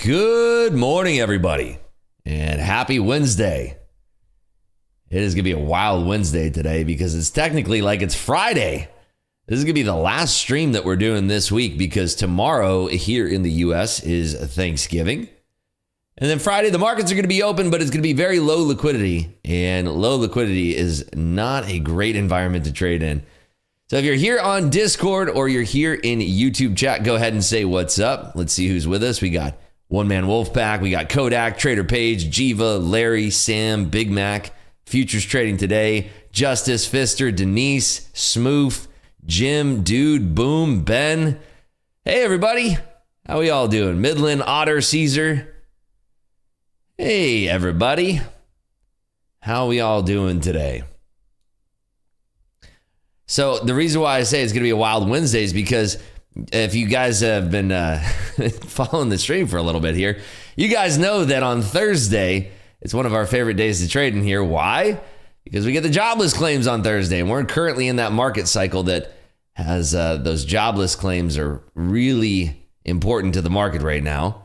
Good morning, everybody, and happy Wednesday. It is going to be a wild Wednesday today because it's technically like it's Friday. This is going to be the last stream that we're doing this week because tomorrow here in the U.S. is Thanksgiving. And then Friday, the markets are going to be open, but it's going to be very low liquidity. And low liquidity is not a great environment to trade in. So if you're here on Discord or you're here in YouTube chat, go ahead and say what's up. Let's see who's with us. We got One Man Wolfpack. We got Kodak, Trader Page, Jiva, Larry, Sam, Big Mac, Futures Trading Today, Justice, Fister, Denise, Smooth, Jim, Dude, Boom, Ben. Hey, everybody. How we all doing? Midland, Otter, Caesar. Hey, everybody. How we all doing today? So the reason why I say it's going to be a wild Wednesday is because if you guys have been following the stream for a little bit here, you guys know that on Thursday, it's one of our favorite days to trade in here. Why? Because we get the jobless claims on Thursday, and we're currently in that market cycle that has those jobless claims are really important to the market right now.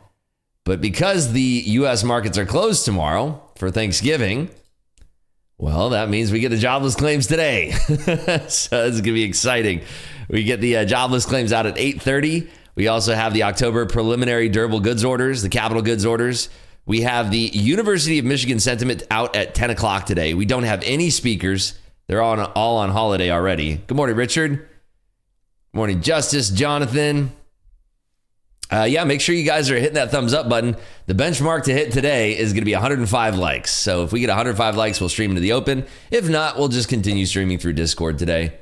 But because the U.S. markets are closed tomorrow for Thanksgiving, well, that means we get the jobless claims today. So it's going to be exciting. We get the jobless claims out at 8:30. We also have the October preliminary durable goods orders, the capital goods orders. We have the University of Michigan sentiment out at 10 o'clock today. We don't have any speakers. They're all on holiday already. Good morning, Richard. Good morning, Justice, Jonathan. Make sure you guys are hitting that thumbs up button. The benchmark to hit today is going to be 105 likes. So if we get 105 likes, we'll stream into the open. If not, we'll just continue streaming through Discord today.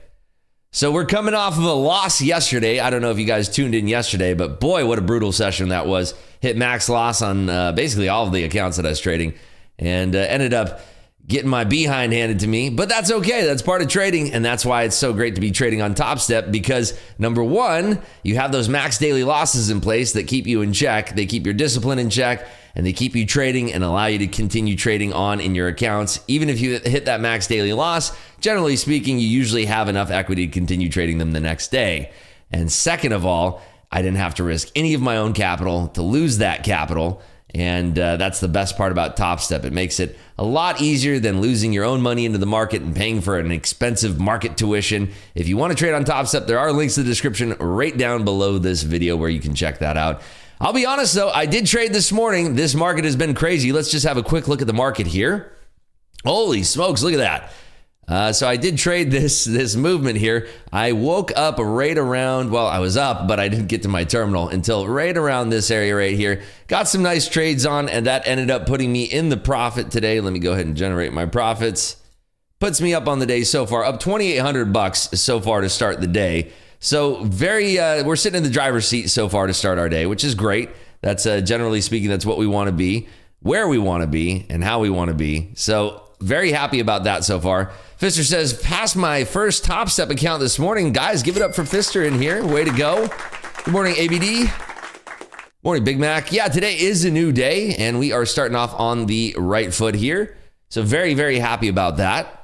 So we're coming off of a loss yesterday. I don't know if you guys tuned in yesterday, but boy, what a brutal session that was. Hit max loss on basically all of the accounts that I was trading and ended up getting my behind handed to me, but that's okay. That's part of trading, and that's why it's so great to be trading on Top Step because, number one, you have those max daily losses in place that keep you in check. They keep your discipline in check, and they keep you trading and allow you to continue trading on in your accounts. Even if you hit that max daily loss, generally speaking, you usually have enough equity to continue trading them the next day. And second of all, I didn't have to risk any of my own capital to lose that capital. And that's the best part about Top Step. It makes it a lot easier than losing your own money into the market and paying for an expensive market tuition. If you want to trade on Top Step, there are links in the description right down below this video where you can check that out. I'll be honest though, I did trade this morning. This market has been crazy. Let's just have a quick look at the market here. Holy smokes, look at that. So I did trade this movement here. I woke up right around, well, I was up, but I didn't get to my terminal until right around this area right here. Got some nice trades on, and that ended up putting me in the profit today. Let me go ahead and generate my profits. Puts me up on the day so far, up $2,800 so far to start the day. So we're sitting in the driver's seat so far to start our day, which is great. That's generally speaking, that's what we want to be, where we want to be, and how we want to be. So very happy about that so far. Fister says, passed my first Top Step account this morning. Guys, give it up for Fister in here. Way to go. Good morning, ABD. Morning, Big Mac. Yeah, today is a new day, and we are starting off on the right foot here. So very, very happy about that.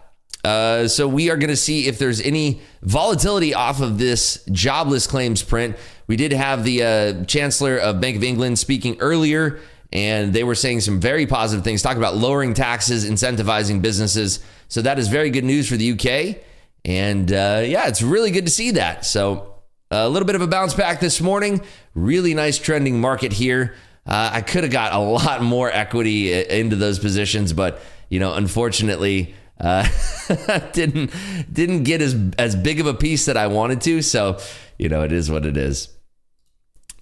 So we are going to see if there's any volatility off of this jobless claims print. We did have the Chancellor of Bank of England speaking earlier, and they were saying some very positive things, talking about lowering taxes, incentivizing businesses. So that is very good news for the UK. And it's really good to see that. So a little bit of a bounce back this morning. Really nice trending market here. I could have got a lot more equity into those positions, but unfortunately, didn't get as big of a piece that I wanted to. So it is what it is.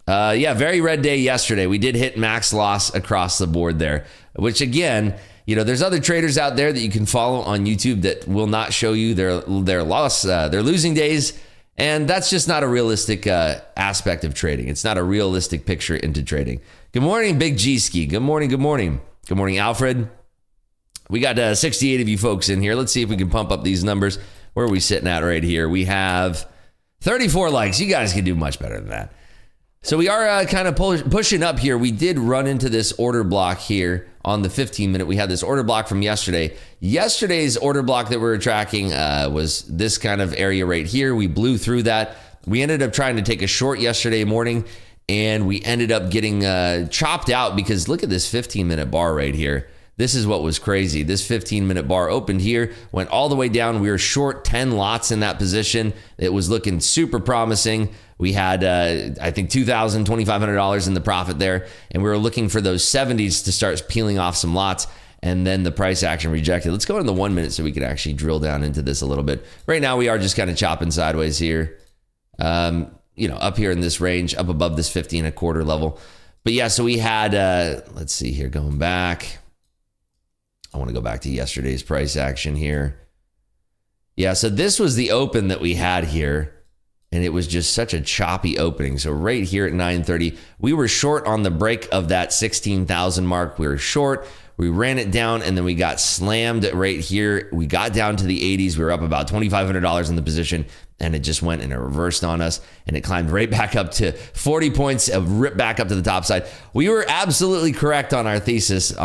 Very red day yesterday. We did hit max loss across the board there, which again, there's other traders out there that you can follow on YouTube that will not show you their loss, their losing days. And that's just not a realistic aspect of trading. It's not a realistic picture into trading. Good morning, Big G Ski. Good morning. Good morning. Good morning, Alfred. We got 68 of you folks in here. Let's see if we can pump up these numbers. Where are we sitting at right here? We have 34 likes. You guys can do much better than that. So we are kind of pushing up here. We did run into this order block here on the 15 minute. We had this order block from yesterday. Yesterday's order block that we were tracking was this kind of area right here. We blew through that. We ended up trying to take a short yesterday morning. and we ended up getting chopped out because look at this 15-minute bar right here. This is what was crazy. This 15-minute bar opened here, went all the way down. We were short 10 lots in that position. It was looking super promising. We had, I think, $2,000, $2,500 in the profit there, and we were looking for those 70s to start peeling off some lots, and then the price action rejected. Let's go into the 1 minute so we can actually drill down into this a little bit. Right now, we are just kind of chopping sideways here, up here in this range, up above this 50.25 level. But yeah, so we had, let's see here, going back. I want to go back to yesterday's price action here. Yeah, so this was the open that we had here, and it was just such a choppy opening. So right here at 9:30, we were short on the break of that 16,000 mark. We were short. We ran it down, and then we got slammed right here. We got down to the 80s. We were up about $2,500 in the position, and it just went and it reversed on us, and it climbed right back up to 40 points, ripped back up to the top side. We were absolutely correct on our thesis,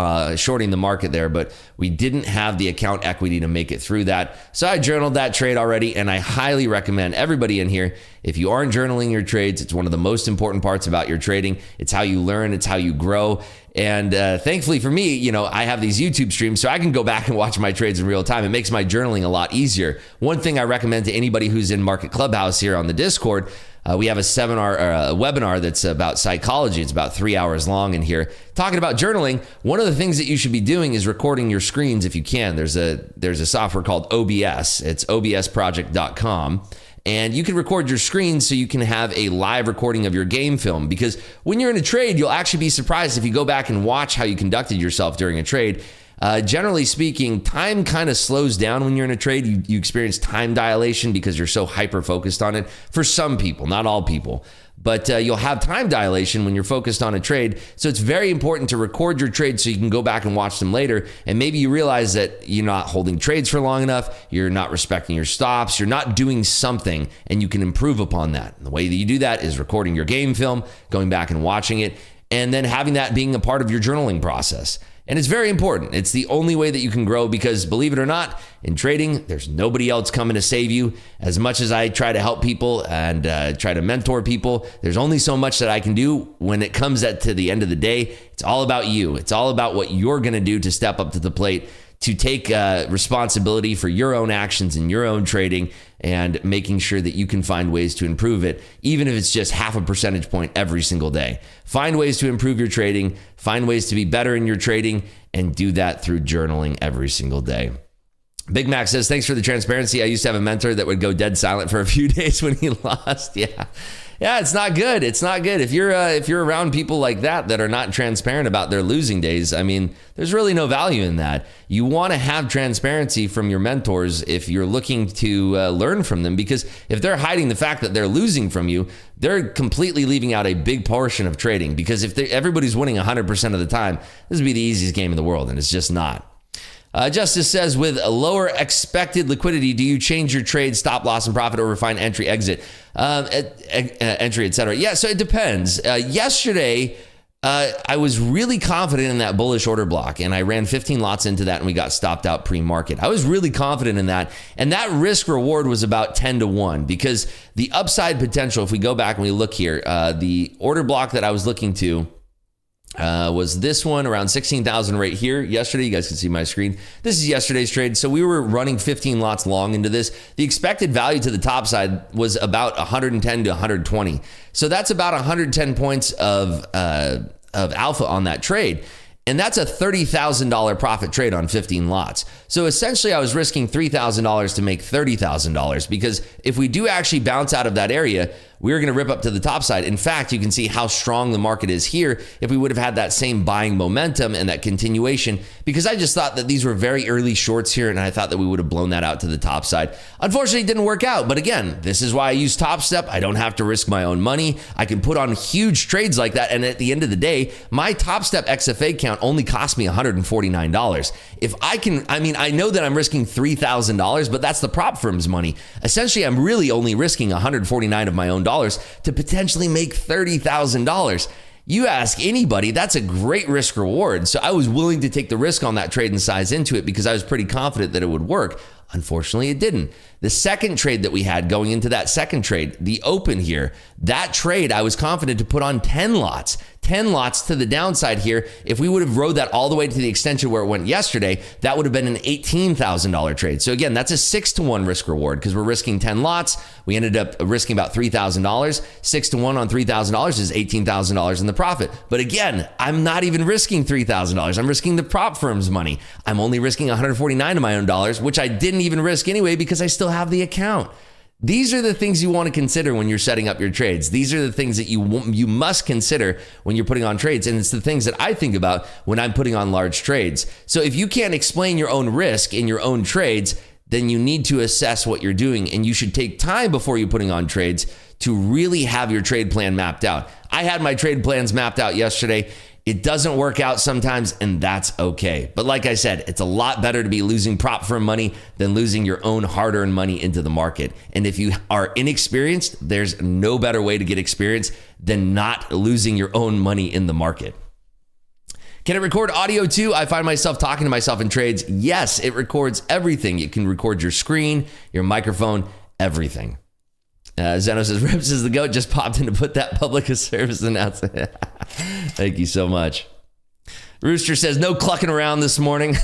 shorting the market there, but we didn't have the account equity to make it through that. So I journaled that trade already, and I highly recommend everybody in here, if you aren't journaling your trades, it's one of the most important parts about your trading. It's how you learn. It's how you grow. And thankfully for me, I have these YouTube streams, so I can go back and watch my trades in real time. It makes my journaling a lot easier. One thing I recommend to anybody who's in Market Clubhouse here on the Discord, we have a webinar that's about psychology. It's about 3 hours long in here talking about journaling. One of the things that you should be doing is recording your screens if you can. There's a software called OBS. It's obsproject.com. And you can record your screen so you can have a live recording of your game film, because when you're in a trade, you'll actually be surprised if you go back and watch how you conducted yourself during a trade. Generally speaking, time kind of slows down when you're in a trade. You experience time dilation because you're so hyper-focused on it. For some people, not all people. But you'll have time dilation when you're focused on a trade. So it's very important to record your trades so you can go back and watch them later. And maybe you realize that you're not holding trades for long enough. You're not respecting your stops. You're not doing something, and you can improve upon that. And the way that you do that is recording your game film, going back and watching it, and then having that being a part of your journaling process. And it's very important. It's the only way that you can grow, because believe it or not, in trading, there's nobody else coming to save you. As much as I try to help people and try to mentor people, there's only so much that I can do. When it comes to the end of the day, it's all about you. It's all about what you're going to do to step up to the plate, to take responsibility for your own actions and your own trading, and making sure that you can find ways to improve it, even if it's just half a percentage point every single day. Find ways to improve your trading, find ways to be better in your trading, and do that through journaling every single day. Big Mac says, thanks for the transparency. I used to have a mentor that would go dead silent for a few days when he lost. Yeah, it's not good. It's not good. If you're around people like that are not transparent about their losing days, I mean, there's really no value in that. You want to have transparency from your mentors if you're looking to learn from them, because if they're hiding the fact that they're losing from you, they're completely leaving out a big portion of trading. Because if everybody's winning 100% of the time, this would be the easiest game in the world, and it's just not. Justice says, with a lower expected liquidity, do you change your trade, stop loss and profit, or refine entry, exit, entry, etc.? Yeah, so it depends. Yesterday, I was really confident in that bullish order block, and I ran 15 lots into that, and we got stopped out pre-market. I was really confident in that, and that risk reward was about 10-1, because the upside potential, if we go back and we look here, the order block that I was looking to was this one around 16,000 right here yesterday. You guys can see my screen. This is yesterday's trade. So we were running 15 lots long into this. The expected value to the top side was about 110 to 120. So that's about 110 points of alpha on that trade. And that's a $30,000 profit trade on 15 lots. So essentially I was risking $3,000 to make $30,000, because if we do actually bounce out of that area, we're going to rip up to the top side. In fact, you can see how strong the market is here if we would have had that same buying momentum and that continuation, because I just thought that these were very early shorts here, and I thought that we would have blown that out to the top side. Unfortunately, it didn't work out. But again, this is why I use Top Step. I don't have to risk my own money. I can put on huge trades like that. And at the end of the day, my Top Step XFA count only cost me $149. If I can, I know that I'm risking $3,000, but that's the prop firm's money. Essentially, I'm really only risking $149 of my own dollars to potentially make $30,000. You ask anybody, that's a great risk reward. So I was willing to take the risk on that trade and size into it because I was pretty confident that it would work. Unfortunately, it didn't. The second trade that we had going into that second trade, the open here, that trade I was confident to put on 10 lots. 10 lots to the downside here. If we would have rode that all the way to the extension where it went yesterday, that would have been an $18,000 trade. So again, that's a 6-to-1 risk reward because we're risking 10 lots. We ended up risking about $3,000. 6-to-1 on $3,000 is $18,000 in the profit. But again, I'm not even risking $3,000. I'm risking the prop firm's money. I'm only risking $149 of my own dollars, which I didn't even risk anyway because I still have the account. These are the things you want to consider when you're setting up your trades. These are the things that you must consider when you're putting on trades. And it's the things that I think about when I'm putting on large trades. So if you can't explain your own risk in your own trades, then you need to assess what you're doing. And you should take time before you're putting on trades to really have your trade plan mapped out. I had my trade plans mapped out yesterday. It doesn't work out sometimes, and that's okay. But like I said, it's a lot better to be losing prop firm money than losing your own hard-earned money into the market. And if you are inexperienced, there's no better way to get experience than not losing your own money in the market. Can it record audio too? I find myself talking to myself in trades. Yes, it records everything. It can record your screen, your microphone, everything. Zeno says, Rips is the GOAT, just popped in to put that public service announcement. Thank you so much. Rooster says, no clucking around this morning.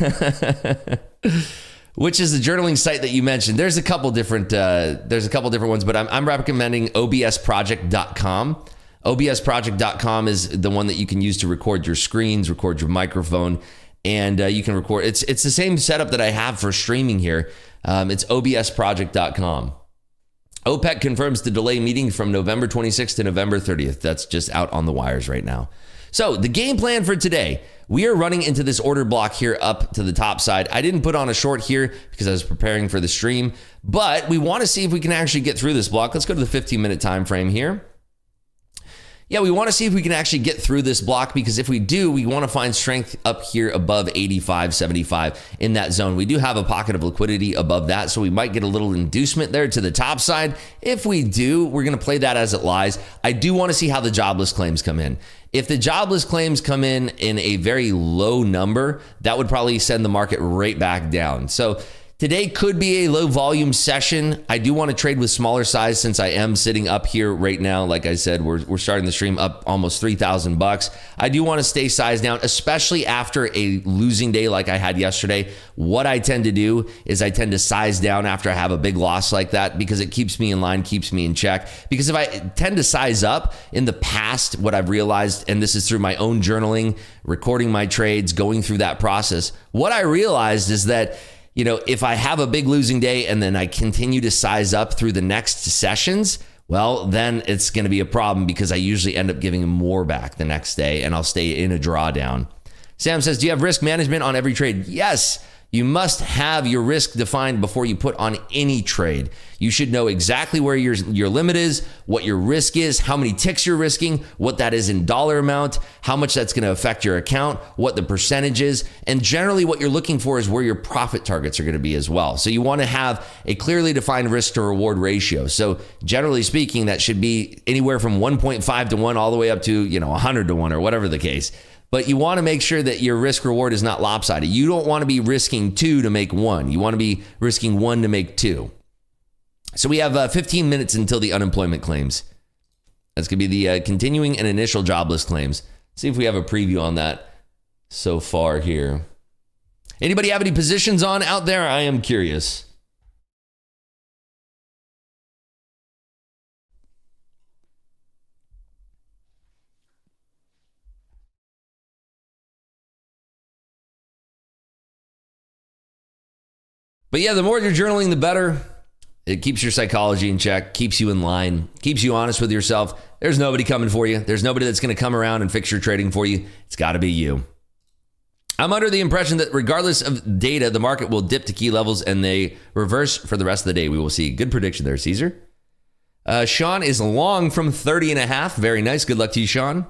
Which is the journaling site that you mentioned? There's a couple different ones, but I'm recommending obsproject.com. obsproject.com is the one that you can use to record your screens, record your microphone, and you can record. It's the same setup that I have for streaming here. It's obsproject.com. OPEC confirms to delay meeting from November 26th to November 30th. That's just out on the wires right now. So the game plan for today, we are running into this order block here up to the top side. I didn't put on a short here because I was preparing for the stream, but we want to see if we can actually get through this block. Let's go to the 15-minute time frame here. Yeah, we want to see if we can actually get through this block, because if we do, we want to find strength up here above 85, 75 in that zone. We do have a pocket of liquidity above that, so we might get a little inducement there to the top side. If we do, we're going to play that as it lies. I do want to see how the jobless claims come in. If the jobless claims come in a very low number, that would probably send the market right back down. So today could be a low volume session. I do want to trade with smaller size since I am sitting up here right now. Like I said, we're starting the stream up almost $3,000. I do want to stay sized down, especially after a losing day like I had yesterday. What I tend to do is I tend to size down after I have a big loss like that, because it keeps me in line, keeps me in check. Because if I tend to size up in the past, what I've realized, and this is through my own journaling, recording my trades, going through that process, what I realized is that, you know, if I have a big losing day and then I continue to size up through the next sessions, well, then it's going to be a problem, because I usually end up giving more back the next day and I'll stay in a drawdown. Sam says, do you have risk management on every trade? Yes. You must have your risk defined before you put on any trade. You should know exactly where your limit is, what your risk is, how many ticks you're risking, what that is in dollar amount, how much that's going to affect your account, what the percentage is, and generally what you're looking for is where your profit targets are going to be as well. So you want to have a clearly defined risk to reward ratio. So generally speaking, that should be anywhere from 1.5 to 1 all the way up to, 100 to 1 or whatever the case. But you want to make sure that your risk reward is not lopsided. You don't want to be risking 2 to make 1. You want to be risking 1 to make 2. So we have 15 minutes until the unemployment claims. That's going to be the continuing and initial jobless claims. See if we have a preview on that so far here. Anybody have any positions on out there? I am curious. But yeah, the more you're journaling, the better. It keeps your psychology in check, keeps you in line, keeps you honest with yourself. There's nobody coming for you. There's nobody that's going to come around and fix your trading for you. It's got to be you. I'm under the impression that regardless of data, the market will dip to key levels and they reverse for the rest of the day. We will see. Good prediction there, Caesar. Sean is long from 30.5. Very nice. Good luck to you, Sean.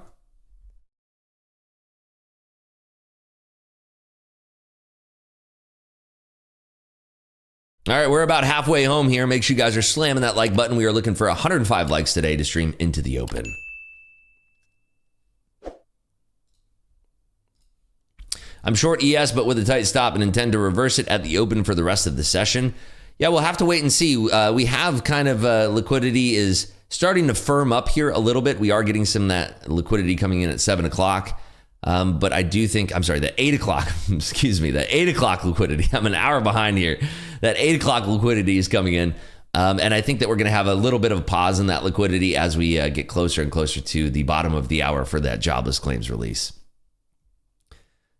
All right, we're about halfway home here. Make sure you guys are slamming that like button. We are looking for 105 likes today to stream into the open. I'm short ES, but with a tight stop and intend to reverse it at the open for the rest of the session. Yeah, we'll have to wait and see. We have kind of liquidity is starting to firm up here a little bit. We are getting some of that liquidity coming in at 7 o'clock. But I do think, I'm sorry, the 8 o'clock, excuse me, the 8 o'clock liquidity. I'm an hour behind here. That 8 o'clock liquidity is coming in. And I think that we're going to have a little bit of a pause in that liquidity as we get closer and closer to the bottom of the hour for that jobless claims release.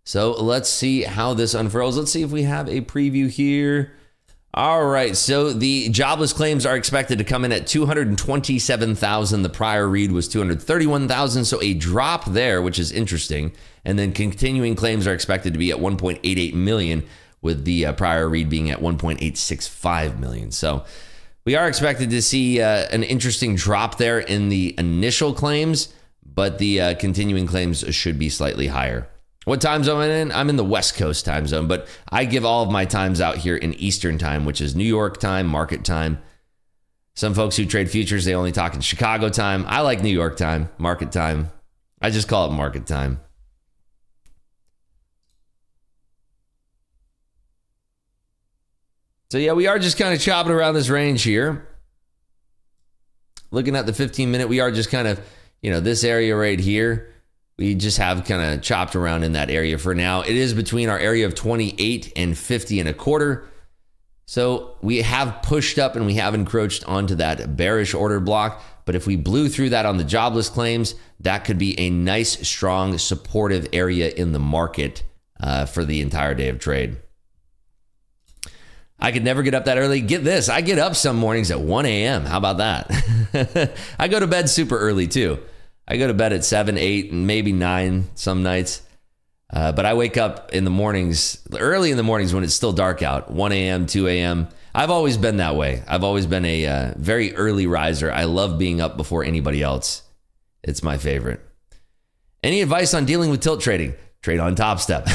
So let's see how this unfurls. Let's see if we have a preview here. All right, so the jobless claims are expected to come in at 227,000. The prior read was 231,000, so a drop there, which is interesting. And then continuing claims are expected to be at 1.88 million, with the prior read being at 1.865 million. So we are expected to see an interesting drop there in the initial claims, but the continuing claims should be slightly higher. What time zone am I in? I'm in the West Coast time zone, but I give all of my times out here in Eastern time, which is New York time, market time. Some folks who trade futures, they only talk in Chicago time. I like New York time, market time. I just call it market time. So yeah, we are just kind of chopping around this range here. Looking at the 15-minute, we are just kind of, this area right here. We just have kind of chopped around in that area for now. It is between our area of 28 and 50 and a quarter. So we have pushed up and we have encroached onto that bearish order block. But if we blew through that on the jobless claims, that could be a nice, strong, supportive area in the market for the entire day of trade. I could never get up that early. Get this, I get up some mornings at 1 a.m. How about that? I go to bed super early too. I go to bed at 7, 8, and maybe 9 some nights. But I wake up in the mornings, early in the mornings when it's still dark out, 1 a.m., 2 a.m. I've always been that way. I've always been a very early riser. I love being up before anybody else. It's my favorite. Any advice on dealing with tilt trading? Trade on Top Step.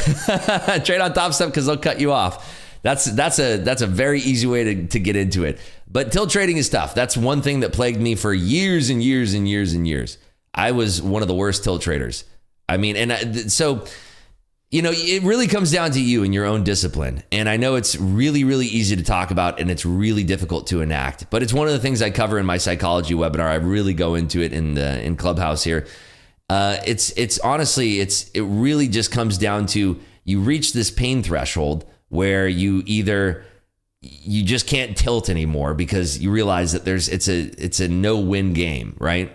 Trade on Top Step because they'll cut you off. That's a very easy way to get into it. But tilt trading is tough. That's one thing that plagued me for years and years and years and years. I was one of the worst tilt traders. I mean, so it really comes down to you and your own discipline. And I know it's really, really easy to talk about and it's really difficult to enact. But it's one of the things I cover in my psychology webinar. I really go into it in Clubhouse here. It's honestly, it really just comes down to you reach this pain threshold where you just can't tilt anymore because you realize that it's a no-win game, right?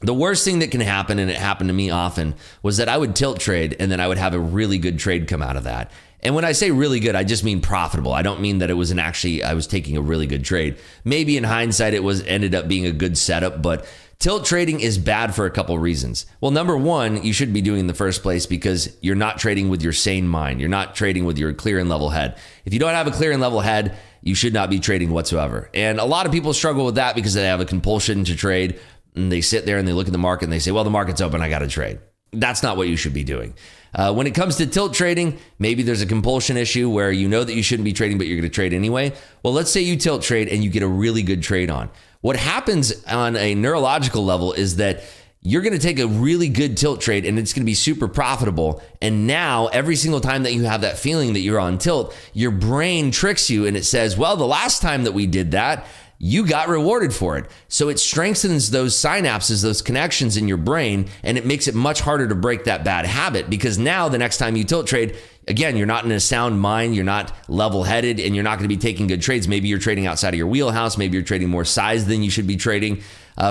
The worst thing that can happen, and it happened to me often, was that I would tilt trade and then I would have a really good trade come out of that. And when I say really good, I just mean profitable. I don't mean that it was I was taking a really good trade. Maybe in hindsight, it ended up being a good setup, but tilt trading is bad for a couple reasons. Well, number one, you shouldn't be doing in the first place because you're not trading with your sane mind. You're not trading with your clear and level head. If you don't have a clear and level head, you should not be trading whatsoever. And a lot of people struggle with that because they have a compulsion to trade. And they sit there and they look at the market and they say, well, the market's open, I got to trade. That's not what you should be doing. When it comes to tilt trading, maybe there's a compulsion issue where you know that you shouldn't be trading, but you're going to trade anyway. Well, let's say you tilt trade and you get a really good trade on. What happens on a neurological level is that you're going to take a really good tilt trade and it's going to be super profitable. And now every single time that you have that feeling that you're on tilt, your brain tricks you and it says, well, the last time that we did that, you got rewarded for it. So it strengthens those synapses, those connections in your brain, and it makes it much harder to break that bad habit because now the next time you tilt trade, again, you're not in a sound mind, you're not level-headed, and you're not going to be taking good trades. Maybe you're trading outside of your wheelhouse. Maybe you're trading more size than you should be trading.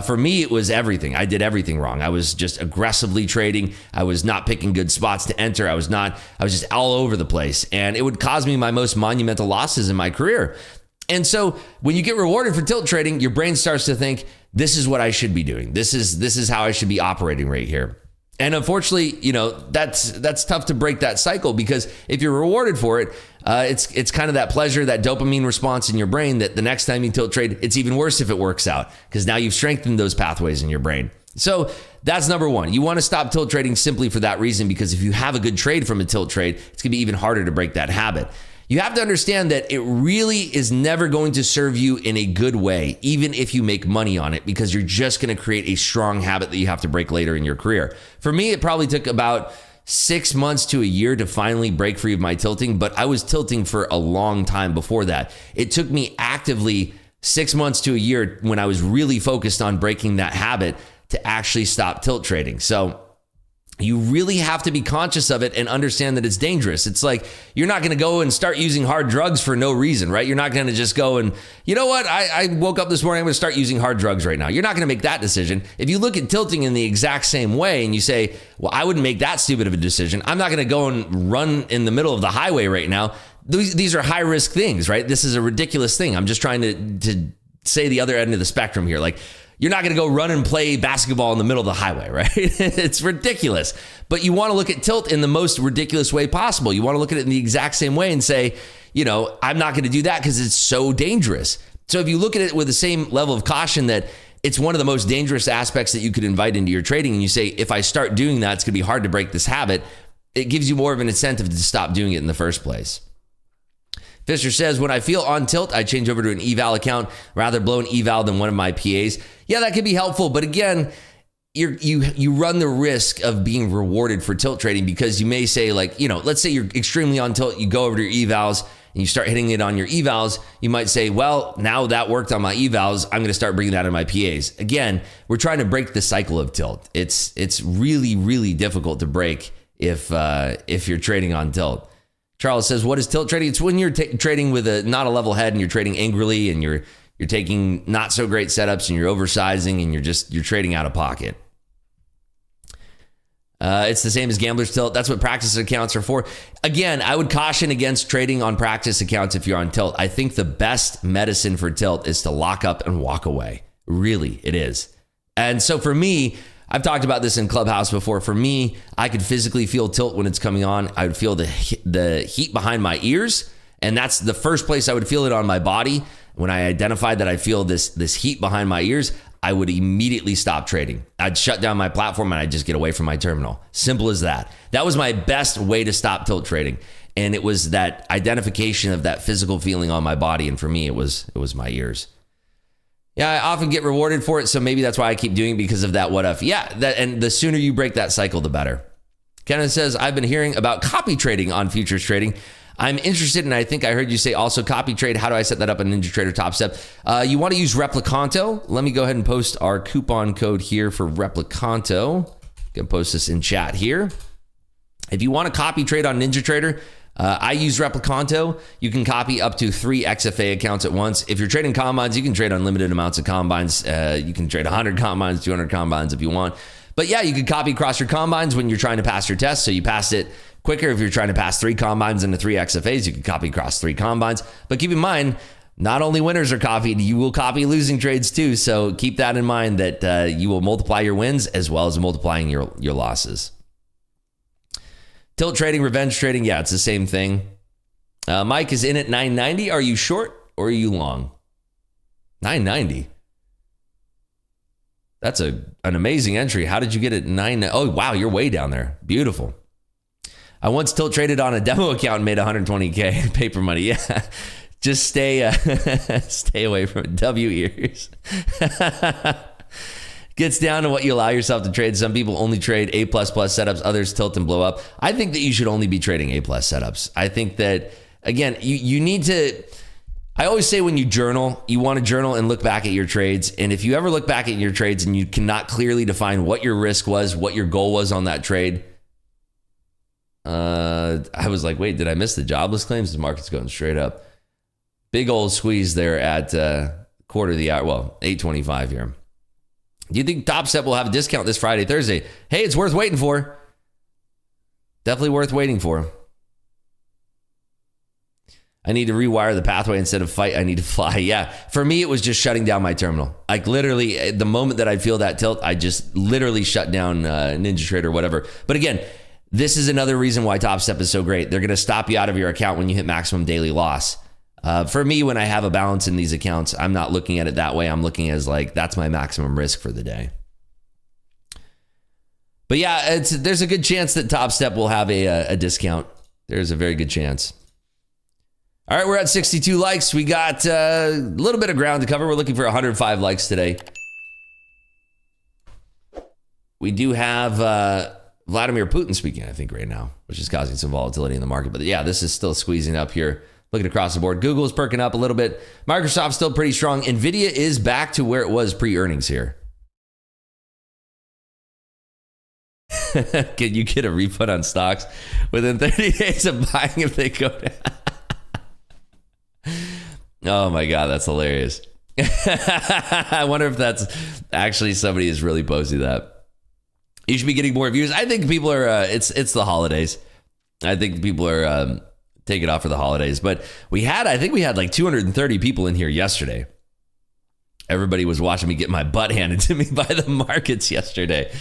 For me, it was everything. I did everything wrong. I was just aggressively trading. I was not picking good spots to enter. I was just all over the place. And it would cause me my most monumental losses in my career. And so when you get rewarded for tilt trading, your brain starts to think, this is what I should be doing. This is how I should be operating right here. And unfortunately, that's tough to break that cycle because if you're rewarded for it, it's kind of that pleasure, that dopamine response in your brain that the next time you tilt trade, it's even worse if it works out because now you've strengthened those pathways in your brain. So that's number one. You want to stop tilt trading simply for that reason because if you have a good trade from a tilt trade, it's going to be even harder to break that habit. You have to understand that it really is never going to serve you in a good way, even if you make money on it, because you're just going to create a strong habit that you have to break later in your career. For me, it probably took about 6 months to a year to finally break free of my tilting, but I was tilting for a long time before that. It took me actively 6 months to a year when I was really focused on breaking that habit to actually stop tilt trading. So you really have to be conscious of it and understand that it's dangerous. It's like you're not going to go and start using hard drugs for no reason, right? You're not going to just go and, you know what? I woke up this morning, I'm going to start using hard drugs right now. You're not going to make that decision. If you look at tilting in the exact same way and you say, well, I wouldn't make that stupid of a decision. I'm not going to go and run in the middle of the highway right now. These are high risk things, right? This is a ridiculous thing. I'm just trying to say the other end of the spectrum here. Like, you're not going to go run and play basketball in the middle of the highway, right? It's ridiculous. But you want to look at tilt in the most ridiculous way possible. You want to look at it in the exact same way and say, you know, I'm not going to do that because it's so dangerous. So if you look at it with the same level of caution that it's one of the most dangerous aspects that you could invite into your trading, and you say, if I start doing that, it's going to be hard to break this habit, it gives you more of an incentive to stop doing it in the first place. Fisher says, when I feel on tilt, I change over to an eval account, rather blow an eval than one of my PAs. Yeah, that could be helpful. But again, you run the risk of being rewarded for tilt trading because you may say, like, you know, let's say you're extremely on tilt, you go over to your evals and you start hitting it on your evals. You might say, well, now that worked on my evals, I'm going to start bringing that in my PAs. Again, we're trying to break the cycle of tilt. It's really, really difficult to break if you're trading on tilt. Charles says, what is tilt trading? It's when you're trading with not a level head and you're trading angrily and you're taking not so great setups and you're oversizing and you're trading out of pocket. It's the same as gambler's tilt. That's what practice accounts are for. Again, I would caution against trading on practice accounts if you're on tilt. I think the best medicine for tilt is to lock up and walk away. Really, it is. And so for me, I've talked about this in Clubhouse before. For me, I could physically feel tilt when it's coming on. I would feel the heat behind my ears, and that's the first place I would feel it on my body. When I identified that I feel this heat behind my ears, I would immediately stop trading. I'd shut down my platform and I'd just get away from my terminal. Simple as that. That was my best way to stop tilt trading. And it was that identification of that physical feeling on my body. And for me, it was my ears. Yeah, I often get rewarded for it, so maybe that's why I keep doing it, because of that what if. Yeah, and the sooner you break that cycle, the better. Kenneth says, I've been hearing about copy trading on futures trading. I'm interested, and I think I heard you say also copy trade. How do I set that up in NinjaTrader Top Step? You want to use Replicanto. Let me go ahead and post our coupon code here for Replicanto. You can post this in chat here. If you want to copy trade on NinjaTrader, I use Replicanto. You can copy up to 3 XFA accounts at once. If you're trading combines, you can trade unlimited amounts of combines. You can trade 100 combines, 200 combines if you want. But yeah, you can copy across your combines when you're trying to pass your test. So you pass it quicker. If you're trying to pass 3 combines into 3 XFAs, you can copy across 3 combines. But keep in mind, not only winners are copied, you will copy losing trades too. So keep that in mind, that you will multiply your wins as well as multiplying your losses. Tilt trading, revenge trading, yeah, it's the same thing. Mike is in at 990. Are you short or are you long? 990. That's an amazing entry. How did you get it 9? Oh, wow, you're way down there. Beautiful. I once tilt traded on a demo account and made 120K paper money. Yeah, just stay away from it. W ears. Gets down to what you allow yourself to trade. Some people only trade A++ setups. Others tilt and blow up. I think that you should only be trading A+ setups. I think that, again, you need to... I always say when you journal, you want to journal and look back at your trades. And if you ever look back at your trades and you cannot clearly define what your risk was, what your goal was on that trade, I was like, wait, did I miss the jobless claims? The market's going straight up. Big old squeeze there at quarter of the hour. Well, 8:25 here. Do you think Top Step will have a discount this Friday, Thursday? Hey, it's worth waiting for. Definitely worth waiting for. I need to rewire the pathway instead of fight. I need to fly. Yeah. For me, it was just shutting down my terminal. Like literally, the moment that I feel that tilt, I just literally shut down NinjaTrader or whatever. But again, this is another reason why Top Step is so great. They're going to stop you out of your account when you hit maximum daily loss. For me, when I have a balance in these accounts, I'm not looking at it that way. I'm looking as like, that's my maximum risk for the day. But yeah, there's a good chance that Top Step will have a discount. There's a very good chance. All right, we're at 62 likes. We got a little bit of ground to cover. We're looking for 105 likes today. We do have Vladimir Putin speaking, I think, right now, which is causing some volatility in the market. But yeah, this is still squeezing up here. Looking across the board, Google is perking up a little bit. Microsoft's still pretty strong. Nvidia is back to where it was pre-earnings here. Can you get a refund on stocks within 30 days of buying if they go down? Oh my God, that's hilarious. I wonder if that's actually somebody is really posting that. You should be getting more views. I think people are, it's the holidays. I think people are taking off for the holidays. But I think we had like 230 people in here yesterday. Everybody was watching me get my butt handed to me by the markets yesterday.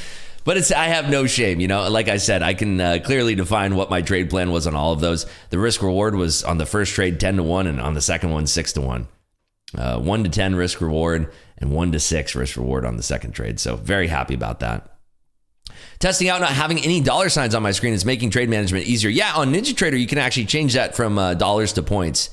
But I have no shame, like I said, I can clearly define what my trade plan was on all of those. The risk reward was on the first trade 10-1 and on the second one 6-1. 1 to 10 risk reward and 1 to 6 risk reward on the second trade. So very happy about that. Testing out not having any dollar signs on my screen is making trade management easier. Yeah, on NinjaTrader, you can actually change that from dollars to points.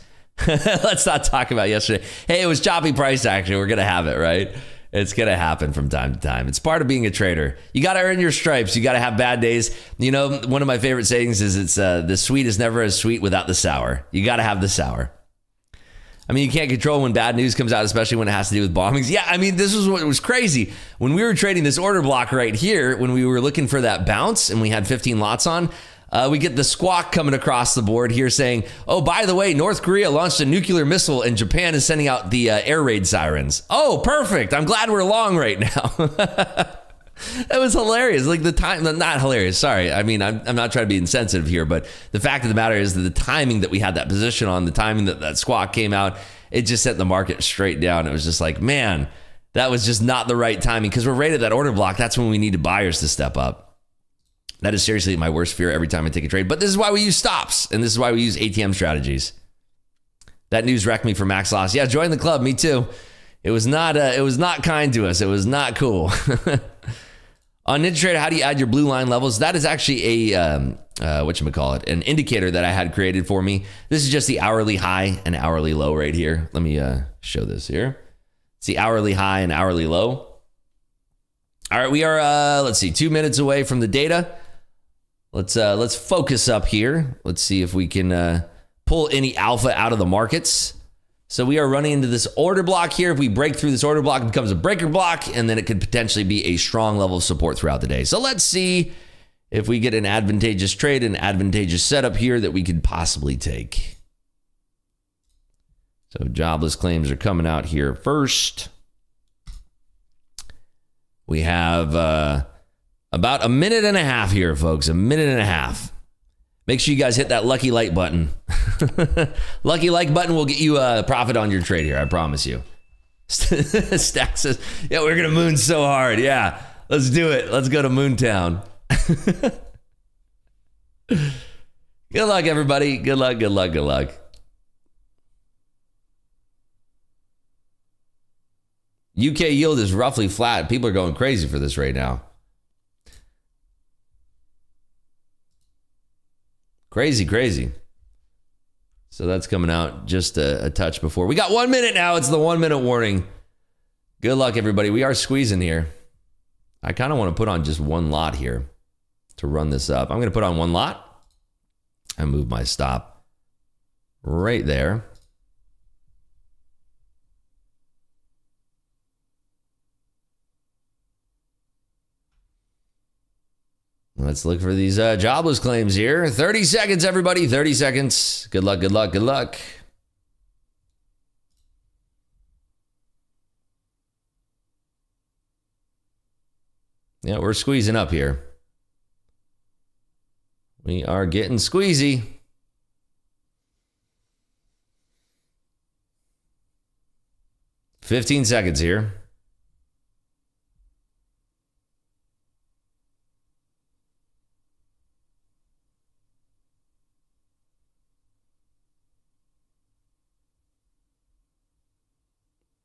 Let's not talk about yesterday. Hey, it was choppy price action. We're going to have it, right? It's going to happen from time to time. It's part of being a trader. You got to earn your stripes. You got to have bad days. One of my favorite sayings is it's the sweet is never as sweet without the sour. You got to have the sour. I mean, you can't control when bad news comes out, especially when it has to do with bombings. Yeah, I mean, this was what was crazy. When we were trading this order block right here, when we were looking for that bounce and we had 15 lots on, we get the squawk coming across the board here saying, oh, by the way, North Korea launched a nuclear missile and Japan is sending out the air raid sirens. Oh, perfect. I'm glad we're long right now. That was hilarious. Like the time, not hilarious. Sorry. I mean, I'm not trying to be insensitive here, but the fact of the matter is that the timing that we had that position on, the timing that squawk came out, it just sent the market straight down. It was just like, man, that was just not the right timing because we're right at that order block. That's when we needed buyers to step up. That is seriously my worst fear every time I take a trade. But this is why we use stops, and this is why we use ATM strategies. That news wrecked me for max loss. Yeah, join the club. Me too. It was not kind to us. It was not cool. On NinjaTrader, how do you add your blue line levels? That is actually an indicator that I had created for me. This is just the hourly high and hourly low right here. Let me show this here. It's the hourly high and hourly low. All right, we are, 2 minutes away from the data. Let's focus up here. Let's see if we can pull any alpha out of the markets. So we are running into this order block here. If we break through this order block, it becomes a breaker block, and then it could potentially be a strong level of support throughout the day. So let's see if we get an advantageous trade, an advantageous setup here that we could possibly take. So jobless claims are coming out here first. We have about a minute and a half here, folks. A minute and a half. Make sure you guys hit that lucky like button. Lucky like button will get you a profit on your trade here. I promise you. Stack says, yeah, we're going to moon so hard. Yeah, let's do it. Let's go to Moontown. Good luck, everybody. Good luck, good luck, good luck. UK yield is roughly flat. People are going crazy for this right now. Crazy. So that's coming out just a touch before. We got 1 minute now. It's the 1 minute warning. Good luck, everybody. We are squeezing here. I kind of want to put on just one lot here to run this up. I'm going to put on one lot and move my stop right there. Let's look for these jobless claims here. 30 seconds, everybody. 30 seconds. Good luck, good luck, good luck. Yeah, we're squeezing up here. We are getting squeezy. $15 seconds here.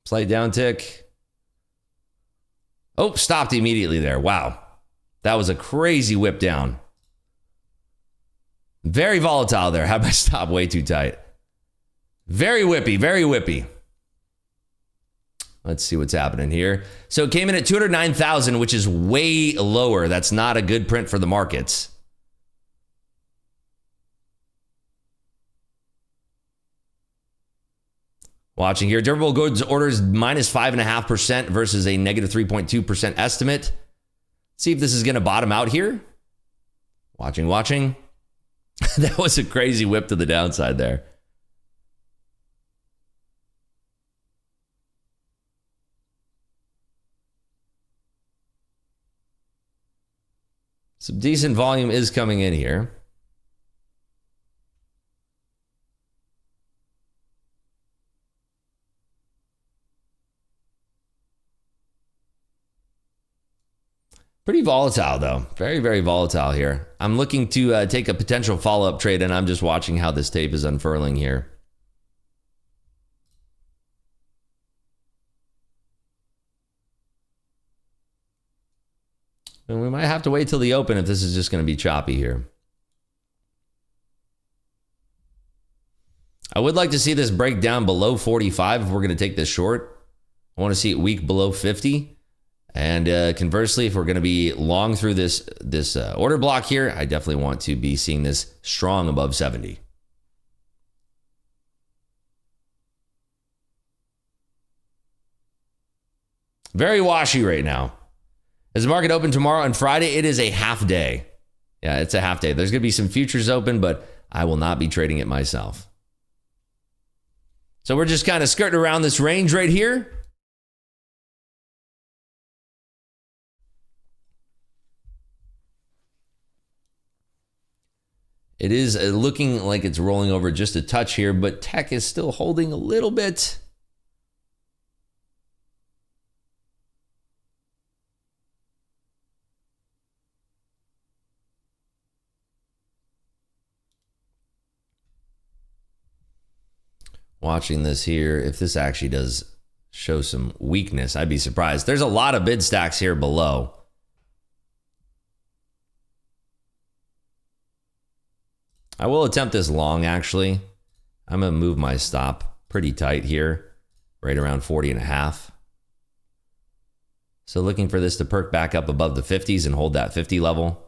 Slight downtick. Oh, stopped immediately there. Wow. That was a crazy whip down. Very volatile there. Had my stop way too tight. Very whippy, very whippy. Let's see what's happening here. So it came in at 209,000, which is way lower. That's not a good print for the markets. Watching here, durable goods orders minus 5.5% versus a negative 3.2% estimate. See if this is going to bottom out here. Watching. That was a crazy whip to the downside there. Some decent volume is coming in here. Pretty volatile, though. Very, very volatile here. I'm looking to take a potential follow-up trade, and I'm just watching how this tape is unfurling here. And we might have to wait till the open if this is just going to be choppy here. I would like to see this break down below 45 if we're going to take this short. I want to see it weak below 50. And conversely, if we're going to be long through this order block here, I definitely want to be seeing this strong above 70. Very washy right now. As the market open tomorrow and Friday, it is a half day. Yeah, it's a half day. There's going to be some futures open, but I will not be trading it myself. So we're just kind of skirting around this range right here. It is looking like it's rolling over just a touch here, but tech is still holding a little bit. Watching this here, if this actually does show some weakness, I'd be surprised. There's a lot of bid stacks here below. I will attempt this long, actually. I'm going to move my stop pretty tight here, right around 40.5. So looking for this to perk back up above the 50s and hold that 50 level.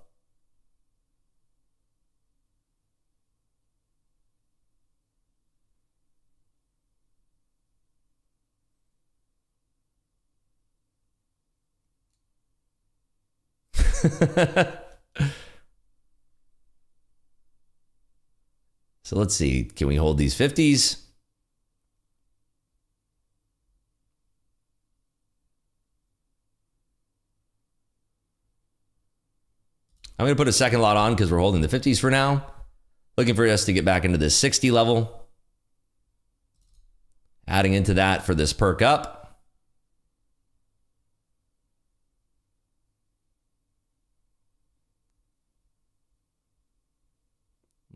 So let's see, can we hold these 50s? I'm going to put a second lot on because we're holding the 50s for now. Looking for us to get back into this 60 level. Adding into that for this perk up.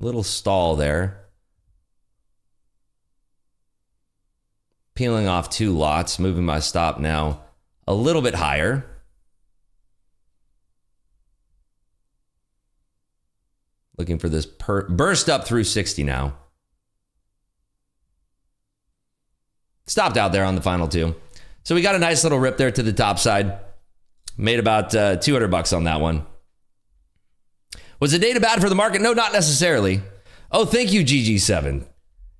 Little stall there. Peeling off 2 lots, moving my stop now a little bit higher. Looking for this burst up through 60 now. Stopped out there on the final 2. So we got a nice little rip there to the top side. Made about $200 on that one. Was the data bad for the market? No, not necessarily. Oh, thank you, GG7.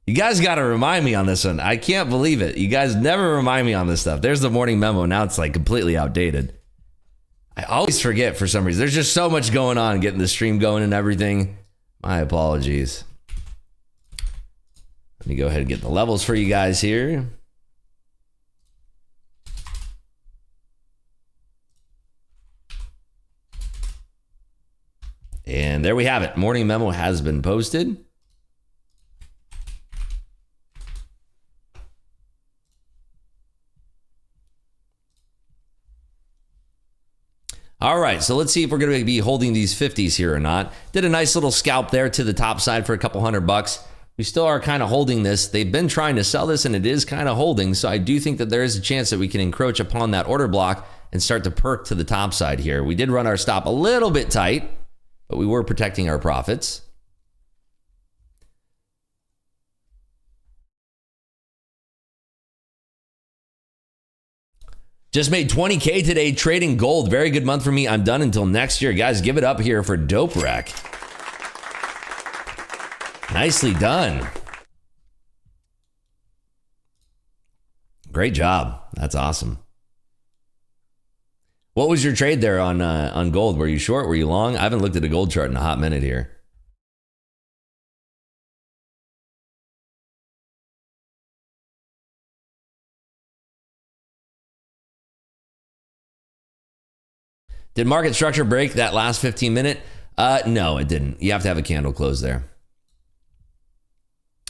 You guys got to remind me on this one. I can't believe it. You guys never remind me on this stuff. There's the morning memo. Now it's like completely outdated. I always forget for some reason. There's just so much going on, getting the stream going and everything. My apologies. Let me go ahead and get the levels for you guys here. And there we have it. Morning memo has been posted. All right, so let's see if we're going to be holding these 50s here or not. Did a nice little scalp there to the top side for a couple $100. We still are kind of holding this. They've been trying to sell this, and it is kind of holding. So I do think that there is a chance that we can encroach upon that order block and start to perk to the top side here. We did run our stop a little bit tight, but we were protecting our profits. Just made 20K today trading gold. Very good month for me. I'm done until next year. Guys, give it up here for Dope Wreck. Nicely done. Great job. That's awesome. What was your trade there on gold? Were you short? Were you long? I haven't looked at a gold chart in a hot minute here. Did market structure break that last 15 minute? No, it didn't. You have to have a candle close there.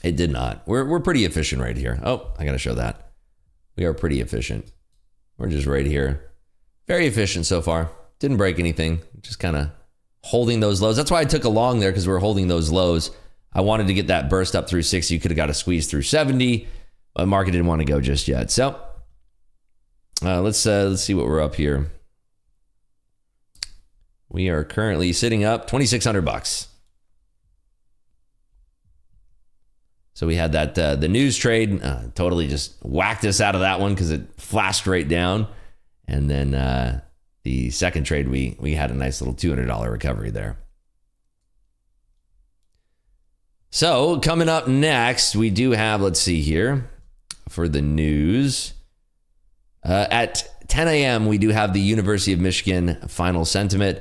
It did not. We're pretty efficient right here. Oh, I got to show that. We are pretty efficient. We're just right here. Very efficient so far. Didn't break anything. Just kind of holding those lows. That's why I took a long there, because we're holding those lows. I wanted to get that burst up through 60. You could have got a squeeze through 70. But the market didn't want to go just yet. So let's see what we're up here. We are currently sitting up $2,600. So we had that the news trade totally just whacked us out of that one because it flashed right down. And then the second trade, we had a nice little $200 recovery there. So coming up next, we do have, let's see here, for the news. At 10 a.m., we do have the University of Michigan final sentiment.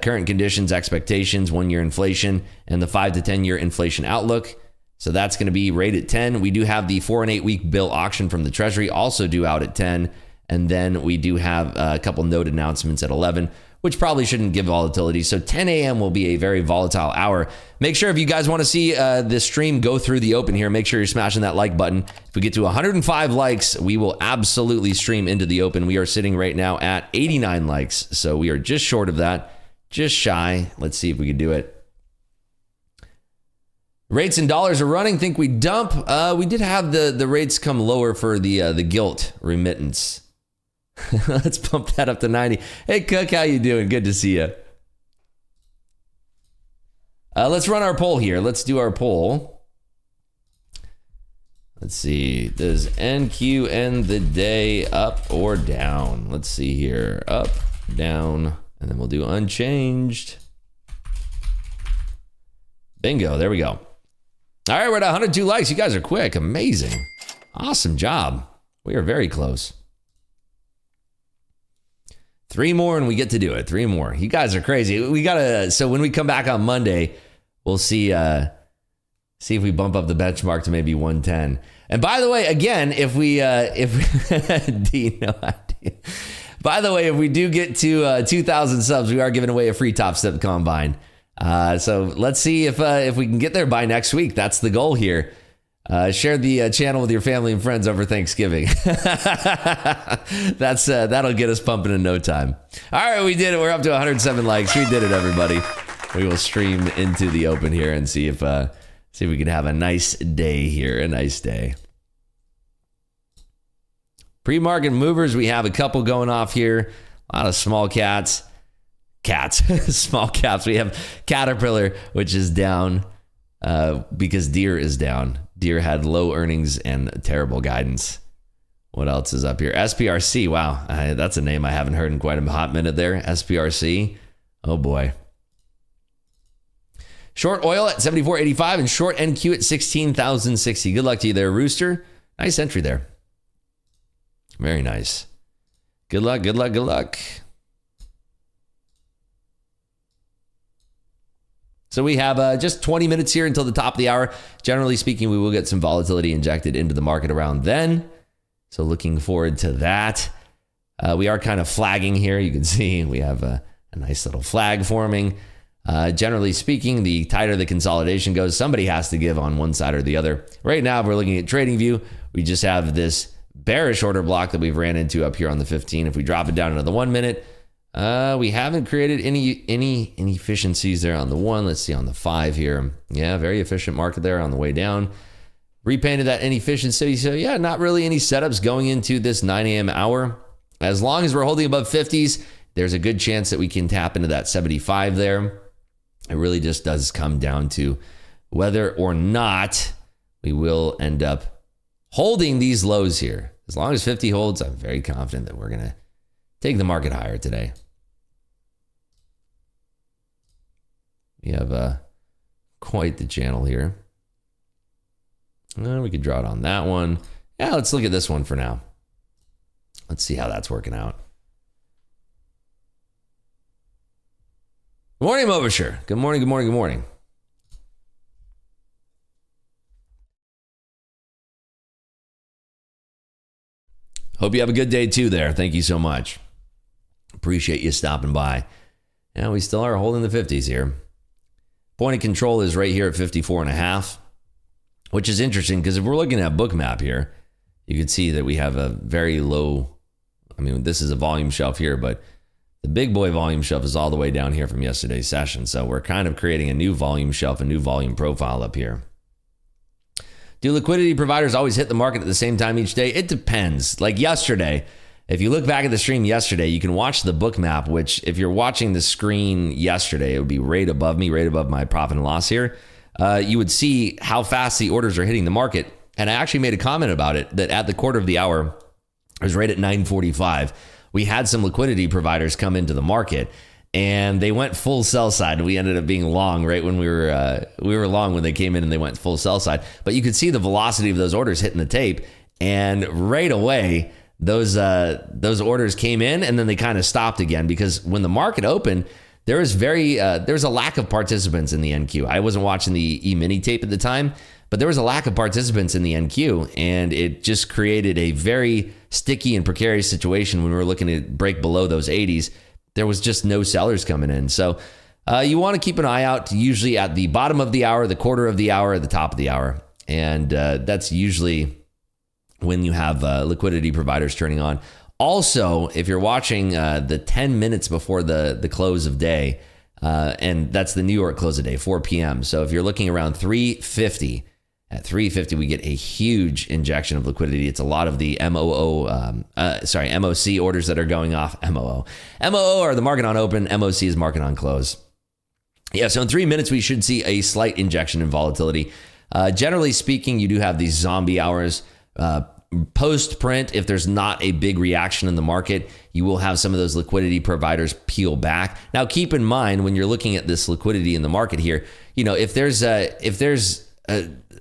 Current conditions, expectations, 1-year inflation, and the 5 to 10-year inflation outlook. So that's going to be right at 10. We do have the 4 and 8 week bill auction from the Treasury also due out at 10. And then we do have a couple note announcements at 11, which probably shouldn't give volatility. So 10 a.m. will be a very volatile hour. Make sure if you guys want to see this stream go through the open here, make sure you're smashing that like button. If we get to 105 likes, we will absolutely stream into the open. We are sitting right now at 89 likes. So we are just short of that. Just shy. Let's see if we can do it. Rates in dollars are running. Think we dump. We did have the rates come lower for the gilt remittance. Let's bump that up to 90. Hey, Cook, how you doing? Good to see you. Let's run our poll here. Let's do our poll. Let's see. Does NQ end the day up or down? Let's see here. Up, down. And then we'll do unchanged. Bingo, there we go. All right, we're at 102 likes. You guys are quick, amazing. Awesome job. We are very close. 3 more and we get to do it. 3 more. You guys are crazy. We gotta, so when we come back on Monday, we'll see if we bump up the benchmark to maybe 110. And by the way, again, if we D, no idea. By the way, if we do get to 2,000 subs, we are giving away a free Top Step Combine. So let's see if we can get there by next week. That's the goal here. Share the channel with your family and friends over Thanksgiving. That'll get us pumping in no time. All right, we did it. We're up to 107 likes. We did it, everybody. We will stream into the open here and see if we can have a nice day here. A nice day. Pre-market movers, we have a couple going off here. A lot of small cats. Small caps. We have Caterpillar, which is down because Deere is down. Deere had low earnings and terrible guidance. What else is up here? SPRC. Wow, that's a name I haven't heard in quite a hot minute there. SPRC. Oh boy. Short oil at 74.85 and short NQ at 16,060. Good luck to you there, Rooster. Nice entry there. Very nice. Good luck, good luck, good luck. So we have just 20 minutes here until the top of the hour. Generally speaking, we will get some volatility injected into the market around then. So looking forward to that. We are kind of flagging here. You can see we have a nice little flag forming. Generally speaking, the tighter the consolidation goes, somebody has to give on one side or the other. Right now, if we're looking at TradingView, we just have this bearish order block that we've ran into up here on the 15. If we drop it down into the 1 minute, we haven't created any inefficiencies there on the 1. Let's see on the 5 here. Yeah, very efficient market there on the way down. Repainted that inefficiency. So yeah, not really any setups going into this 9 a.m. hour. As long as we're holding above 50s, there's a good chance that we can tap into that 75 there. It really just does come down to whether or not we will end up holding these lows here. As long as 50 holds, I'm very confident that we're going to take the market higher today. We have quite the channel here. We could draw it on that one. Yeah, let's look at this one for now. Let's see how that's working out. Good morning, Mobisher. Good morning, good morning, good morning. Hope you have a good day too there. Thank you so much. Appreciate you stopping by. And we still are holding the 50s here. Point of control is right here at 54.5, which is interesting because if we're looking at Bookmap here, you can see that we have a very low, I mean, this is a volume shelf here, but the big boy volume shelf is all the way down here from yesterday's session. So we're kind of creating a new volume shelf, a new volume profile up here. Do liquidity providers always hit the market at the same time each day? It depends. Like yesterday, if you look back at the stream yesterday, you can watch the Bookmap, which if you're watching the screen yesterday, it would be right above me, right above my profit and loss here. You would see how fast the orders are hitting the market. And I actually made a comment about it that at the quarter of the hour, it was right at 9:45. We had some liquidity providers come into the market and they went full sell side, and we ended up being long right when we were long when they came in and they went full sell side. But you could see the velocity of those orders hitting the tape, and right away those orders came in and then they kind of stopped again, because when the market opened, there was a lack of participants in the NQ. I wasn't watching the E-mini tape at the time, but there was a lack of participants in the NQ, and it just created a very sticky and precarious situation when we were looking to break below those 80s. There was just no sellers coming in. So you want to keep an eye out usually at the bottom of the hour, the quarter of the hour, the top of the hour. And that's usually when you have liquidity providers turning on. Also, if you're watching the 10 minutes before the close of day, and that's the New York close of day, 4 p.m. So if you're looking around 3:50, at 3:50, we get a huge injection of liquidity. It's a lot of the MOC orders that are going off. MOO are the market on open. MOC is market on close. Yeah, so in 3 minutes, we should see a slight injection in volatility. Generally speaking, you do have these zombie hours. Post print, if there's not a big reaction in the market, you will have some of those liquidity providers peel back. Now, keep in mind when you're looking at this liquidity in the market here, you know, if there's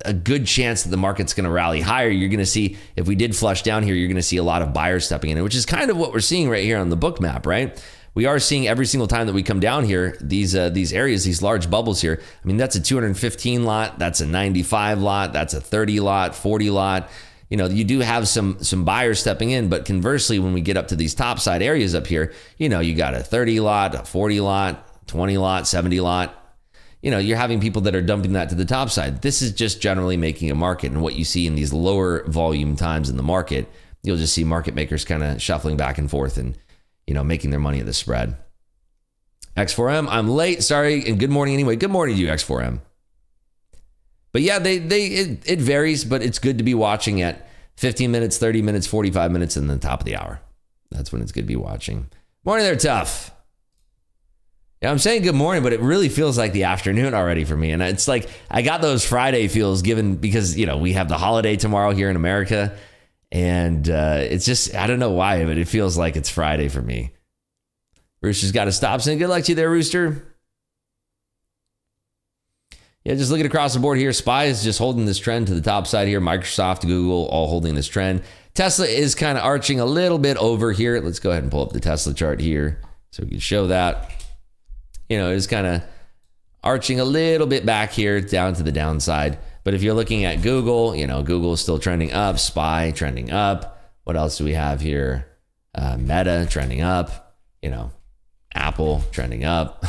a good chance that the market's going to rally higher, you're going to see, if we did flush down here, you're going to see a lot of buyers stepping in, which is kind of what we're seeing right here on the Bookmap, right? We are seeing every single time that we come down here, these areas, these large bubbles here. I mean, that's a 215 lot, that's a 95 lot, that's a 30 lot, 40 lot. You know, you do have some buyers stepping in, but conversely, when we get up to these top side areas up here, you know, you got a 30 lot, a 40 lot, 20 lot, 70 lot. You know, you're having people that are dumping that to the top side. This is just generally making a market, and what you see in these lower volume times in the market, you'll just see market makers kind of shuffling back and forth and, you know, making their money at the spread. X4M, I'm late, sorry, and good morning anyway. Good morning to you, X4M. But yeah, it varies, but it's good to be watching at 15 minutes, 30 minutes, 45 minutes, and the top of the hour. That's when it's good to be watching. Morning there, Tough. Yeah, I'm saying good morning, but it really feels like the afternoon already for me. And it's like I got those Friday feels because, you know, we have the holiday tomorrow here in America. And it's just, I don't know why, but it feels like it's Friday for me. Rooster's got to stop saying good luck to you there, Rooster. Yeah, just looking across the board here, SPY is just holding this trend to the top side here. Microsoft, Google, all holding this trend. Tesla is kind of arching a little bit over here. Let's go ahead and pull up the Tesla chart here so we can show that. You know, it's kind of arching a little bit back here down to the downside. But if you're looking at Google, you know, Google is still trending up, SPY trending up. What else do we have here? Meta trending up, you know, Apple trending up.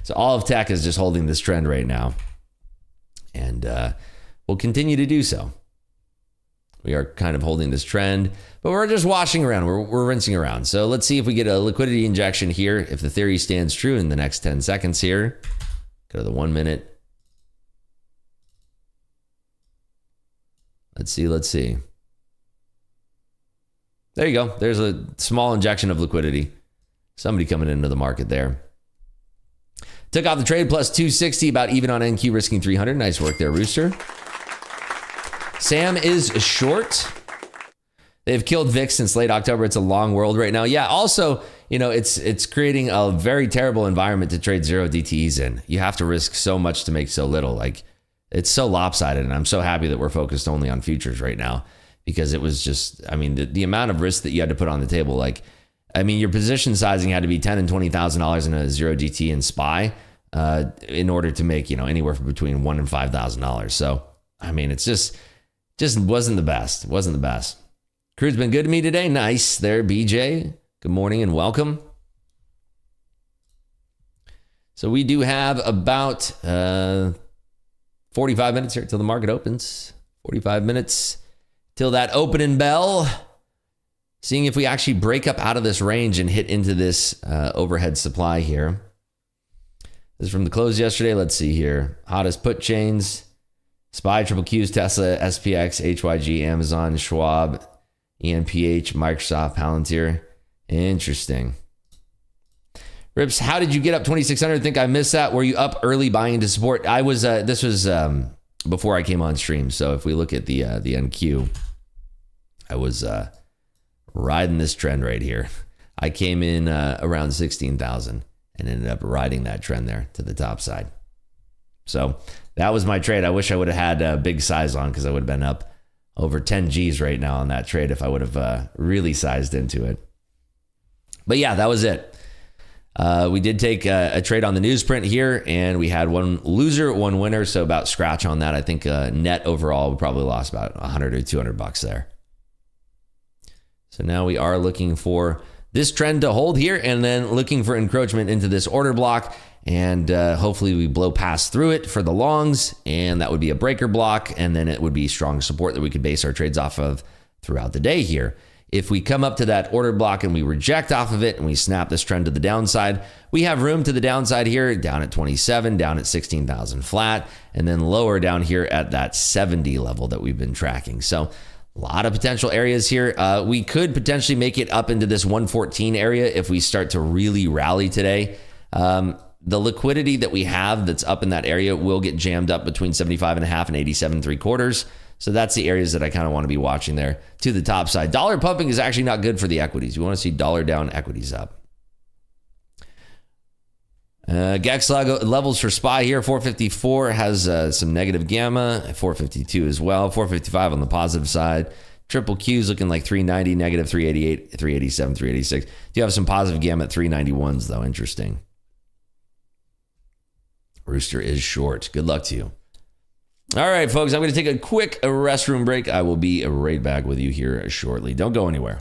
So all of tech is just holding this trend right now. And we'll continue to do so. We are kind of holding this trend, but we're just washing around. We're rinsing around. So let's see if we get a liquidity injection here. If the theory stands true in the next 10 seconds here. Go to the 1 minute. Let's see. There you go. There's a small injection of liquidity. Somebody coming into the market there. Took off the trade plus 260, about even on NQ, risking 300. Nice work there, Rooster. Sam is short. They've killed VIX since late October. It's a long world right now. Yeah. Also, it's creating a very terrible environment to trade zero DTEs in. You have to risk so much to make so little. Like, it's so lopsided, and I'm so happy that we're focused only on futures right now, because it was just, the amount of risk that you had to put on the table. Like, your position sizing had to be $10,000 and $20,000 in a zero DT and SPY in order to make, anywhere from between $1,000 and $5,000. So, it's just wasn't the best. Wasn't the best. Crew's been good to me today. Nice there, BJ. Good morning and welcome. So we do have about 45 minutes here till the market opens. 45 minutes till that opening bell. Seeing if we actually break up out of this range and hit into this overhead supply here. This is from the close yesterday. Let's see here. Hottest put chains. SPY, Triple Qs, Tesla, SPX, HYG, Amazon, Schwab, ENPH, Microsoft, Palantir. Interesting. Rips, how did you get up 2,600? I think I missed that. Were you up early buying into support? I was. This was before I came on stream. So if we look at the NQ, I was riding this trend right here. I came in around 16,000 and ended up riding that trend there to the top side. So that was my trade. I wish I would have had a big size on, because I would have been up over 10 G's right now on that trade if I would have really sized into it. But yeah, that was it. We did take a trade on the newsprint here, and we had one loser, one winner. So about scratch on that. I think net overall, we probably lost about 100 or 200 bucks there. So now we are looking for this trend to hold here, and then looking for encroachment into this order block. And hopefully we blow past through it for the longs, and that would be a breaker block, and then it would be strong support that we could base our trades off of throughout the day here. If we come up to that order block and we reject off of it and we snap this trend to the downside, we have room to the downside here, down at 27, down at 16,000 flat, and then lower down here at that 70 level that we've been tracking. So a lot of potential areas here. We could potentially make it up into this 114 area if we start to really rally today. The liquidity that we have that's up in that area will get jammed up between 75.5 and 87.75. So that's the areas that I kind of want to be watching there to the top side. Dollar pumping is actually not good for the equities. You want to see dollar down, equities up. GEX levels for SPY here. 454 has some negative gamma. 452 as well. 455 on the positive side. Triple Q's looking like 390, negative 388, 387, 386. Do you have some positive gamma at 391s though? Interesting. Rooster is short. Good luck to you. All right, folks, I'm going to take a quick restroom break. I will be right back with you here shortly. Don't go anywhere.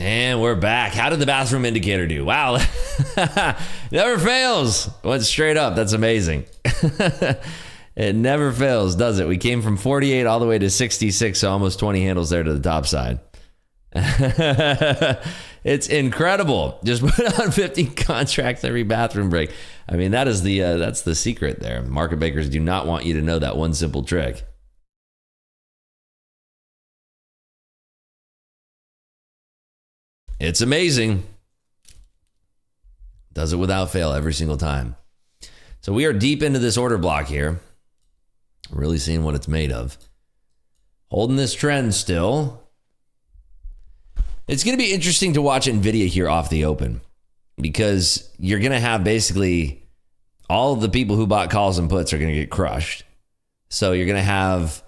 And we're back. How did the bathroom indicator do? Wow. Never fails. Went straight up. That's amazing. It never fails, does it? We came from 48 all the way to 66, so almost 20 handles there to the top side. It's incredible. Just put on 15 contracts every bathroom break. I mean, that's the secret there. Market makers do not want you to know that one simple trick. It's amazing. Does it without fail every single time. So we are deep into this order block here. Really seeing what it's made of. Holding this trend still. It's going to be interesting to watch NVIDIA here off the open, because you're going to have basically all of the people who bought calls and puts are going to get crushed. So you're going to have,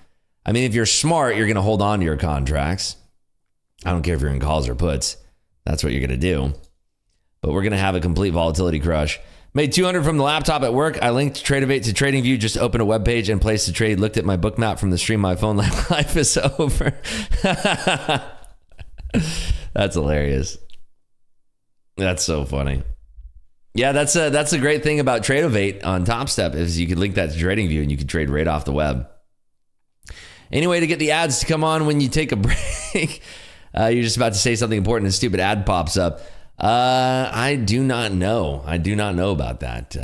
I mean, if you're smart, you're going to hold on to your contracts. I don't care if you're in calls or puts. That's what you're going to do. But we're going to have a complete volatility crush. Made 200 from the laptop at work. I linked Tradeovate to TradingView. Just opened a web page and placed a trade. Looked at my book map from the stream. My phone life is over. That's hilarious. That's so funny. Yeah, that's a great thing about Tradeovate on Top Step is you can link that to TradingView and you can trade right off the web. Anyway, to get the ads to come on when you take a break, you're just about to say something important and a stupid ad pops up. I do not know. I do not know about that.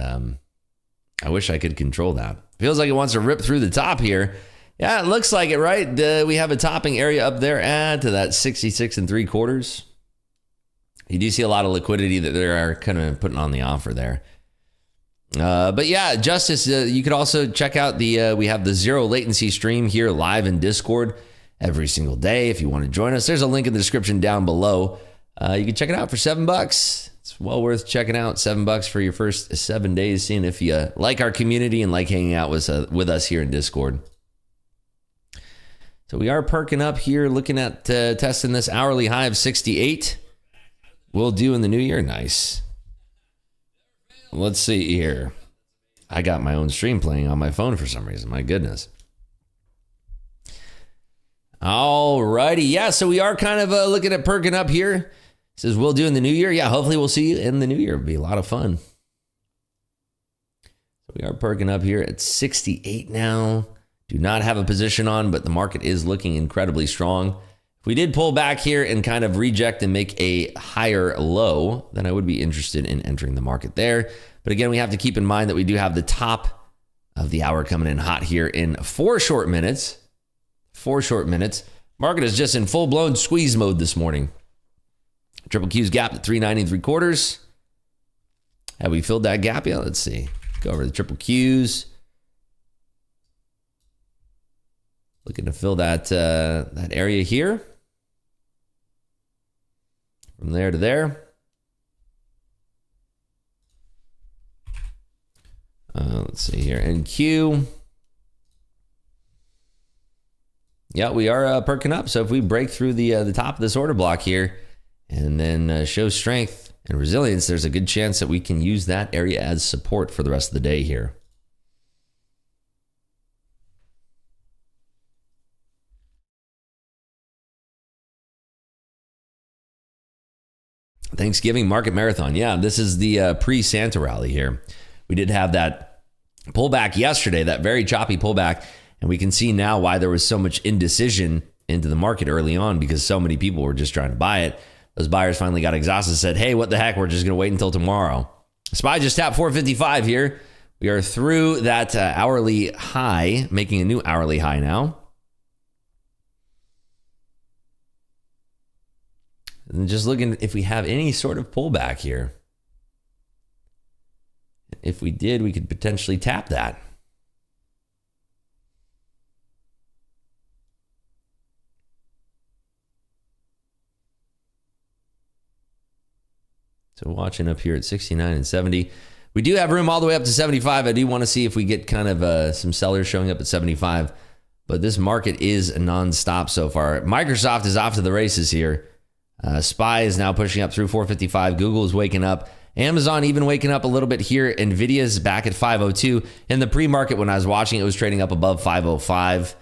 I wish I could control that. Feels like it wants to rip through the top here. Yeah, it looks like it, right? We have a topping area up there to that 66 3/4. You do see a lot of liquidity that they are kind of putting on the offer there. But yeah, Justice, you could also check out we have the zero latency stream here live in Discord every single day. If you want to join us, there's a link in the description down below. You can check it out for $7. It's well worth checking out. $7 for your first 7 days, seeing if you like our community and like hanging out with us here in Discord. So we are perking up here, looking at testing this hourly high of 68. We'll do in the new year. Nice. Let's see here. I got my own stream playing on my phone for some reason. My goodness. All righty. Yeah, so we are kind of looking at perking up here. It says we'll do in the new year. Yeah, hopefully we'll see you in the new year. It'll be a lot of fun. So we are perking up here at 68 now. Do not have a position on, but the market is looking incredibly strong. If we did pull back here and kind of reject and make a higher low, then I would be interested in entering the market there. But again, we have to keep in mind that we do have the top of the hour coming in hot here in 4 short minutes. 4 short minutes. Market is just in full-blown squeeze mode this morning. Triple Q's gap at 390 3/4. Have we filled that gap yet? Let's see. Go over to the triple Q's. Looking to fill that area here. From there to there. Let's see here. NQ. Yeah, we are perking up. So if we break through the top of this order block here and then show strength and resilience, there's a good chance that we can use that area as support for the rest of the day here. Thanksgiving market marathon. Yeah, this is the pre-Santa rally here. We did have that pullback yesterday, that very choppy pullback. And we can see now why there was so much indecision into the market early on, because so many people were just trying to buy it. Those buyers finally got exhausted and said, hey, what the heck? We're just going to wait until tomorrow. SPY just tapped 455 here. We are through that hourly high, making a new hourly high now. And just looking if we have any sort of pullback here. If we did, we could potentially tap that. So watching up here at 69 and 70. We do have room all the way up to 75. I do want to see if we get kind of some sellers showing up at 75. But this market is nonstop so far. Microsoft is off to the races here. SPY is now pushing up through 455. Google is waking up. Amazon even waking up a little bit here. Nvidia is back at 502. In the pre-market when I was watching, it was trading up above 505.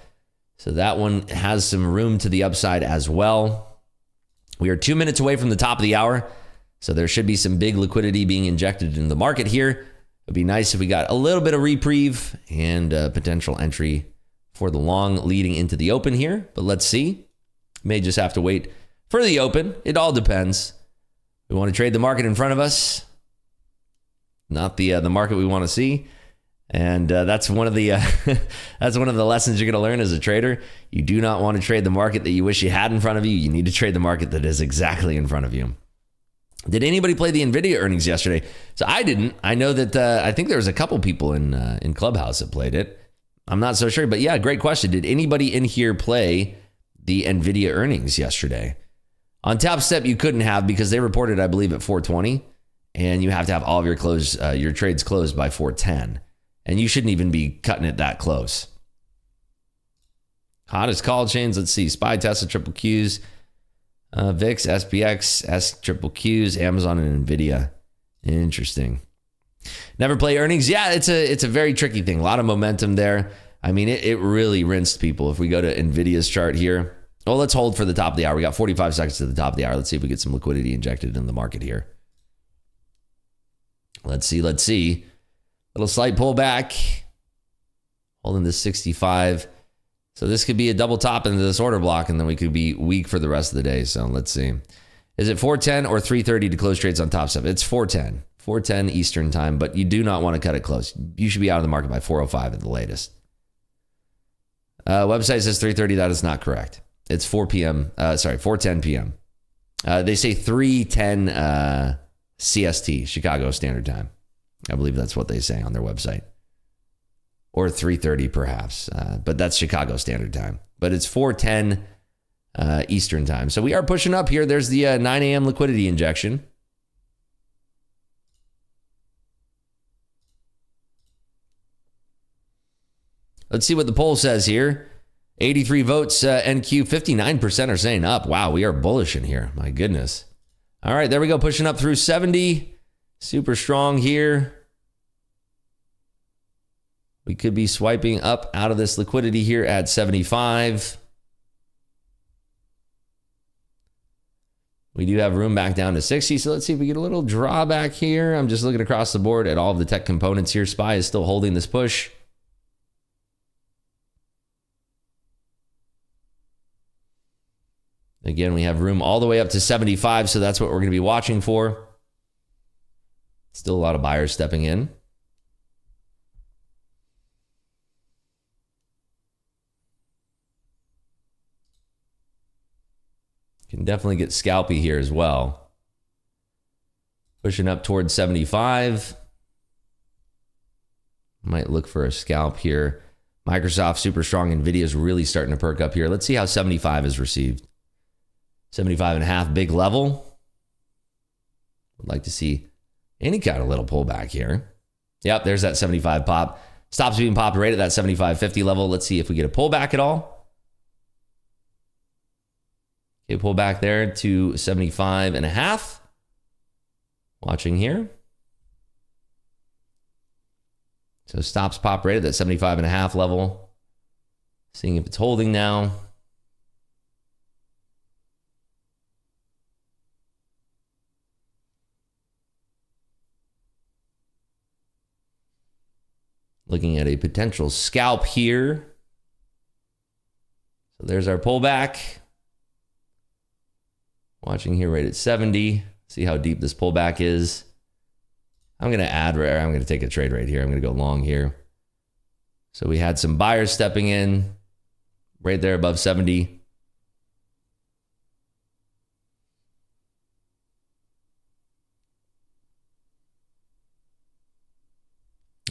So that one has some room to the upside as well. We are 2 minutes away from the top of the hour, so there should be some big liquidity being injected into the market here. It'd be nice if we got a little bit of reprieve and potential entry for the long leading into the open here, but let's see. May just have to wait for the open. It all depends. We want to trade the market in front of us, not the market we want to see. And that's one of the that's one of the lessons you're going to learn as a trader. You do not want to trade the market that you wish you had in front of you. You need to trade the market that is exactly in front of you. Did anybody play the NVIDIA earnings yesterday? So I didn't. I know that I think there was a couple people in Clubhouse that played it. I'm not so sure, but yeah, great question. Did anybody in here play the NVIDIA earnings yesterday? On Top Step, you couldn't have because they reported, I believe, at 4:20, and you have to have all of your trades closed by 4:10. And you shouldn't even be cutting it that close. Hottest call chains. Let's see. SPY, Tesla, Triple Qs, VIX, SPX, S Triple Qs, Amazon, and NVIDIA. Interesting. Never play earnings. Yeah, it's a very tricky thing. A lot of momentum there. I mean, it really rinsed people. If we go to NVIDIA's chart here. Well, let's hold for the top of the hour. We got 45 seconds to the top of the hour. Let's see if we get some liquidity injected in the market here. Let's see. Little slight pullback, holding this 65. So this could be a double top into this order block, and then we could be weak for the rest of the day. So let's see. Is it 4:10 or 3:30 to close trades on Top Step? It's 4:10. 4:10 Eastern time, but you do not want to cut it close. You should be out of the market by 4:05 at the latest. Website says 3:30. That is not correct. It's 4 p.m. 4:10 p.m. They say 3:10 CST, Chicago Standard Time. I believe that's what they say on their website. Or 3:30 perhaps, but that's Chicago Standard Time. But it's 4:10 Eastern Time. So we are pushing up here. There's the 9 a.m. liquidity injection. Let's see what the poll says here. 83 votes, NQ, 59% are saying up. Wow, we are bullish in here. My goodness. All right, there we go. Pushing up through 70. Super strong here. We could be swiping up out of this liquidity here at 75. We do have room back down to 60. So let's see if we get a little drawback here. I'm just looking across the board at all of the tech components here. SPY is still holding this push. Again, we have room all the way up to 75. So that's what we're going to be watching for. Still a lot of buyers stepping in. Can definitely get scalpy here as well. Pushing up towards 75. Might look for a scalp here. Microsoft super strong. NVIDIA is really starting to perk up here. Let's see how 75 is received. 75.5, big level. Would like to see any kind of little pullback here. Yep, there's that 75 pop. Stops being popped right at that 75.50 level. Let's see if we get a pullback at all. Okay, pull back there to 75.5. Watching here. So stops pop right at that 75.5 level. Seeing if it's holding now. Looking at a potential scalp here. So there's our pullback. Watching here right at 70. See how deep this pullback is. I'm going to take a trade right here. I'm going to go long here. So we had some buyers stepping in right there above 70.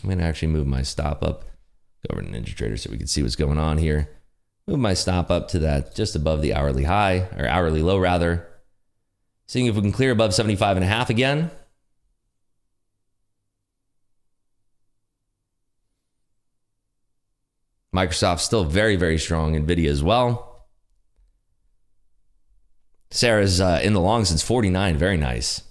I'm going to actually move my stop up. Go over to NinjaTrader so we can see what's going on here. Move my stop up to that just above the hourly high, or hourly low rather. Seeing if we can clear above 75.5 again. Microsoft still very, very strong. NVIDIA as well. Sarah's in the long since 49. Very nice.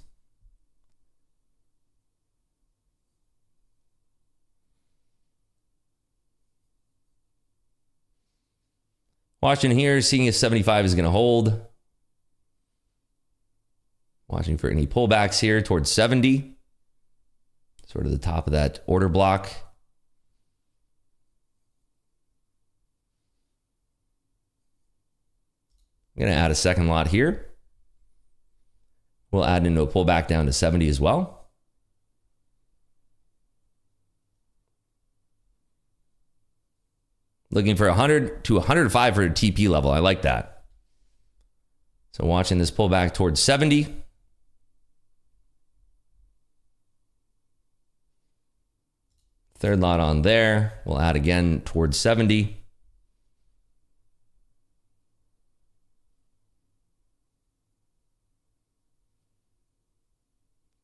Watching here, seeing if 75 is going to hold. Watching for any pullbacks here towards 70. Sort of the top of that order block. I'm going to add a second lot here. We'll add into a pullback down to 70 as well. Looking for 100 to 105 for a TP level. I like that. So watching this pullback towards 70. Third lot on there. We'll add again towards 70.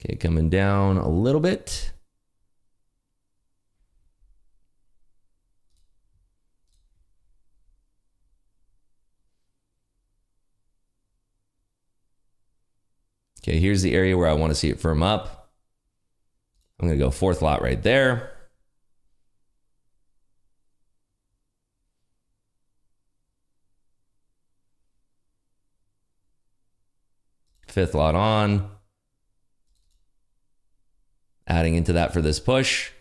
Okay, coming down a little bit. Okay, here's the area where I want to see it firm up. I'm going to go fourth lot right there. Fifth lot on. Adding into that for this push.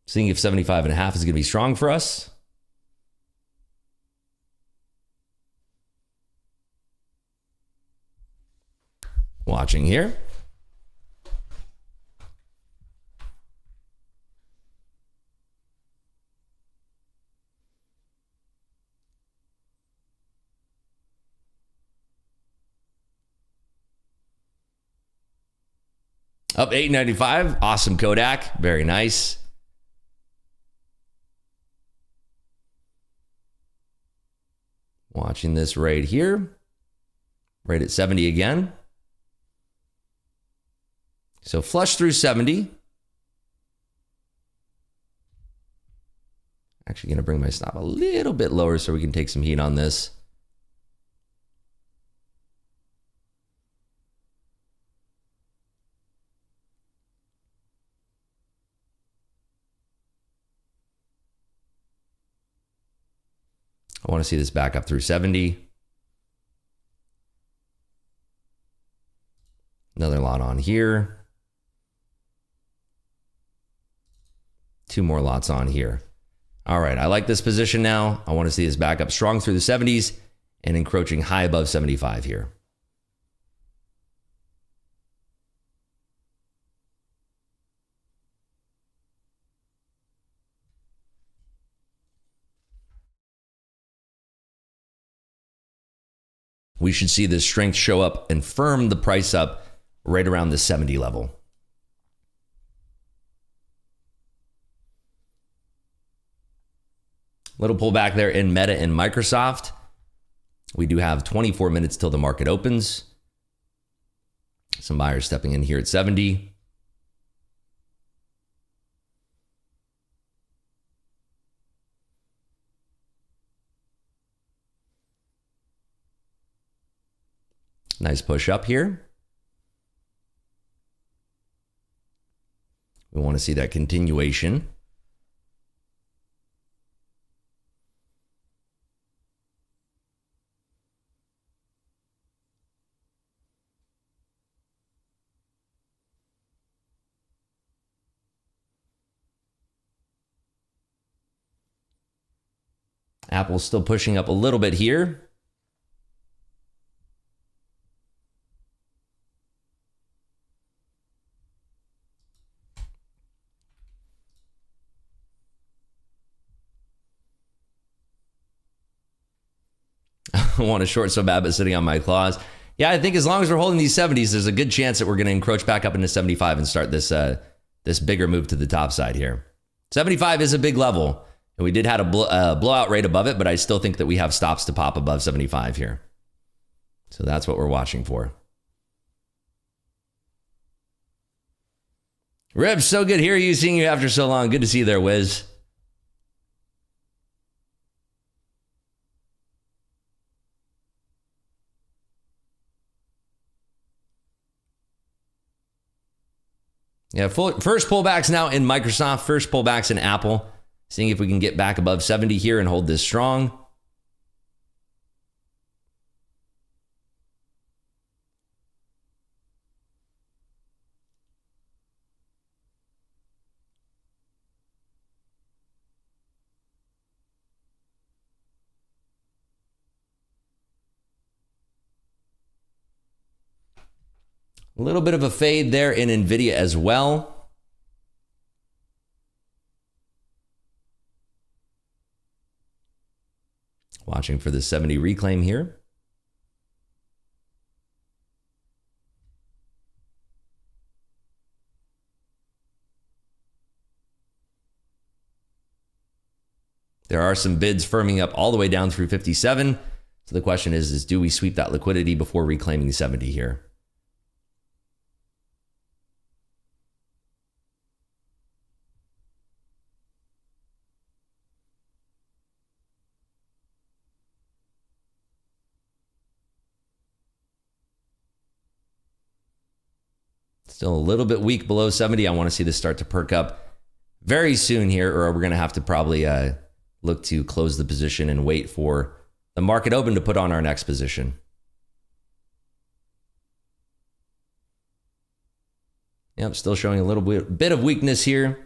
Seeing if 75.5 is going to be strong for us. Watching here. Up 8.95. Awesome Kodak. Very nice. Watching this right here. Right at 70 again. So flush through 70. Actually going to bring my stop a little bit lower so we can take some heat on this. I want to see this back up through 70. Another lot on here. Two more lots on here. All right, I like this position now. I want to see this back up strong through the 70s and encroaching high above 75 here. We should see this strength show up and firm the price up right around the 70 level. Little pullback there in Meta and Microsoft. We do have 24 minutes till the market opens. Some buyers stepping in here at 70. Nice push up here. We want to see that continuation. Apple's still pushing up a little bit here. I want to short so bad, but sitting on my claws. Yeah, I think as long as we're holding these 70s, there's a good chance that we're going to encroach back up into 75 and start this this bigger move to the top side here. 75 is a big level, and we did have a blowout rate above it, but I still think that we have stops to pop above 75 here. So that's what we're watching for. Rip, so good hearing you, seeing you after so long. Good to see you there, Wiz. Yeah, first pullbacks now in Microsoft, first pullbacks in Apple. Seeing if we can get back above 70 here and hold this strong. A little bit of a fade there in NVIDIA as well. Watching for the 70 reclaim here. There are some bids firming up all the way down through 57. So the question is do we sweep that liquidity before reclaiming 70 here? Still a little bit weak below 70. I want to see this start to perk up very soon here, or we're going to have to probably look to close the position and wait for the market open to put on our next position. Yep, still showing a little bit of weakness here.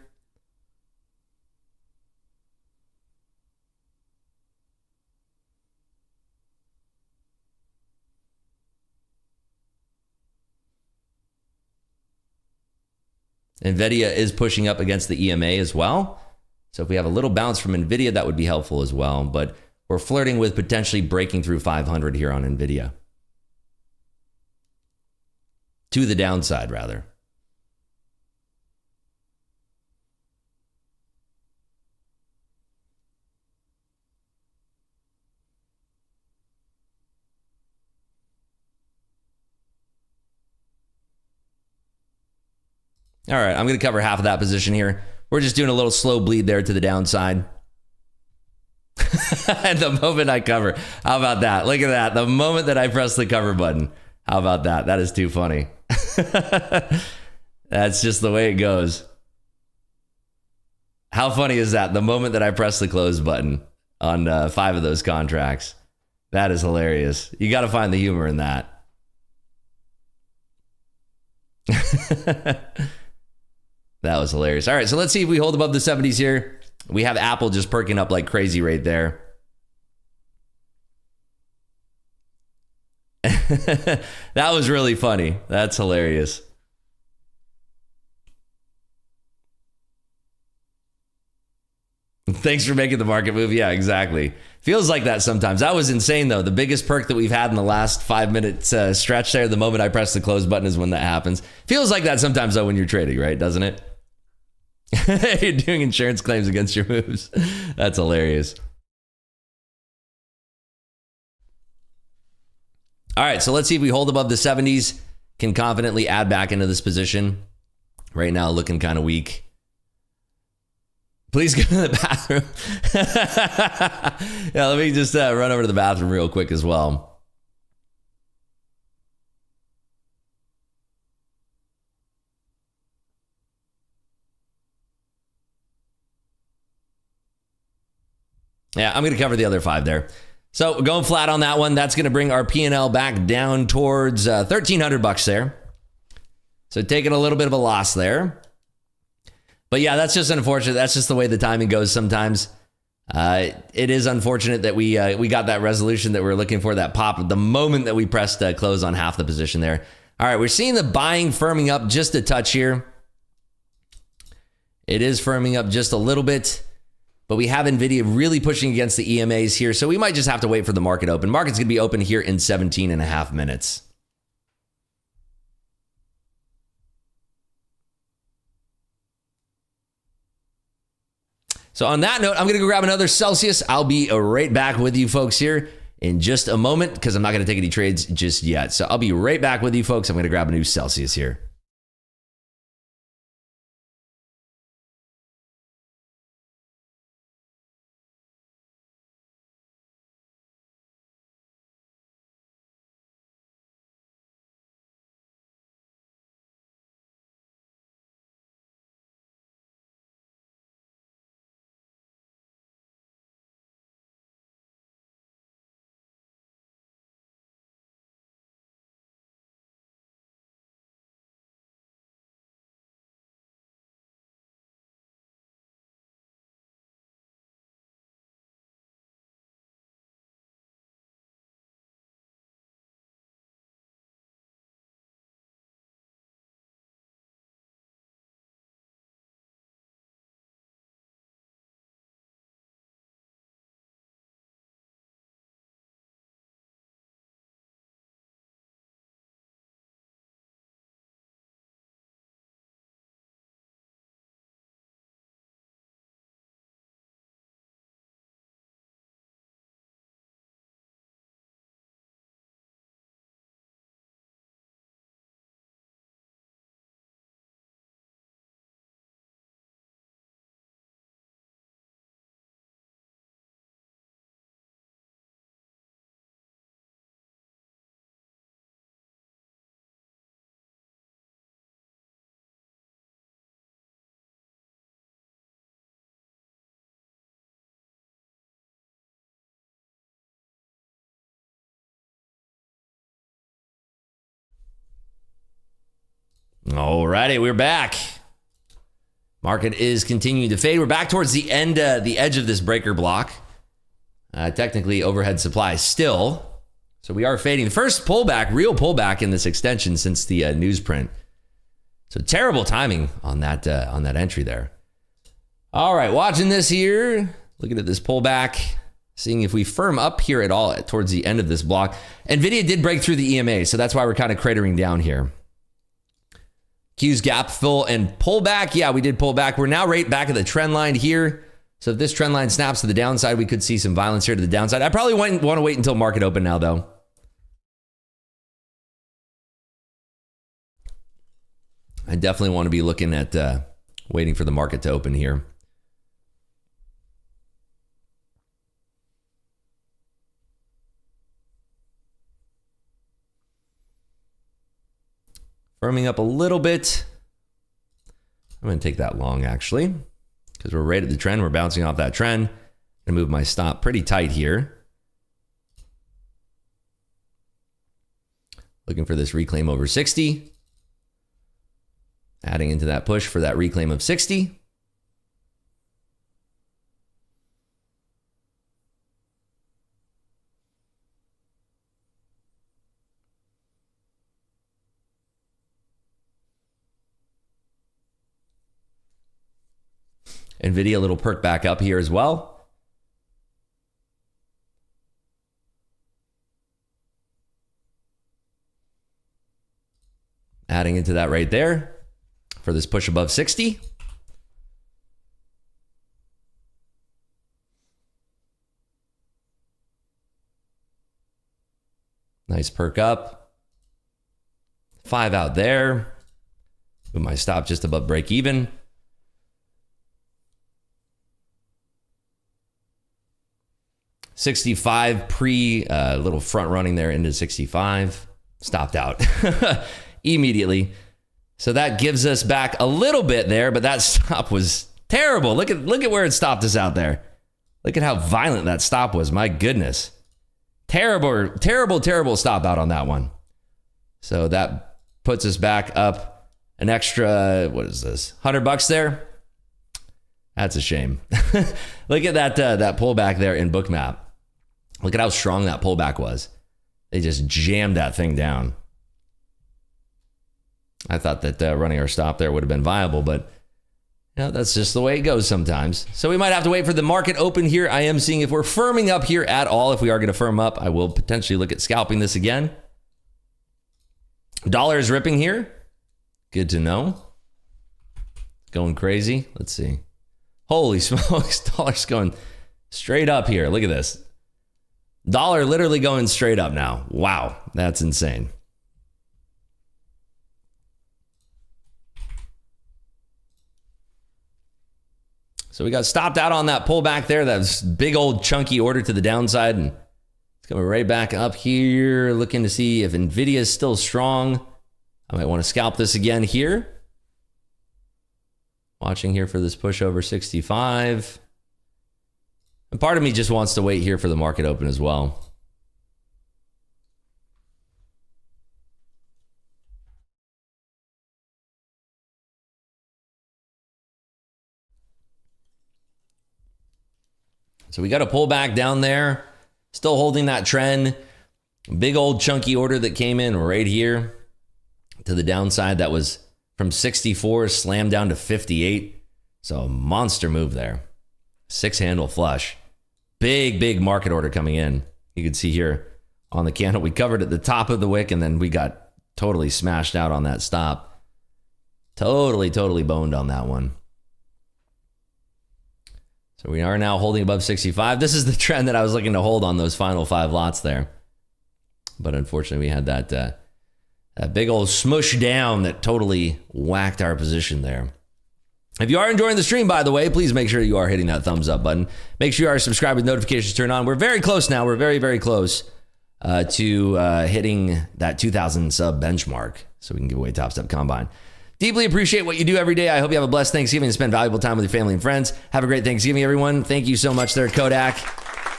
NVIDIA is pushing up against the EMA as well. So if we have a little bounce from NVIDIA, that would be helpful as well. But we're flirting with potentially breaking through 500 here on NVIDIA. To the downside, rather. All right, I'm going to cover half of that position here. We're just doing a little slow bleed there to the downside. And the moment I cover, how about that? Look at that. The moment that I press the cover button. How about that? That is too funny. That's just the way it goes. How funny is that? The moment that I press the close button on 5 of those contracts. That is hilarious. You got to find the humor in that. That was hilarious. All right, so let's see if we hold above the 70s here. We have Apple just perking up like crazy right there. That was really funny. That's hilarious. Thanks for making the market move. Yeah, exactly. Feels like that sometimes. That was insane, though. The biggest perk that we've had in the last 5 minutes stretch there, the moment I press the close button is when that happens. Feels like that sometimes, though, when you're trading, right? Doesn't it? You're doing insurance claims against your moves. That's hilarious. All right, so let's see if we hold above the 70s. Can confidently add back into this position. Right now, looking kind of weak. Please go to the bathroom. Yeah, let me just run over to the bathroom real quick as well. Yeah, I'm going to cover the other 5 there. So going flat on that one, that's going to bring our P&L back down towards $1,300 there. So taking a little bit of a loss there. But yeah, that's just unfortunate. That's just the way the timing goes sometimes. It is unfortunate that we got that resolution that we're looking for, that pop, the moment that we pressed close on half the position there. All right, we're seeing the buying firming up just a touch here. It is firming up just a little bit. But we have NVIDIA really pushing against the EMAs here. So we might just have to wait for the market open. Market's going to be open here in 17.5 minutes. So on that note, I'm going to go grab another Celsius. I'll be right back with you folks here in just a moment because I'm not going to take any trades just yet. So I'll be right back with you folks. I'm going to grab a new Celsius here. Alrighty, we're back. Market is continuing to fade. We're back towards the end, the edge of this breaker block. Technically overhead supply still. So we are fading. The first pullback, real pullback in this extension since the newsprint. So terrible timing on that entry there. All right, watching this here, looking at this pullback, seeing if we firm up here at all towards the end of this block. NVIDIA did break through the EMA, so that's why we're kind of cratering down here. Q's gap fill and pullback. Yeah, we did pull back. We're now right back at the trend line here. So if this trend line snaps to the downside, we could see some violence here to the downside. I probably want to wait until market open now, though. I definitely want to be looking at waiting for the market to open here. Firming up a little bit. I'm going to take that long, actually, because we're right at the trend. We're bouncing off that trend. I'm going to move my stop pretty tight here. Looking for this reclaim over 60. Adding into that push for that reclaim of 60. NVIDIA, a little perk back up here as well. Adding into that right there for this push above 60. Nice perk up. 5 out there. With my stop just above break even. $65 pre, little front running there into 65. Stopped out immediately. So that gives us back a little bit there, but that stop was terrible. Look at where it stopped us out there. Look at how violent that stop was. My goodness. Terrible, terrible, terrible stop out on that one. So that puts us back up an extra, what is this, $100 there? That's a shame. Look at that pullback there in Bookmap. Look at how strong that pullback was. They just jammed that thing down. I thought that running our stop there would have been viable, but you know, that's just the way it goes sometimes. So we might have to wait for the market open here. I am seeing if we're firming up here at all. If we are going to firm up, I will potentially look at scalping this again. Dollar is ripping here. Good to know. Going crazy. Let's see. Holy smokes. Dollar's going straight up here. Look at this. Dollar literally going straight up now. Wow. That's insane. So we got stopped out on that pullback there. That was big old chunky order to the downside. And it's coming right back up here. Looking to see if NVIDIA is still strong. I might want to scalp this again here. Watching here for this push over 65. And part of me just wants to wait here for the market open as well. So we got a pull back down there. Still holding that trend. Big old chunky order that came in right here to the downside. That was from 64 slammed down to 58. So a monster move there. 6-handle flush. Big market order coming in. You can see here on the candle, we covered at the top of the wick and then we got totally smashed out on that stop. Totally boned on that one. So we are now holding above 65. This is the trend that I was looking to hold on those final 5 lots there. But unfortunately, we had that big old smush down that totally whacked our position there. If you are enjoying the stream, by the way, please make sure you are hitting that thumbs up button. Make sure you are subscribed with notifications turned on. We're very close now. We're very close to hitting that 2,000 sub benchmark so we can give away Top Step Combine. Deeply appreciate what you do every day. I hope you have a blessed Thanksgiving and spend valuable time with your family and friends. Have a great Thanksgiving, everyone. Thank you so much there, Kodak.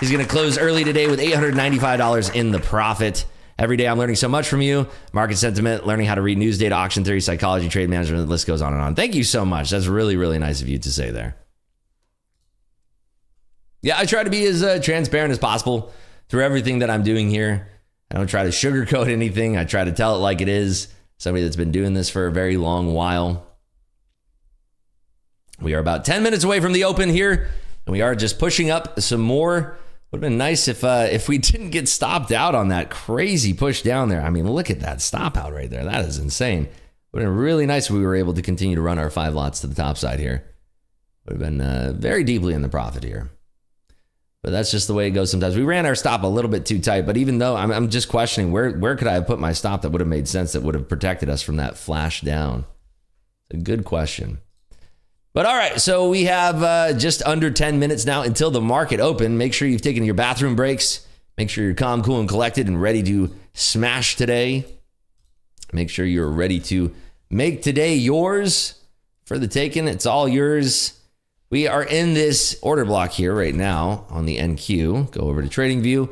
He's going to close early today with $895 in the profit. Every day I'm learning so much from you. Market sentiment, learning how to read news data, auction theory, psychology, trade management, the list goes on and on. Thank you so much. That's really, really nice of you to say there. Yeah, I try to be as transparent as possible through everything that I'm doing here. I don't try to sugarcoat anything. I try to tell it like it is. Somebody that's been doing this for a very long while. We are about 10 minutes away from the open here, and we are just pushing up some more. Would have been nice if we didn't get stopped out on that crazy push down there. I mean, look at that stop out right there. That is insane. Would have been really nice if we were able to continue to run our 5 lots to the top side here. Would have been very deeply in the profit here. But that's just the way it goes sometimes. We ran our stop a little bit too tight, but even though I'm just questioning where could I have put my stop that would have made sense, that would have protected us from that flash down? It's a good question. But all right, so we have just under 10 minutes now until the market open. Make sure you've taken your bathroom breaks. Make sure you're calm, cool, and collected and ready to smash today. Make sure you're ready to make today yours for the taking. It's all yours. We are in this order block here right now on the NQ. Go over to Trading View.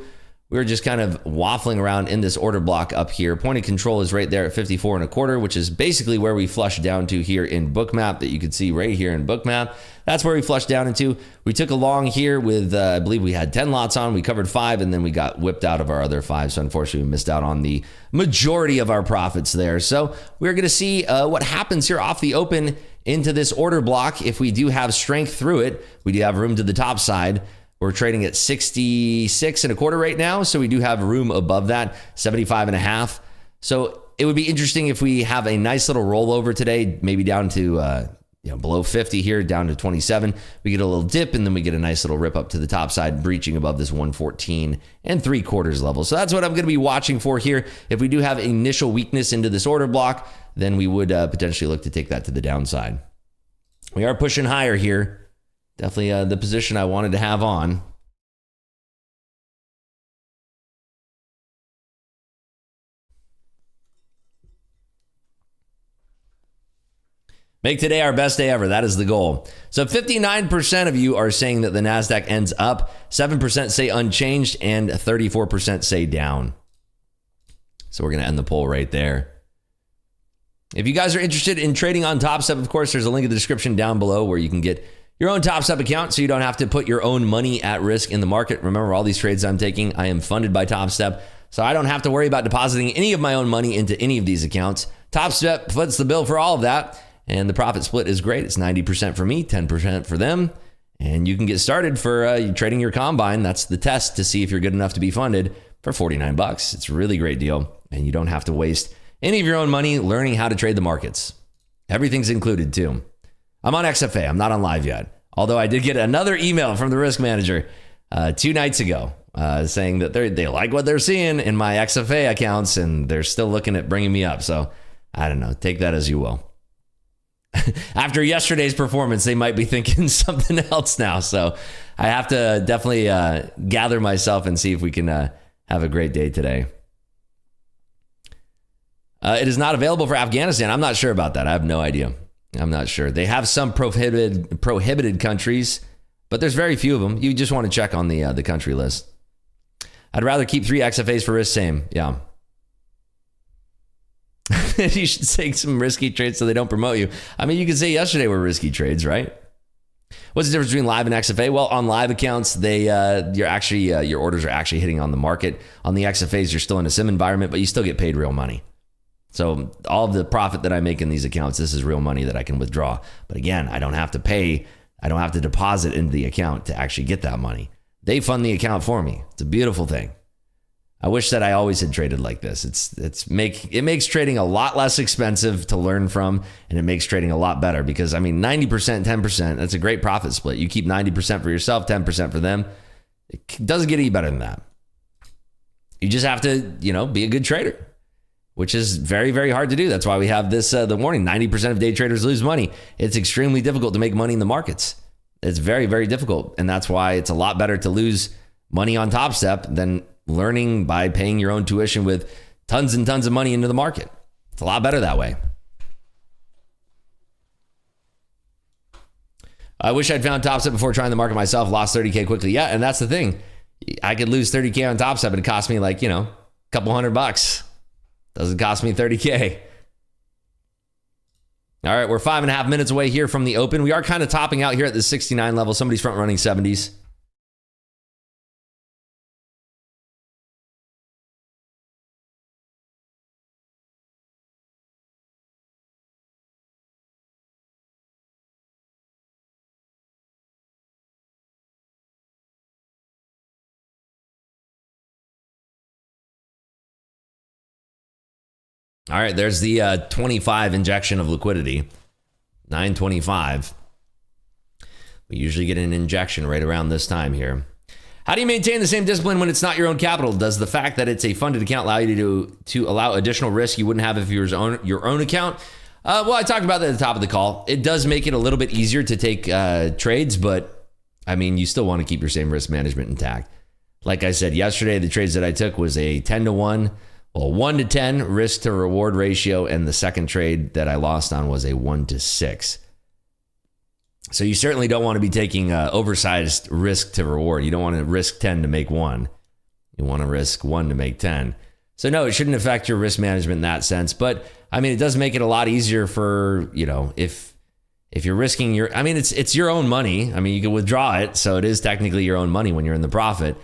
We're just kind of waffling around in this order block up here. Point of control is right there at 54.25, which is basically where we flushed down to here in Bookmap, that you can see right here in Bookmap. That's where we flushed down into. We took a long here with, I believe we had 10 lots on. We covered 5, and then we got whipped out of our other 5. So unfortunately, we missed out on the majority of our profits there. So we're going to see what happens here off the open into this order block. If we do have strength through it, we do have room to the top side. We're trading at 66.25 right now, so we do have room above that, 75.5. So it would be interesting if we have a nice little rollover today, maybe down to below 50 here, down to 27. We get a little dip, and then we get a nice little rip up to the top side, breaching above this 114.75 level. So that's what I'm going to be watching for here. If we do have initial weakness into this order block, then we would potentially look to take that to the downside. We are pushing higher here. Definitely the position I wanted to have on. Make today our best day ever. That is the goal. So 59% of you are saying that the NASDAQ ends up. 7% say unchanged, and 34% say down. So we're going to end the poll right there. If you guys are interested in trading on TopStep, of course, there's a link in the description down below where you can get your own TopStep account, so you don't have to put your own money at risk in the market. Remember, all these trades I'm taking, I am funded by TopStep, so I don't have to worry about depositing any of my own money into any of these accounts. TopStep foots the bill for all of that, and the profit split is great. It's 90% for me, 10% for them, and you can get started for trading your combine. That's the test to see if you're good enough to be funded for $49. It's a really great deal, and you don't have to waste any of your own money learning how to trade the markets. Everything's included too. I'm on XFA. I'm not on live yet. Although I did get another email from the risk manager 2 nights ago saying that they like what they're seeing in my XFA accounts, and they're still looking at bringing me up. So I don't know. Take that as you will. After yesterday's performance, they might be thinking something else now. So I have to definitely gather myself and see if we can have a great day today. It is not available for Afghanistan. I'm not sure about that. I have no idea. I'm not sure. They have some prohibited countries, but there's very few of them. You just want to check on the country list. I'd rather keep 3 XFAs for risk. Same. Yeah. You should take some risky trades so they don't promote you. I mean, you could say yesterday were risky trades, right? What's the difference between live and XFA? Well, on live accounts, your orders are actually hitting on the market. On the XFAs, you're still in a sim environment, but you still get paid real money. So all of the profit that I make in these accounts, this is real money that I can withdraw. But again, I don't have to pay. I don't have to deposit into the account to actually get that money. They fund the account for me. It's a beautiful thing. I wish that I always had traded like this. It makes trading a lot less expensive to learn from, and it makes trading a lot better because, I mean, 90%, 10%, that's a great profit split. You keep 90% for yourself, 10% for them. It doesn't get any better than that. You just have to, be a good trader, which is very, very hard to do. That's why we have this, the warning, 90% of day traders lose money. It's extremely difficult to make money in the markets. It's very, very difficult. And that's why it's a lot better to lose money on TopStep than learning by paying your own tuition with tons and tons of money into the market. It's a lot better that way. I wish I'd found TopStep before trying the market myself, lost 30K quickly. Yeah, and that's the thing. I could lose 30K on TopStep and it cost me like, Couple $100. Doesn't cost me 30K. All right, we're 5.5 minutes away here from the open. We are kind of topping out here at the 69 level. Somebody's front running 70s. All right, there's the 25 injection of liquidity. 925. We usually get an injection right around this time here. How do you maintain the same discipline when it's not your own capital? Does the fact that it's a funded account allow you to allow additional risk you wouldn't have if you were your own account? Well, I talked about that at the top of the call. It does make it a little bit easier to take trades, but I mean, you still want to keep your same risk management intact. Like I said yesterday, the trades that I took was a 10-to-1. Well, 1-to-10 risk to reward ratio, and the second trade that I lost on was a 1-to-6. So you certainly don't want to be taking oversized risk to reward. You don't want to risk 10 to make 1. You want to risk 1 to make 10. So no, it shouldn't affect your risk management in that sense. But I mean, it does make it a lot easier for, you know, if you're risking your, I mean, it's your own money. I mean, you can withdraw it, so it is technically your own money when you're in the profit.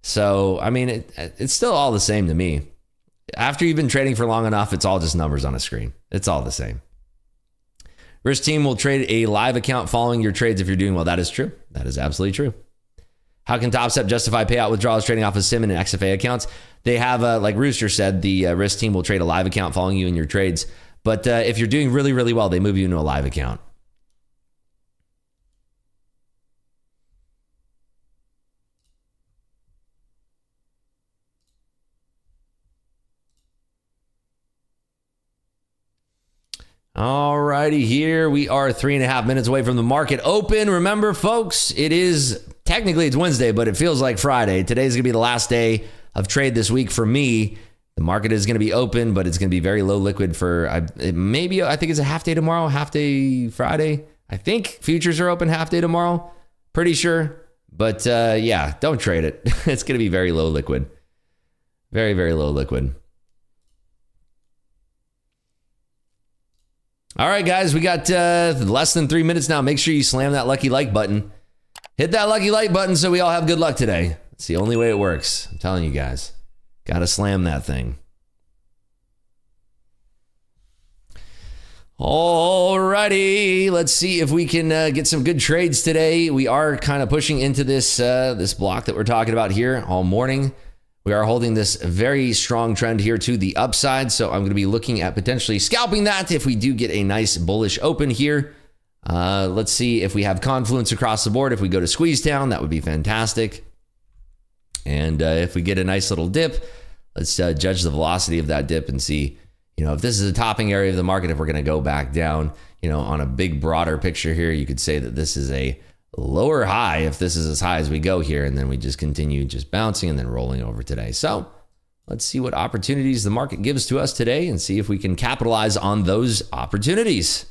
So I mean, it's still all the same to me. After you've been trading for long enough, it's all just numbers on a screen. It's all the same. Risk team will trade a live account following your trades if you're doing well. That is true. That is absolutely true. How can Top Step justify payout withdrawals trading off of SIM and XFA accounts? They have, like Rooster said, the risk team will trade a live account following you in your trades. But if you're doing really, really well, they move you into a live account. All righty, here we are 3.5 minutes away from the market open. Remember, folks, it's Wednesday, but it feels like Friday. Today's going to be the last day of trade this week for me. The market is going to be open, but it's going to be very low liquid for I think it's a half day tomorrow, half day Friday. I think futures are open half day tomorrow. Pretty sure. But yeah, don't trade it. It's going to be very low liquid. Very, very low liquid. All right, guys, we got less than 3 minutes now. Make sure you slam that lucky like button. Hit that lucky like button so we all have good luck today. It's the only way it works. I'm telling you guys. Got to slam that thing. All righty. Let's see if we can get some good trades today. We are kind of pushing into this block that we're talking about here all morning. We are holding this very strong trend here to the upside, so I'm going to be looking at potentially scalping that if we do get a nice bullish open here. Let's see if we have confluence across the board. If we go to squeeze down, that would be fantastic. And if we get a nice little dip, let's judge the velocity of that dip and see, you know, if this is a topping area of the market, if we're going to go back down, you know, on a big broader picture here, you could say that this is a lower high if this is as high as we go here, and then we just continue just bouncing and then rolling over today. So let's see what opportunities the market gives to us today and see if we can capitalize on those opportunities.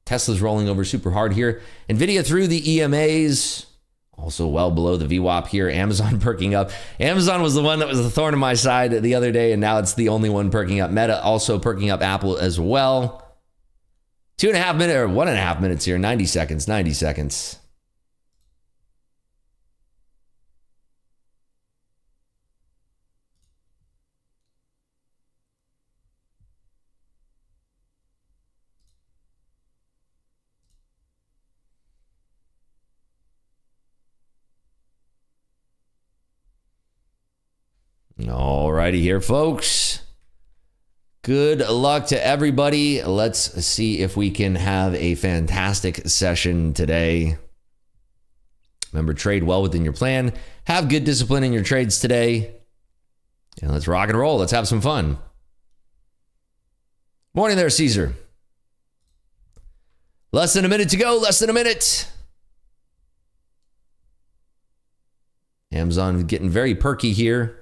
Tesla's rolling over super hard here. Nvidia through the EMAs, also well below the VWAP here. Amazon perking up. Amazon was the one that was the thorn in my side the other day, and now it's the only one perking up. Meta also perking up. Apple as well. 2.5 minutes or 1.5 minutes here. 90 seconds. 90 seconds. All righty here, folks. Good luck to everybody. Let's see if we can have a fantastic session today. Remember, trade well within your plan. Have good discipline in your trades today. And let's rock and roll. Let's have some fun. Morning there, Caesar. Less than a minute to go. Less than a minute. Amazon getting very perky here.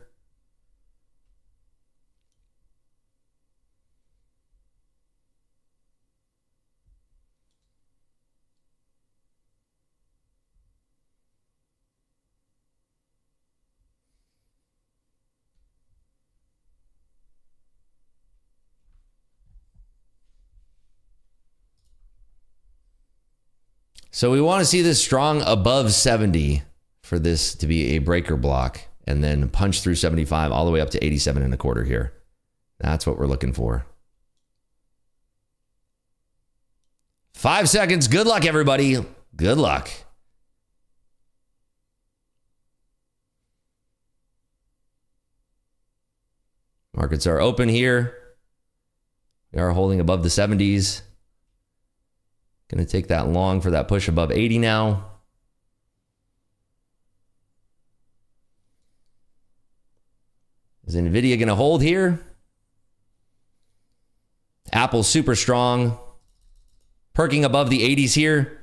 So we want to see this strong above 70 for this to be a breaker block, and then punch through 75 all the way up to 87 and a quarter here. That's what we're looking for. 5 seconds. Good luck, everybody. Good luck. Markets are open here. We are holding above the 70s. Going to take that long for that push above 80 now. Is NVIDIA going to hold here? Apple's super strong. Perking above the 80s here.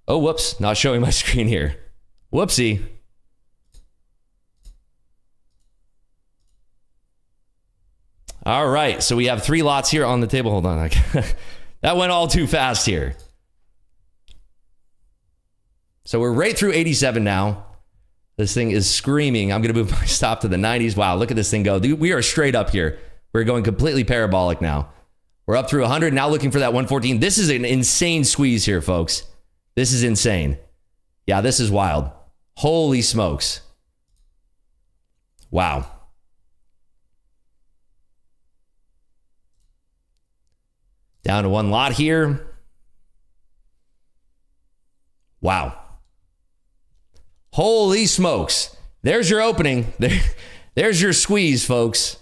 Oh, whoops. Not showing my screen here. Whoopsie. All right. So we have 3 lots here on the table. Hold on. That went all too fast here. So we're right through 87 now. This thing is screaming. I'm going to move my stop to the 90s. Wow. Look at this thing go. We are straight up here. We're going completely parabolic now. We're up through 100. Now looking for that 114. This is an insane squeeze here, folks. This is insane. Yeah, this is wild. Holy smokes. Wow. Down to 1 lot here. Wow. Holy smokes. There's your opening. There's your squeeze, folks.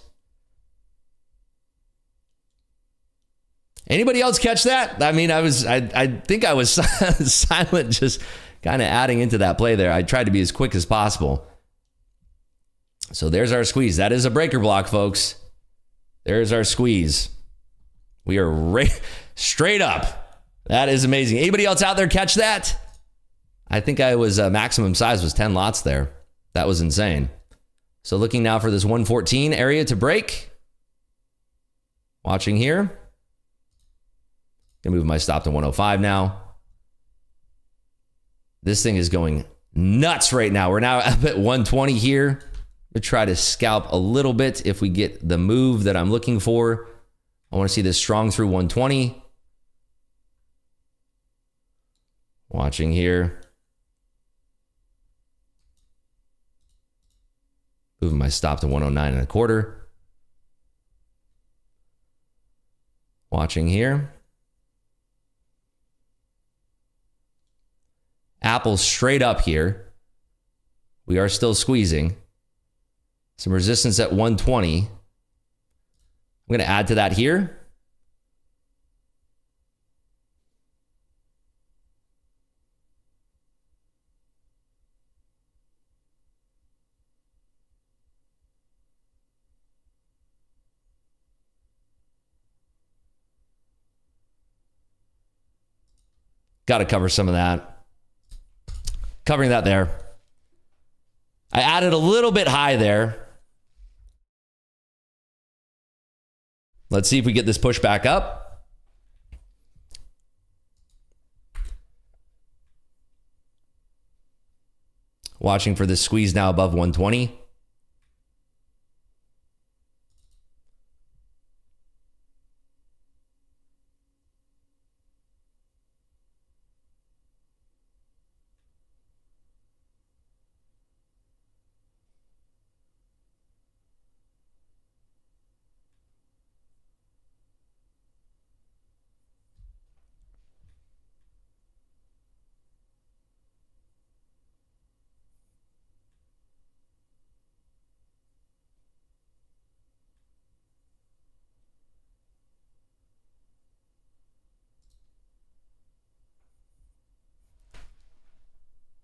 Anybody else catch that? I mean, I think I was silent, just kind of adding into that play there. I tried to be as quick as possible. So there's our squeeze. That is a breaker block, folks. There's our squeeze. We are straight up. That is amazing. Anybody else out there catch that? I think I was maximum size was 10 lots there. That was insane. So looking now for this 114 area to break. Watching here. Gonna move my stop to 105 now. This thing is going nuts right now. We're now up at 120 here. We'll try to scalp a little bit if we get the move that I'm looking for. I want to see this strong through 120. Watching here. Moving my stop to 109 and a quarter. Watching here. Apple straight up here. We are still squeezing. Some resistance at 120. I'm going to add to that here. Got to cover some of that. Covering that there. I added a little bit high there. Let's see if we get this push back up. Watching for this squeeze now above 120.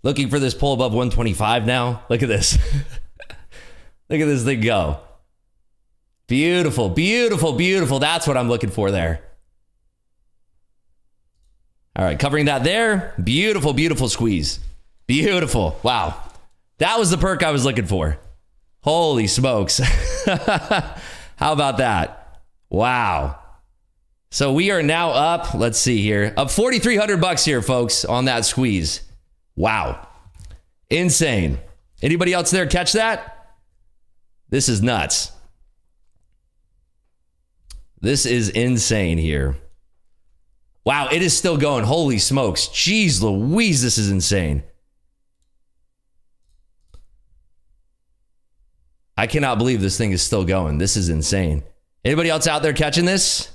Looking for this pull above 125 now. Look at this. Look at this thing go. Beautiful, beautiful, beautiful. That's what I'm looking for there. All right, covering that there. Beautiful, beautiful squeeze. Beautiful. Wow. That was the perk I was looking for. Holy smokes. How about that? Wow. So we are now up, let's see here, up $4,300 here, folks, on that squeeze. Wow. Insane. Anybody else there catch that? This is nuts. This is insane here. Wow, it is still going. Holy smokes. Jeez Louise, this is insane. I cannot believe this thing is still going. This is insane. Anybody else out there catching this?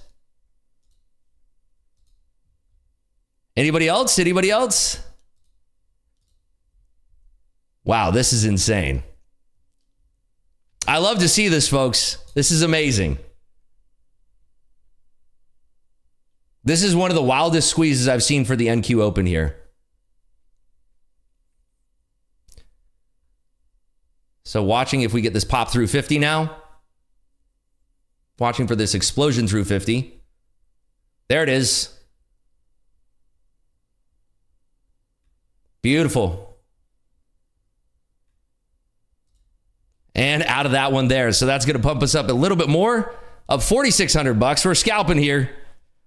Anybody else? Anybody else? Wow, this is insane. I love to see this, folks. This is amazing. This is one of the wildest squeezes I've seen for the NQ Open here. So watching if we get this pop through 50 now. Watching for this explosion through 50. There it is. Beautiful. And out of that one there. So that's going to pump us up a little bit more. Up $4,600. We're scalping here.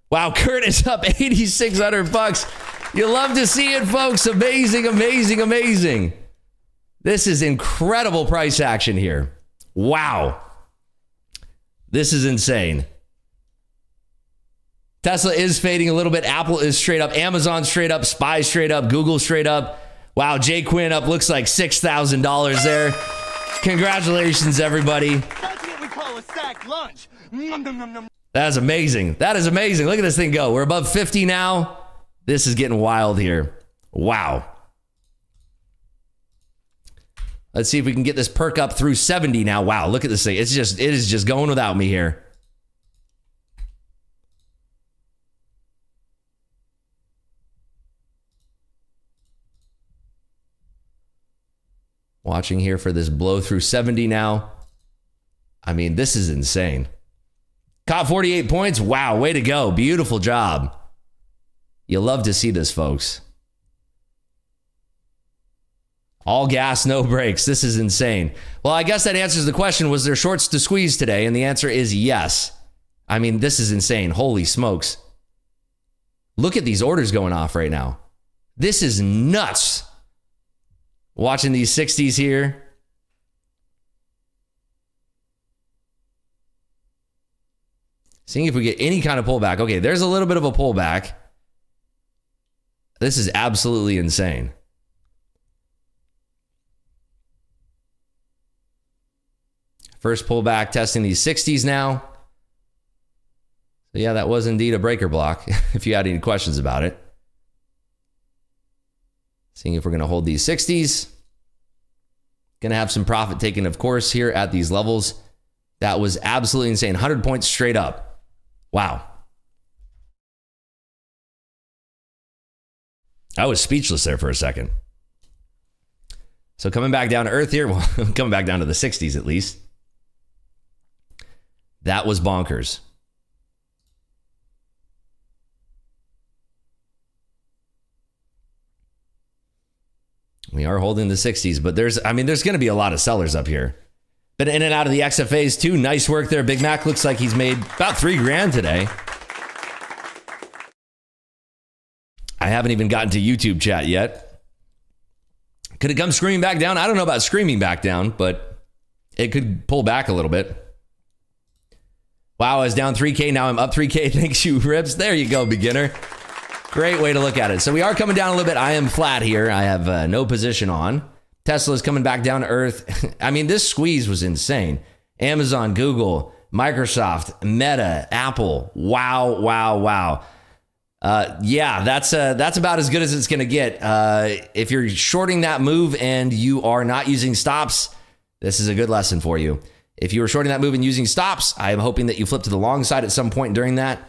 Wow, Kurt is up $8,600. You love to see it, folks. Amazing, amazing, amazing. This is incredible price action here. Wow. This is insane. Tesla is fading a little bit. Apple is straight up. Amazon straight up. Spy straight up. Google straight up. Wow, Jay Quinn up looks like $6,000 there. Congratulations, everybody. That's what we call a sack lunch. That is amazing. That is amazing. Look at this thing go. We're above 50 now. This is getting wild here. Wow. Let's see if we can get this perk up through 70 now. Wow, look at this thing. It is just going without me here. Watching here for this blow through 70 now. I mean, this is insane. Caught 48 points. Wow, way to go. Beautiful job. You love to see this, folks. All gas, no brakes. This is insane. Well, I guess that answers the question. Was there shorts to squeeze today? And the answer is yes. I mean, this is insane. Holy smokes. Look at these orders going off right now. This is nuts. Watching these 60s here. Seeing if we get any kind of pullback. Okay, there's a little bit of a pullback. This is absolutely insane. First pullback, testing these 60s now. So yeah, that was indeed a breaker block, if you had any questions about it. Seeing if we're going to hold these 60s. Going to have some profit taken, of course, here at these levels. That was absolutely insane. 100 points straight up. Wow. I was speechless there for a second. So coming back down to earth here. Well, coming back down to the 60s at least. That was bonkers. We are holding the 60s, but there's going to be a lot of sellers up here. Been in and out of the XFAs too. Nice work there. Big Mac looks like he's made about $3,000 today. I haven't even gotten to YouTube chat yet. Could it come screaming back down? I don't know about screaming back down, but it could pull back a little bit. Wow, I was down 3K. Now I'm up 3K. Thanks, you rips. There you go, beginner. Great way to look at it. So we are coming down a little bit. I am flat here. I have no position on. Tesla's coming back down to earth. I mean, this squeeze was insane. Amazon, Google, Microsoft, Meta, Apple. Wow, wow, wow. Yeah, that's about as good as it's going to get. If you're shorting that move and you are not using stops, this is a good lesson for you. If you were shorting that move and using stops, I'm hoping that you flip to the long side at some point during that.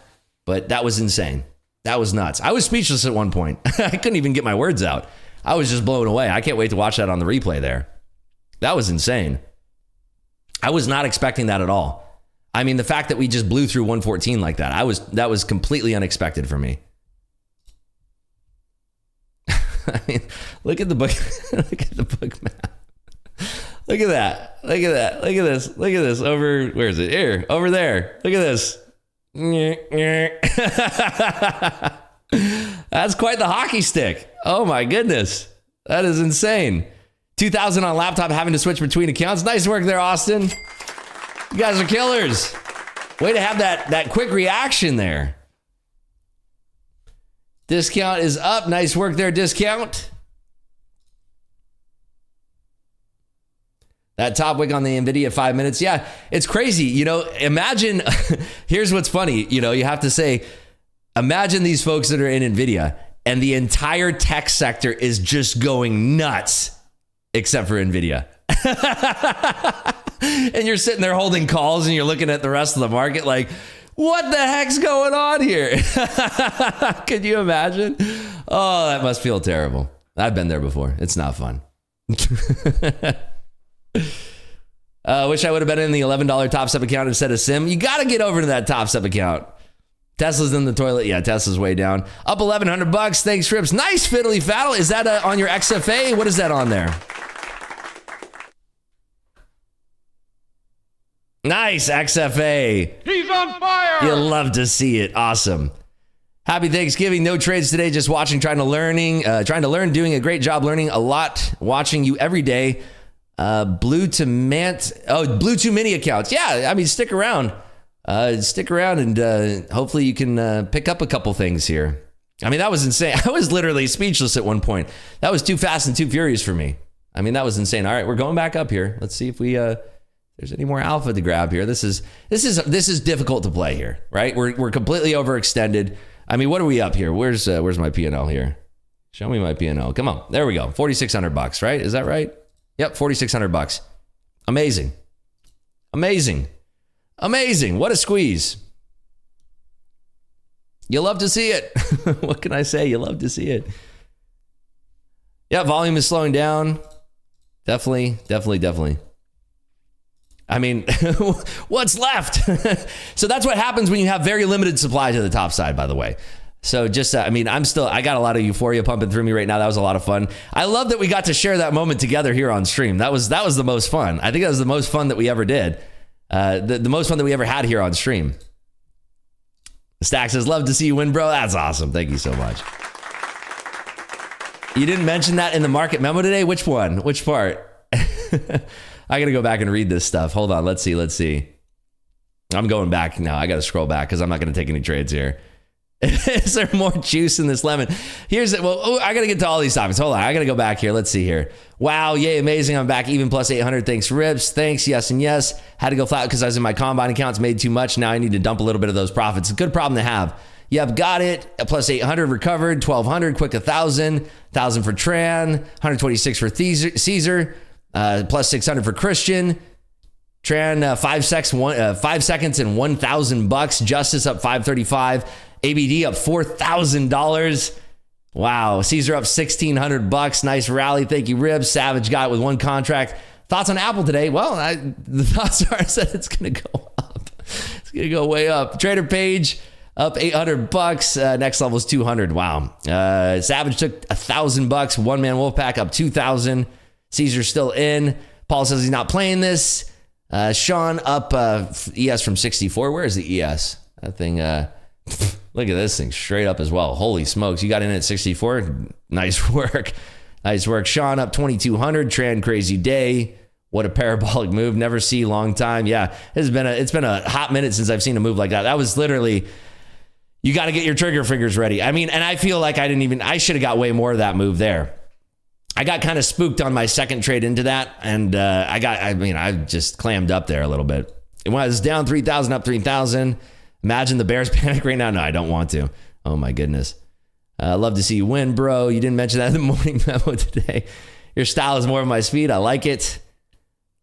But that was insane. That was nuts. I was speechless at one point. I couldn't even get my words out. I was just blown away. I can't wait to watch that on the replay there. That was insane. I was not expecting that at all. I mean, the fact that we just blew through 114 like that, that was completely unexpected for me. I mean, look at the book. Look at the book map. Look at that. Look at that. Look at this. Look at this. Over, where is it? Here. Over there. Look at this. That's quite the hockey stick. Oh my goodness. That is insane. 2,000 on laptop, having to switch between accounts. Nice work there, Austin. You guys are killers. Way to have that quick reaction there. Discount is up. Nice work there, Discount. That top wick on the NVIDIA 5 minutes. Yeah, it's crazy. You know, imagine, here's what's funny. You know, you have to say, imagine these folks that are in NVIDIA and the entire tech sector is just going nuts, except for NVIDIA. And you're sitting there holding calls and you're looking at the rest of the market like, what the heck's going on here? Could you imagine? Oh, that must feel terrible. I've been there before. It's not fun. Wish I would have been in the $11 Top Step account instead of Sim. You got to get over to that Top Step account. Tesla's in the toilet. Yeah, Tesla's way down. Up $1,100. Thanks, Rips. Nice fiddly faddle. Is that on your XFA? What is that on there? Nice XFA. He's on fire! You love to see it. Awesome. Happy Thanksgiving. No trades today. Just watching, trying to learn, doing a great job learning a lot, watching you every day. Blue to mini accounts. Yeah, I mean, stick around. And hopefully you can pick up a couple things here. I mean, that was insane. I was literally speechless at one point. That was too fast and too furious for me. I mean, that was insane. All right, we're going back up here. Let's see if there's any more alpha to grab here. This is difficult to play here, right? We're completely overextended. I mean, what are we up here? Where's my P&L here? Show me my P&L. Come on, there we go. $4,600, right? Is that right? Yep, $4,600. Amazing. What a squeeze. You love to see it. What can I say? You love to see it. Yeah, volume is slowing down. Definitely. I mean, what's left? So that's what happens when you have very limited supply to the top side, by the way. So just, I got a lot of euphoria pumping through me right now. That was a lot of fun. I love that we got to share that moment together here on stream. That was the most fun. I think that was the most fun that we ever did. The most fun that we ever had here on stream. Stack says, love to see you win, bro. That's awesome. Thank you so much. You didn't mention that in the market memo today? Which one? Which part? I got to go back and read this stuff. Hold on. Let's see. I'm going back now. I got to scroll back because I'm not going to take any trades here. Is there more juice in this lemon? I got to get to all these topics. Hold on. I got to go back here. Let's see here. Wow. Yay. Amazing. I'm back even plus 800. Thanks, Rips. Thanks. Yes and yes. Had to go flat because I was in my combine accounts, made too much. Now I need to dump a little bit of those profits. It's a good problem to have. Yeah, I've got it. Plus 800 recovered. 1,200. Quick 1,000. 1,000 for Tran. 126 for Caesar. Plus 600 for Christian. Tran 5 seconds and $1,000. Justice up 535. ABD up $4,000. Wow. Caesar up $1,600. Nice rally. Thank you, Ribs. Savage got it with one contract. Thoughts on Apple today? Well, the thoughts are that it's going to go up. It's going to go way up. Trader Page up $800. Next level is 200. Wow. Savage took $1,000. One Man Wolfpack up 2,000. Caesar's still in. Paul says he's not playing this. Sean up ES from 64. Where is the ES? That thing, look at this thing straight up as well. Holy smokes. You got in at 64. Nice work. Sean up 2,200. Tran crazy day. What a parabolic move. Never see long time. Yeah, it's been a hot minute since I've seen a move like that. That was literally, you got to get your trigger fingers ready. I mean, and I feel like I should have got way more of that move there. I got kind of spooked on my second trade into that, and I just clammed up there a little bit. It was down 3,000, up 3,000. Imagine the Bears panic right now. No, I don't want to. Oh my goodness. Love to see you win, bro. You didn't mention that in the morning memo today. Your style is more of my speed. I like it.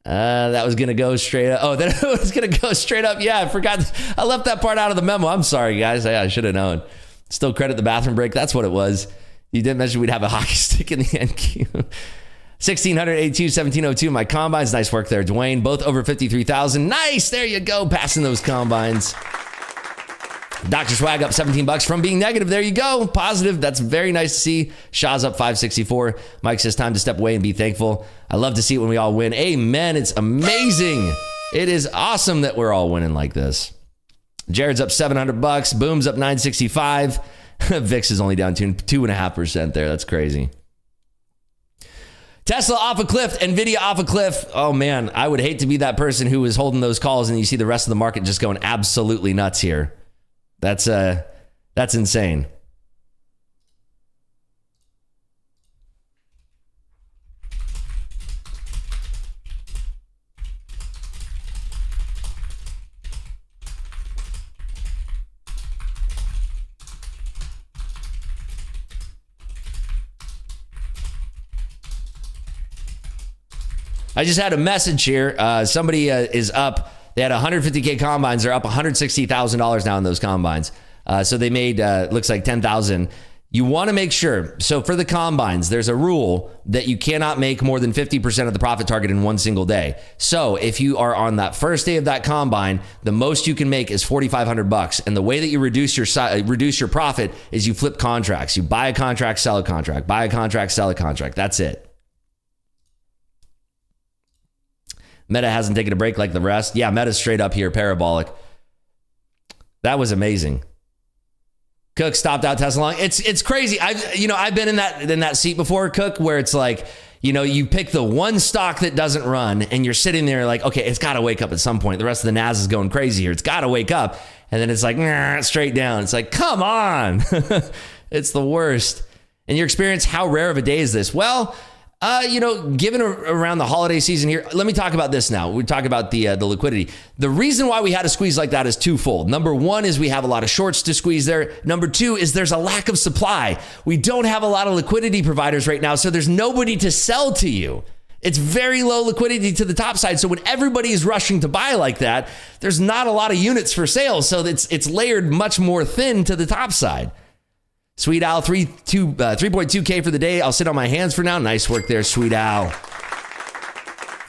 That was going to go straight up. Oh, that was going to go straight up. Yeah, I forgot. I left that part out of the memo. I'm sorry, guys. I should have known. Still credit the bathroom break. That's what it was. You didn't mention we'd have a hockey stick in the NQ. 1,682, 1,702. My combines. Nice work there, Dwayne. Both over 53,000. Nice. There you go. Passing those combines. Dr. Swag up $17 from being negative. There you go. Positive. That's very nice to see. Shaw's up 564. Mike says time to step away and be thankful. I love to see it when we all win. Amen. It's amazing. It is awesome that we're all winning like this. Jared's up $700. Boom's up 965. VIX is only down 2.5% there. That's crazy. Tesla off a cliff, Nvidia off a cliff. Oh man, I would hate to be that person who is holding those calls and you see the rest of the market just going absolutely nuts here. That's insane. I just had a message here. Somebody is up. They had 150K combines. They're up $160,000 now in those combines. So they made, looks like 10,000. You want to make sure. So for the combines, there's a rule that you cannot make more than 50% of the profit target in one single day. So if you are on that first day of that combine, the most you can make is $4,500. And the way that you reduce your profit is you flip contracts. You buy a contract, sell a contract, buy a contract, sell a contract. That's it. Meta hasn't taken a break like the rest. Yeah, Meta's straight up here, parabolic. That was amazing. Cook stopped out Tesla long. It's crazy. I've been in that seat before, Cook, where it's like, you pick the one stock that doesn't run and you're sitting there like, okay, it's got to wake up at some point. The rest of the Nas is going crazy here. It's got to wake up. And then it's like, straight down. It's like, come on. It's the worst. In your experience, how rare of a day is this? Well, given around the holiday season here, let me talk about this now. We talk about the liquidity. The reason why we had a squeeze like that is twofold. Number one is we have a lot of shorts to squeeze there. Number two is there's a lack of supply. We don't have a lot of liquidity providers right now, so there's nobody to sell to you. It's very low liquidity to the top side. So when everybody is rushing to buy like that, there's not a lot of units for sale. So it's layered much more thin to the top side. Sweet Al, 3.2K for the day. I'll sit on my hands for now. Nice work there, Sweet Al.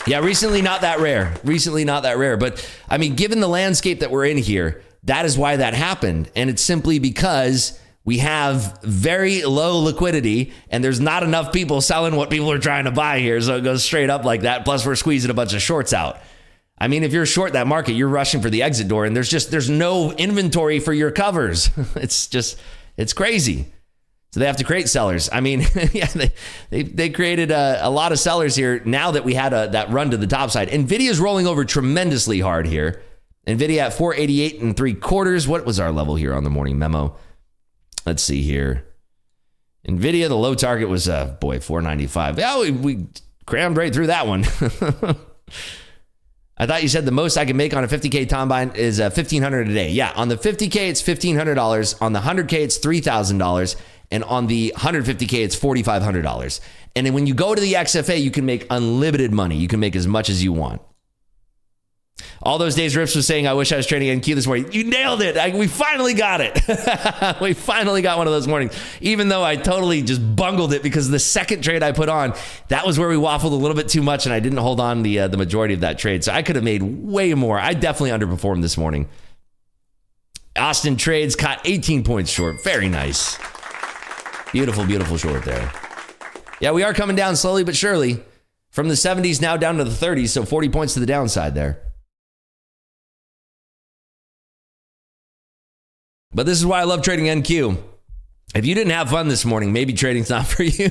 Yeah, recently not that rare. But I mean, given the landscape that we're in here, that is why that happened. And it's simply because we have very low liquidity and there's not enough people selling what people are trying to buy here. So it goes straight up like that. Plus we're squeezing a bunch of shorts out. I mean, if you're short that market, you're rushing for the exit door and there's no inventory for your covers. It's crazy. So they have to create sellers. I mean, yeah, they created a lot of sellers here now that we had that run to the top side. NVIDIA is rolling over tremendously hard here. NVIDIA at 488 3/4. What was our level here on the morning memo? Let's see here. NVIDIA, the low target was, 495. Yeah, we crammed right through that one. I thought you said the most I can make on a 50K combine is $1,500 a day. Yeah, on the 50K, it's $1,500. On the 100K, it's $3,000. And on the 150K, it's $4,500. And then when you go to the XFA, you can make unlimited money. You can make as much as you want. All those days Rips was saying, I wish I was trading NQ this morning. You nailed it. We finally got it. We finally got one of those mornings, even though I totally just bungled it because the second trade I put on, that was where we waffled a little bit too much and I didn't hold on the majority of that trade. So I could have made way more. I definitely underperformed this morning. Austin Trades caught 18 points short. Very nice. Beautiful, beautiful short there. Yeah, we are coming down slowly but surely from the 70s now down to the 30s. So 40 points to the downside there. But this is why I love trading NQ. If you didn't have fun this morning, maybe trading's not for you.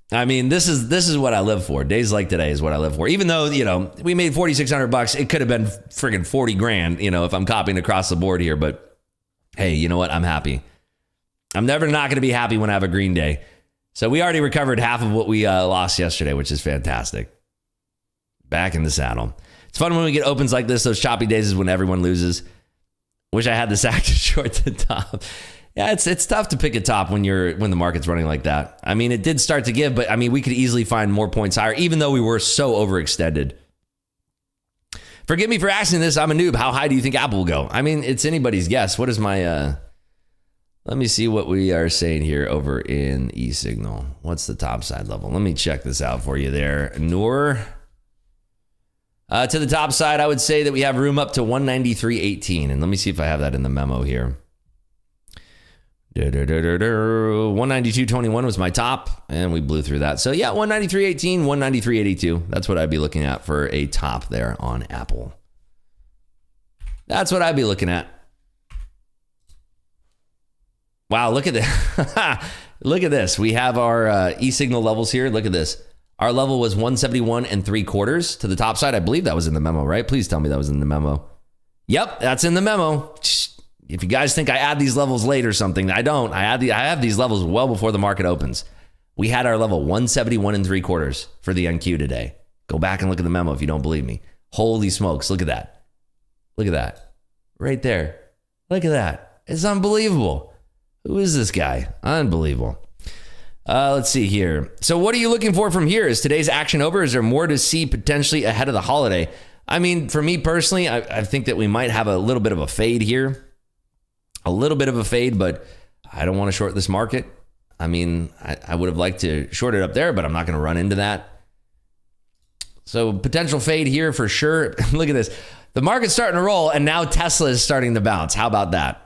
I mean, this is what I live for. Days like today is what I live for. Even though, we made $4,600, it could have been friggin' 40 grand, if I'm copying across the board here. But hey, you know what? I'm happy. I'm never not going to be happy when I have a green day. So we already recovered half of what we lost yesterday, which is fantastic. Back in the saddle. It's fun when we get opens like this. Those choppy days is when everyone loses. Wish I had this active short to top. Yeah, it's tough to pick a top when the market's running like that. I mean, it did start to give, but I mean, we could easily find more points higher, even though we were so overextended. Forgive me for asking this. I'm a noob. How high do you think Apple will go? I mean, it's anybody's guess. What is my? Let me see what we are saying here over in eSignal. What's the top side level? Let me check this out for you there, Noor. To the top side, I would say that we have room up to 193.18. And let me see if I have that in the memo here. 192.21 was my top, and we blew through that. So yeah, 193.18, 193.82. That's what I'd be looking at for a top there on Apple. That's what I'd be looking at. Wow, look at this. Look at this. We have our E-signal levels here. Look at this. Our level was 171 and 3/4 to the top side. I believe that was in the memo, right? Please tell me that was in the memo. Yep, that's in the memo. If you guys think I add these levels late or something, I don't. I have these levels well before the market opens. We had our level 171 and 3/4 for the NQ today. Go back and look at the memo if you don't believe me. Holy smokes, look at that. Look at that. Right there. Look at that. It's unbelievable. Who is this guy? Unbelievable. Let's see here. So what are you looking for from here? Is today's action over? Is there more to see potentially ahead of the holiday? I mean, for me personally, I think that we might have a little bit of a fade here. A little bit of a fade, but I don't want to short this market. I mean, I would have liked to short it up there, but I'm not going to run into that. So potential fade here for sure. Look at this. The market's starting to roll, and now Tesla is starting to bounce. How about that?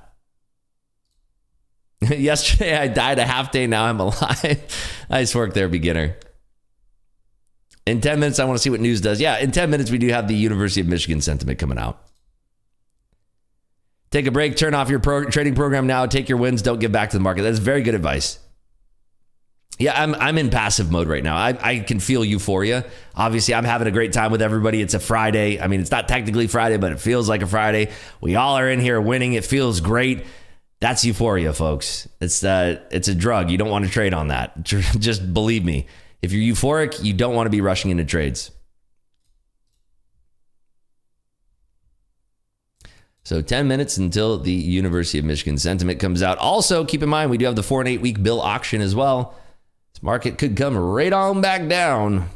Yesterday, I died a half day. Now I'm alive. Nice work there, beginner. In 10 minutes, I want to see what news does. Yeah, in 10 minutes, we do have the University of Michigan sentiment coming out. Take a break. Turn off your trading program now. Take your wins. Don't give back to the market. That's very good advice. Yeah, I'm in passive mode right now. I can feel euphoria. Obviously, I'm having a great time with everybody. It's a Friday. I mean, it's not technically Friday, but it feels like a Friday. We all are in here winning. It feels great. That's euphoria, folks. It's a drug. You don't want to trade on that. Just believe me. If you're euphoric, you don't want to be rushing into trades. So 10 minutes until the University of Michigan sentiment comes out. Also, keep in mind, we do have the 4 and 8 week bill auction as well. This market could come right on back down.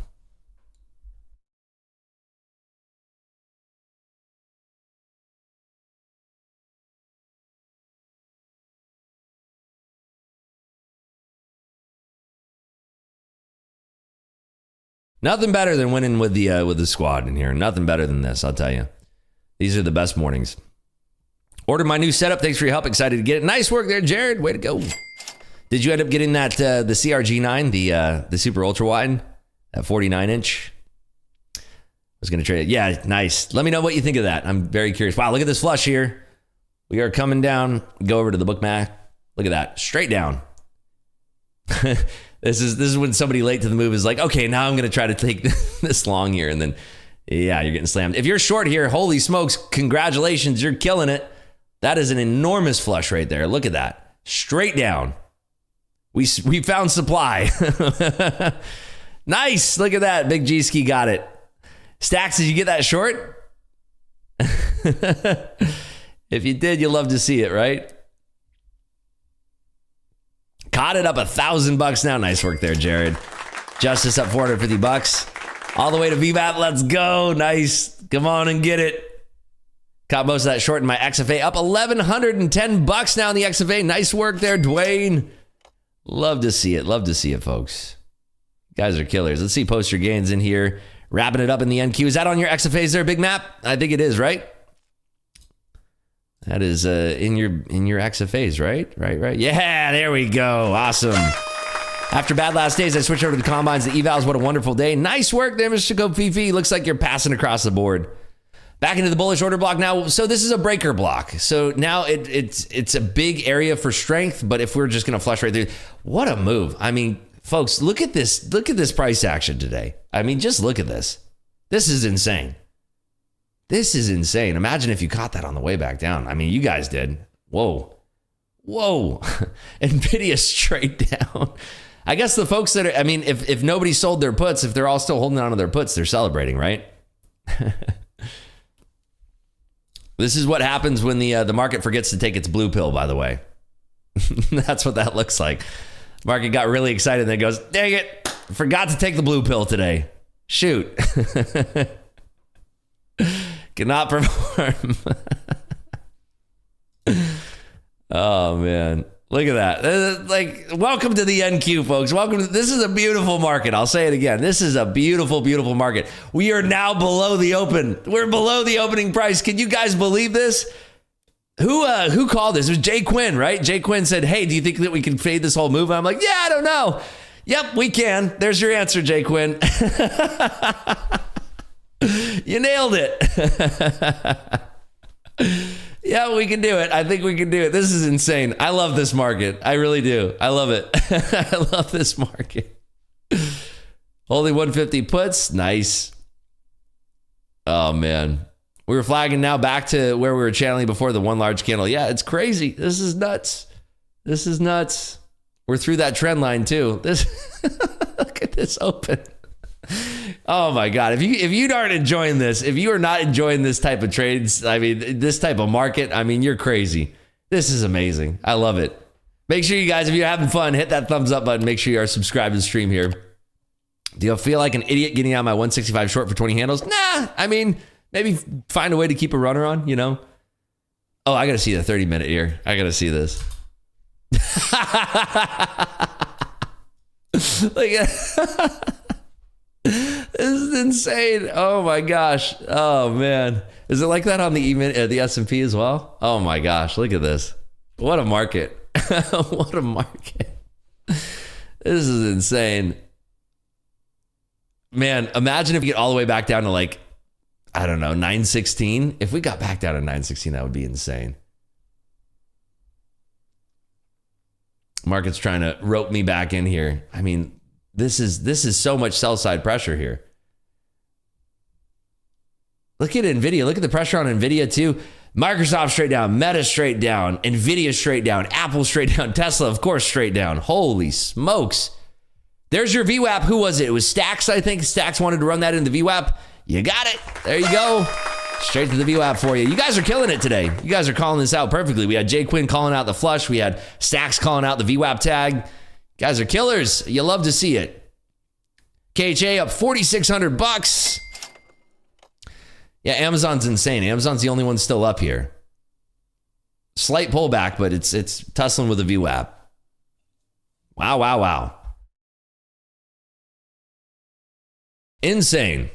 Nothing better than winning with the squad in here. Nothing better than this, I'll tell you. These are the best mornings. Ordered my new setup. Thanks for your help. Excited to get it. Nice work there, Jared. Way to go. Did you end up getting that the CRG9, the super ultra wide, that 49-inch? I was going to trade it. Yeah, nice. Let me know what you think of that. I'm very curious. Wow, look at this flush here. We are coming down. Go over to the bookmap. Look at that. Straight down. This is when somebody late to the move is like, okay, now I'm going to try to take this long here. And then, yeah, you're getting slammed. If you're short here, holy smokes, congratulations. You're killing it. That is an enormous flush right there. Look at that. Straight down. We found supply. Nice. Look at that. Big G-Ski got it. Stacks, did you get that short? If you did, you'll love to see it, right? Caught it up $1,000 now. Nice work there, Jared. Justice up $450. All the way to VBAT. Let's go. Nice. Come on and get it. Caught most of that short in my XFA. Up $1,110 now in the XFA. Nice work there, Dwayne. Love to see it. Love to see it, folks. You guys are killers. Let's see post your gains in here. Wrapping it up in the NQ. Is that on your XFAs there, Big Map? I think it is, right? That is in your XFAs, right? Right. Yeah, there we go. Awesome. After bad last days, I switched over to the combines, the evals. What a wonderful day. Nice work there, Mr. Fifi. Looks like you're passing across the board. Back into the bullish order block now. So this is a breaker block. So now it's a big area for strength, but if we're just going to flush right through, what a move. I mean, folks, look at this. Look at this price action today. I mean, just look at this. This is insane. This is insane. Imagine if you caught that on the way back down. I mean, you guys did. Whoa. Nvidia straight down. I guess the folks that are, I mean, if nobody sold their puts, if they're all still holding on to their puts, they're celebrating, right? This is what happens when the market forgets to take its blue pill, by the way. That's what that looks like. Market got really excited and then goes, dang it, forgot to take the blue pill today. Shoot. Cannot perform. Oh, man. Look at that. Like, welcome to the NQ, folks. This is a beautiful market. I'll say it again. This is a beautiful, beautiful market. We are now below the open. We're below the opening price. Can you guys believe this? Who called this? It was Jay Quinn, right? Jay Quinn said, hey, do you think that we can fade this whole move? I'm like, yeah, I don't know. Yep, we can. There's your answer, Jay Quinn. You nailed it. Yeah, we can do it. I think we can do it. This is insane. I love this market. I really do. I love it. I love this market. Only 150 puts. Nice. Oh, man. We were flagging now back to where we were channeling before the one large candle. Yeah, it's crazy. This is nuts. This is nuts. We're through that trend line too. This look at this open. Oh my God. If you aren't enjoying this, if you are not enjoying this type of trades, I mean, this type of market, I mean, you're crazy. This is amazing. I love it. Make sure you guys, if you're having fun, hit that thumbs up button. Make sure you are subscribed to the stream here. Do you feel like an idiot getting out my 165 short for 20 handles? Nah, I mean, maybe find a way to keep a runner on, you know? Oh, I got to see the 30-minute here. I got to see this. This is insane. Oh my gosh. Oh man. Is it like that on the S&P as well? Oh my gosh. Look at this. What a market. What a market. This is insane. Man, imagine if you get all the way back down to like, I don't know, 916. If we got back down to 916, that would be insane. Market's trying to rope me back in here. I mean, this is so much sell side pressure here. Look at NVIDIA. Look at the pressure on NVIDIA too. Microsoft straight down, Meta straight down, NVIDIA straight down, Apple straight down, Tesla, of course, straight down. Holy smokes. There's your VWAP. Who was it? It was Stacks, I think. Stacks wanted to run that in the VWAP. You got it. There you go. Straight to the VWAP for you. You guys are killing it today. You guys are calling this out perfectly. We had Jay Quinn calling out the flush. We had Stacks calling out the VWAP tag. You guys are killers. You love to see it. KHA up $4,600. Yeah, Amazon's insane. Amazon's the only one still up here. Slight pullback, but it's tussling with a VWAP. Wow, wow, wow. Insane.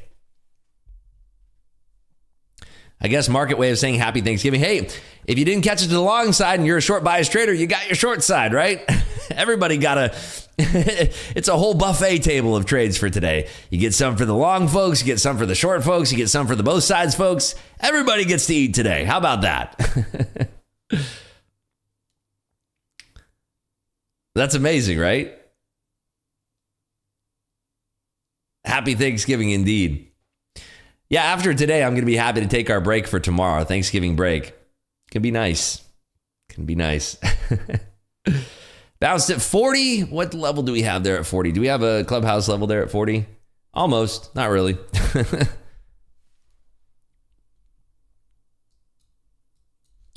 I guess market way of saying happy Thanksgiving. Hey, if you didn't catch it to the long side and you're a short bias trader, you got your short side, right? Everybody got it's a whole buffet table of trades for today. You get some for the long folks, you get some for the short folks, you get some for the both sides folks. Everybody gets to eat today. How about that? That's amazing, right? Happy Thanksgiving indeed. Yeah, after today, I'm going to be happy to take our break for tomorrow. Thanksgiving break. Can be nice. Can be nice. Bounced at 40. What level do we have there at 40? Do we have a Clubhouse level there at 40? Almost. Not really.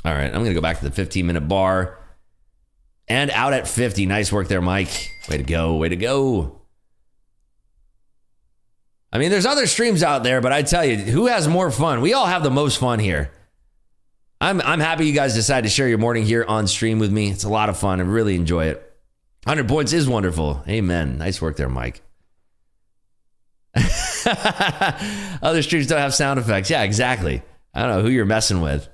All right, I'm going to go back to the 15-minute bar. And out at 50. Nice work there, Mike. Way to go. Way to go. I mean, there's other streams out there, but I tell you, who has more fun? We all have the most fun here. I'm happy you guys decided to share your morning here on stream with me. It's a lot of fun. I really enjoy it. 100 points is wonderful. Amen. Nice work there, Mike. Other streams don't have sound effects. Yeah, exactly. I don't know who you're messing with.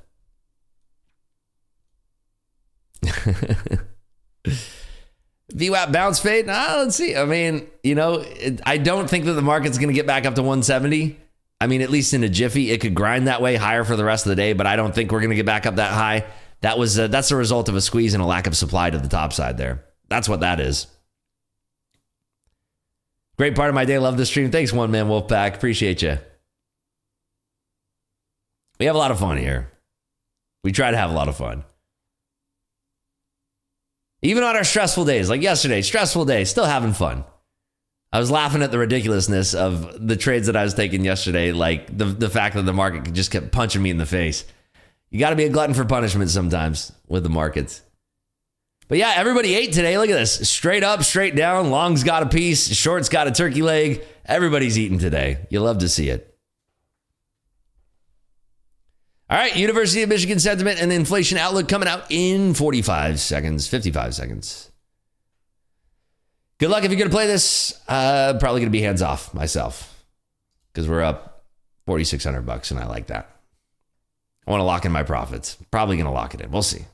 VWAP bounce fade? Let's see. I mean, you know, I don't think that the market's going to get back up to 170. I mean, at least in a jiffy, it could grind that way higher for the rest of the day, but I don't think we're going to get back up that high. That's a result of a squeeze and a lack of supply to the top side there. That's what that is. Great part of my day. Love the stream. Thanks, One Man Wolfpack. Appreciate you. We have a lot of fun here. We try to have a lot of fun. Even on our stressful days, like yesterday, stressful day, still having fun. I was laughing at the ridiculousness of the trades that I was taking yesterday, like the fact that the market just kept punching me in the face. You got to be a glutton for punishment sometimes with the markets. But yeah, everybody ate today. Look at this. Straight up, straight down. Long's got a piece. Short's got a turkey leg. Everybody's eating today. You love to see it. All right, University of Michigan sentiment and inflation outlook coming out in 45 seconds, 55 seconds. Good luck if you're going to play this. Probably going to be hands off myself because we're up $4,600 and I like that. I want to lock in my profits. Probably going to lock it in. We'll see.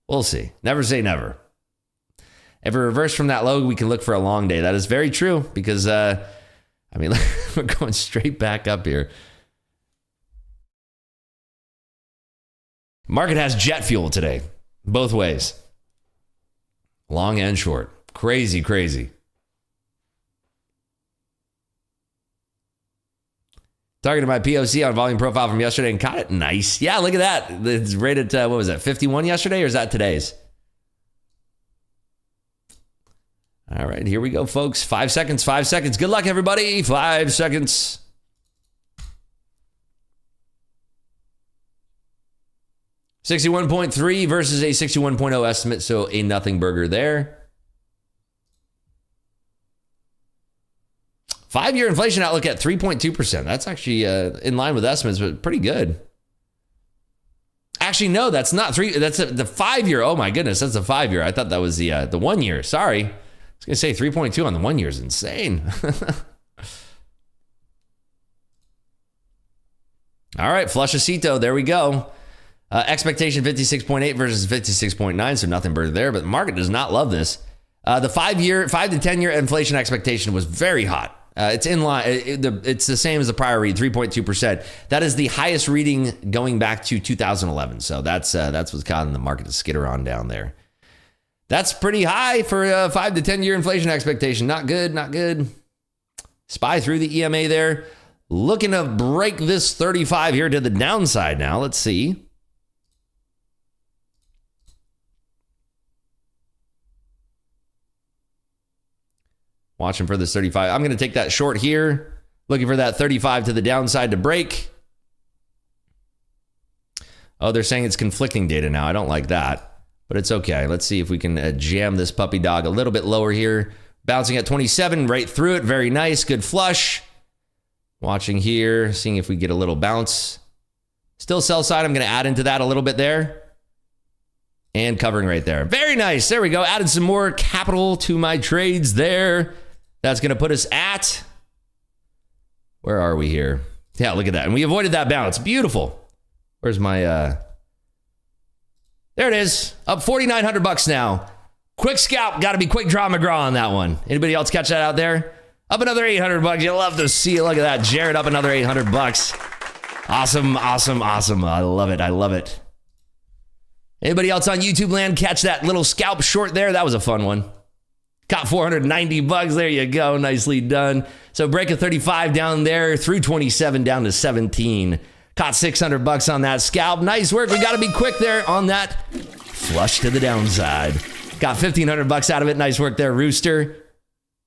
We'll see. Never say never. If we reverse from that low, we can look for a long day. That is very true because, I mean, we're going straight back up here. Market has jet fuel today, both ways. Long and short. Crazy, crazy. Targeted my POC on volume profile from yesterday and caught it. Nice. Yeah, look at that. It's rated, what was that, 51 yesterday, or is that today's? All right, here we go, folks. 5 seconds, 5 seconds. Good luck, everybody. 5 seconds. $61.3 versus a 61.0 estimate, so a nothing burger there. 5-year inflation outlook at 3.2%. That's actually in line with estimates, but pretty good. Actually, no, that's not three. That's the 5-year. Oh my goodness, that's the 5-year. I thought that was the 1 year. Sorry, I was gonna say 3.2 on the 1 year is insane. All right, flushacito. There we go. Expectation 56.8 versus 56.9, so nothing burger there. But the market does not love this. The 5 to 10 year inflation expectation was very hot. It's in line. It's the same as the prior read, 3.2%. That is the highest reading going back to 2011. So that's what's causing the market to skitter on down there. That's pretty high for a 5 to 10 year inflation expectation. Not good, not good. SPY through the EMA there. Looking to break this 35 here to the downside now. Let's see. Watching for this 35. I'm going to take that short here. Looking for that 35 to the downside to break. Oh, they're saying it's conflicting data now. I don't like that, but it's okay. Let's see if we can jam this puppy dog a little bit lower here. Bouncing at 27, right through it. Very nice. Good flush. Watching here, seeing if we get a little bounce. Still sell side. I'm going to add into that a little bit there. And covering right there. Very nice. There we go. Added some more capital to my trades there. That's going to put us at, where are we here? Yeah, look at that. And we avoided that bounce. Beautiful. Where's my, there it is. Up $4,900 now. Quick scalp. Got to be quick draw McGraw on that one. Anybody else catch that out there? Up another $800. You love to see it. Look at that. Jared up another $800. Awesome, awesome, awesome. I love it. I love it. Anybody else on YouTube land catch that little scalp short there? That was a fun one. Caught $490. There you go. Nicely done. So break a 35 down there through 27 down to 17. Caught $600 on that scalp. Nice work. We got to be quick there on that flush to the downside. Got $1,500 out of it. Nice work there, Rooster.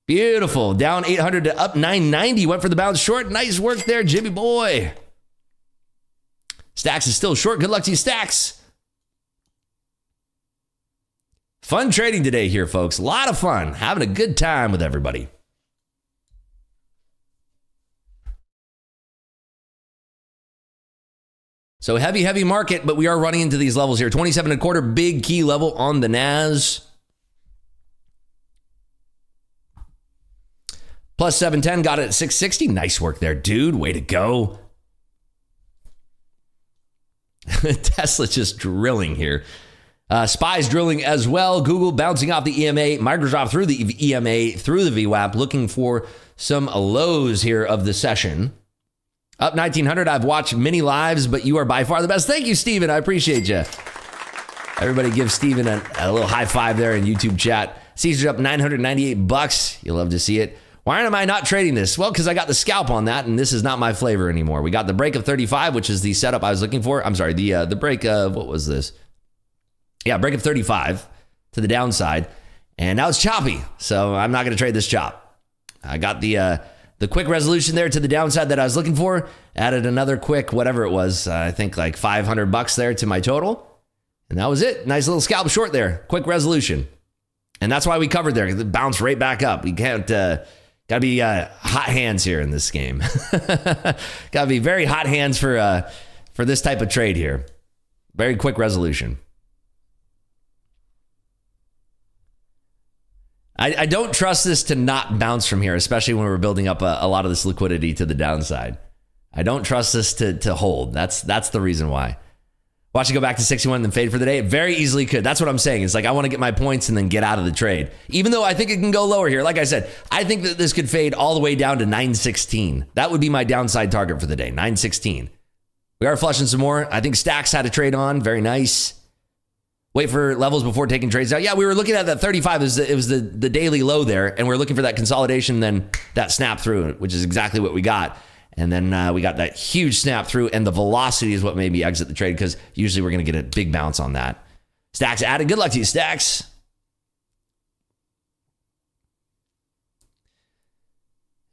Beautiful. Down 800 to up 990. Went for the bounce short. Nice work there, Jimmy boy. Stacks is still short. Good luck to you, Stacks. Fun trading today here, folks. A lot of fun. Having a good time with everybody. So heavy market, but we are running into these levels here. 27.25, big key level on the NAS. Plus 710, got it at 660. Nice work there, dude. Way to go. Tesla just drilling here. SPY's drilling as well. Google bouncing off the EMA. Microsoft through the EMA, through the VWAP, looking for some lows here of the session. Up 1900. I've watched many lives, but you are by far the best. Thank you, Steven. I appreciate you. Everybody give Steven a little high five there in YouTube chat. Caesar's up $998. You love to see it. Why am I not trading this? Well, because I got the scalp on that, and this is not my flavor anymore. We got the break of 35, which is the setup I was looking for. I'm sorry, the break of, what was this? Yeah, break of 35 to the downside. And now it's choppy, so I'm not going to trade this chop. I got the quick resolution there to the downside that I was looking for. Added another quick, whatever it was, I think like $500 there to my total. And that was it. Nice little scalp short there. Quick resolution. And that's why we covered there. It bounced right back up. We can't, got to be hot hands here in this game. Got to be very hot hands for this type of trade here. Very quick resolution. I don't trust this to not bounce from here, especially when we're building up a lot of this liquidity to the downside. I don't trust this to hold. That's the reason why. Watch it go back to 61 and then fade for the day. It very easily could. That's what I'm saying. It's like I want to get my points and then get out of the trade. Even though I think it can go lower here. Like I said, I think that this could fade all the way down to 916. That would be my downside target for the day, 916. We are flushing some more. I think Stacks had a trade on. Very nice. Wait for levels before taking trades out. Yeah, we were looking at that 35. It was the daily low there, and we are looking for that consolidation, then that snap through, which is exactly what we got. And then we got that huge snap through, and the velocity is what made me exit the trade, because usually we're going to get a big bounce on that. Stacks added. Good luck to you, Stacks.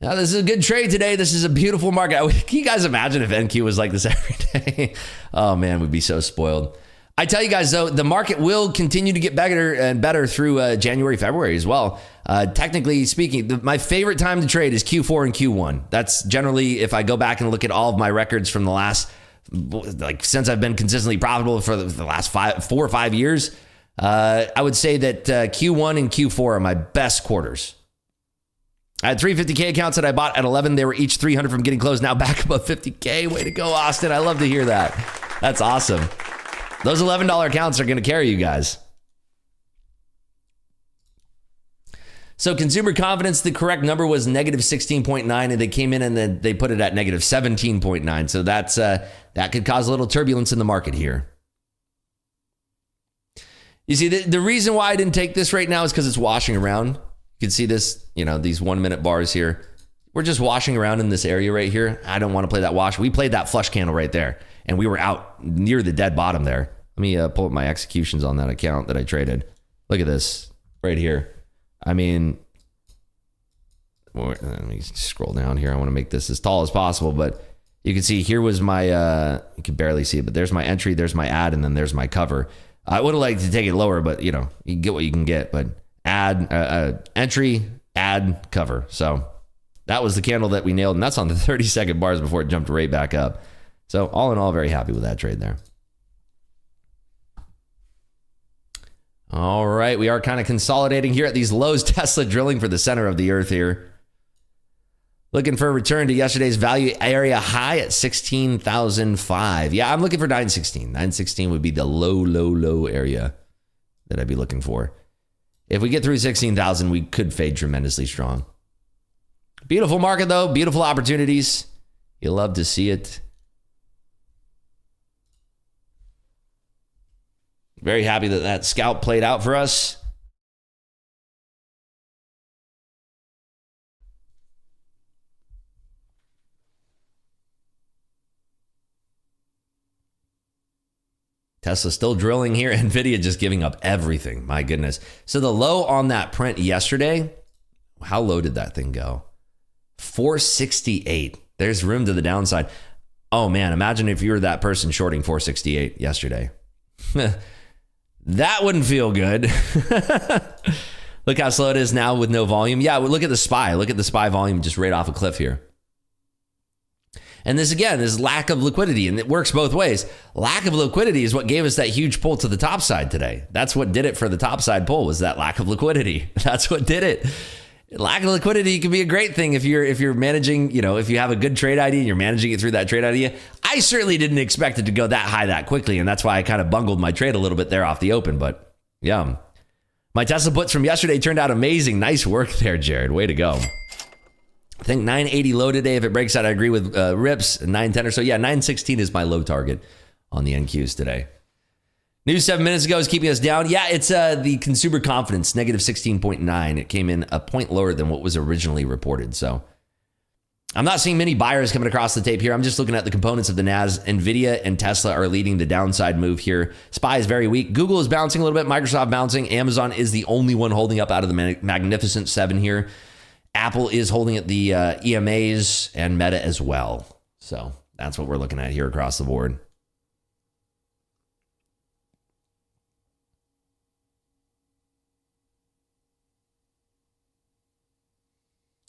Now, this is a good trade today. This is a beautiful market. Can you guys imagine if NQ was like this every day? Oh, man, we'd be so spoiled. I tell you guys, though, the market will continue to get better and better through January, February as well. Technically speaking, my favorite time to trade is Q4 and Q1. That's generally, if I go back and look at all of my records from the last, like since I've been consistently profitable for the last 4 or 5 years, I would say that Q1 and Q4 are my best quarters. I had 350K accounts that I bought at 11. They were each 300 from getting closed. Now back above 50K. Way to go, Austin. I love to hear that. That's awesome. Those $11 accounts are going to carry you guys. So consumer confidence, the correct number was negative 16.9, and they came in and then they put it at negative 17.9. So that's that could cause a little turbulence in the market here. You see, the reason why I didn't take this right now is because it's washing around. You can see this, these 1 minute bars here. We're just washing around in this area right here. I don't want to play that wash. We played that flush candle right there, and we were out near the dead bottom there. Let me pull up my executions on that account that I traded. Look at this right here. I mean, let me scroll down here. I want to make this as tall as possible, but you can see here was my, you can barely see it, but there's my entry, there's my add, and then there's my cover. I would have liked to take it lower, but you can get what you can get, but add, entry, add, cover. So that was the candle that we nailed, and that's on the 30-second bars before it jumped right back up. So all in all, very happy with that trade there. All right, we are kind of consolidating here at these lows. Tesla drilling for the center of the earth here. Looking for a return to yesterday's value area high at 16,005. Yeah, I'm looking for 916. 916 would be the low area that I'd be looking for. If we get through 16,000, we could fade tremendously strong. Beautiful market, though. Beautiful opportunities. You love to see it. Very happy that that scalp played out for us. Tesla still drilling here. NVIDIA just giving up everything. My goodness. So the low on that print yesterday, how low did that thing go? 468. There's room to the downside. Oh man, imagine if you were that person shorting 468 yesterday. That wouldn't feel good. Look how slow it is now with no volume. Yeah, look at the SPY. Look at the SPY volume just right off a cliff here. And this, again, is lack of liquidity, and it works both ways. Lack of liquidity is what gave us that huge pull to the top side today. That's what did it for the top side pull, was that lack of liquidity. That's what did it. Lack of liquidity can be a great thing if you're managing, if you have a good trade idea and you're managing it through that trade idea. I certainly didn't expect it to go that high that quickly, and that's why I kind of bungled my trade a little bit there off the open, but yeah. My Tesla puts from yesterday turned out amazing. Nice work there, Jared. Way to go. I think 980 low today. If it breaks out, I agree with Rips, 910 or so. Yeah, 916 is my low target on the NQs today. News 7 minutes ago is keeping us down. Yeah, it's the consumer confidence, negative 16.9. It came in a point lower than what was originally reported. So I'm not seeing many buyers coming across the tape here. I'm just looking at the components of the NAS. NVIDIA and Tesla are leading the downside move here. SPY is very weak. Google is bouncing a little bit. Microsoft bouncing. Amazon is the only one holding up out of the Magnificent Seven here. Apple is holding at the EMAs and Meta as well. So that's what we're looking at here across the board.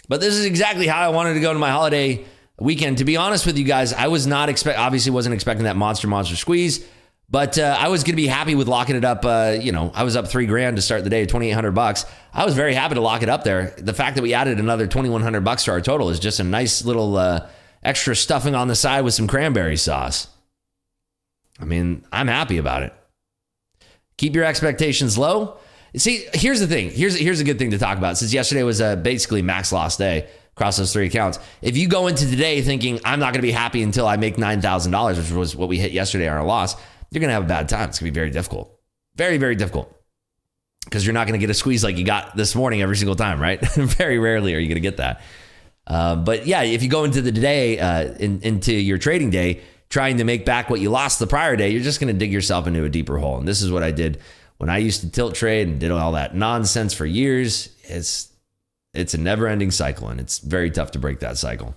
But this is exactly how I wanted to go to my holiday weekend. To be honest with you guys, I was not obviously wasn't expecting that monster squeeze, but I was going to be happy with locking it up. I was up $3,000 to start the day, $2,800. I was very happy to lock it up there. The fact that we added another $2,100 to our total is just a nice little extra stuffing on the side with some cranberry sauce. I mean, I'm happy about it. Keep your expectations low. See, here's the thing. Here's a good thing to talk about. Since yesterday was basically max loss day, across those 3 accounts. If you go into today thinking, I'm not going to be happy until I make $9,000, which was what we hit yesterday on our loss, you're going to have a bad time. It's going to be very difficult. Very, very difficult. Because you're not going to get a squeeze like you got this morning every single time, right? Very rarely are you going to get that. But yeah, if you go into the day, into your trading day, trying to make back what you lost the prior day, you're just going to dig yourself into a deeper hole. And this is what I did when I used to tilt trade and did all that nonsense for years. It's a never-ending cycle, and it's very tough to break that cycle.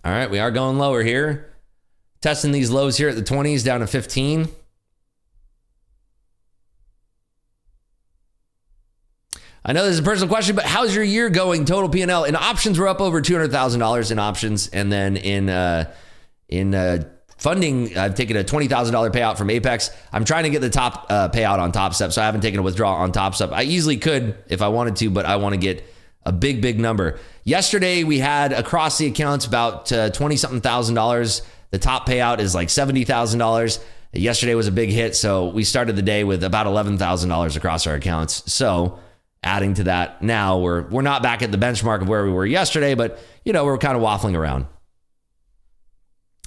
All right, we are going lower here. Testing these lows here at the 20s down to 15. I know this is a personal question, but how's your year going total P&L? In options, we're up over $200,000 in options. And then in funding, I've taken a $20,000 payout from Apex. I'm trying to get the top payout on Top Step, so I haven't taken a withdrawal on Top Step. I easily could if I wanted to, but I want to get a big, big number. Yesterday, we had across the accounts about $20-something thousand. The top payout is like $70,000. Yesterday was a big hit, so we started the day with about $11,000 across our accounts. So adding to that, now we're not back at the benchmark of where we were yesterday, but we're kind of waffling around.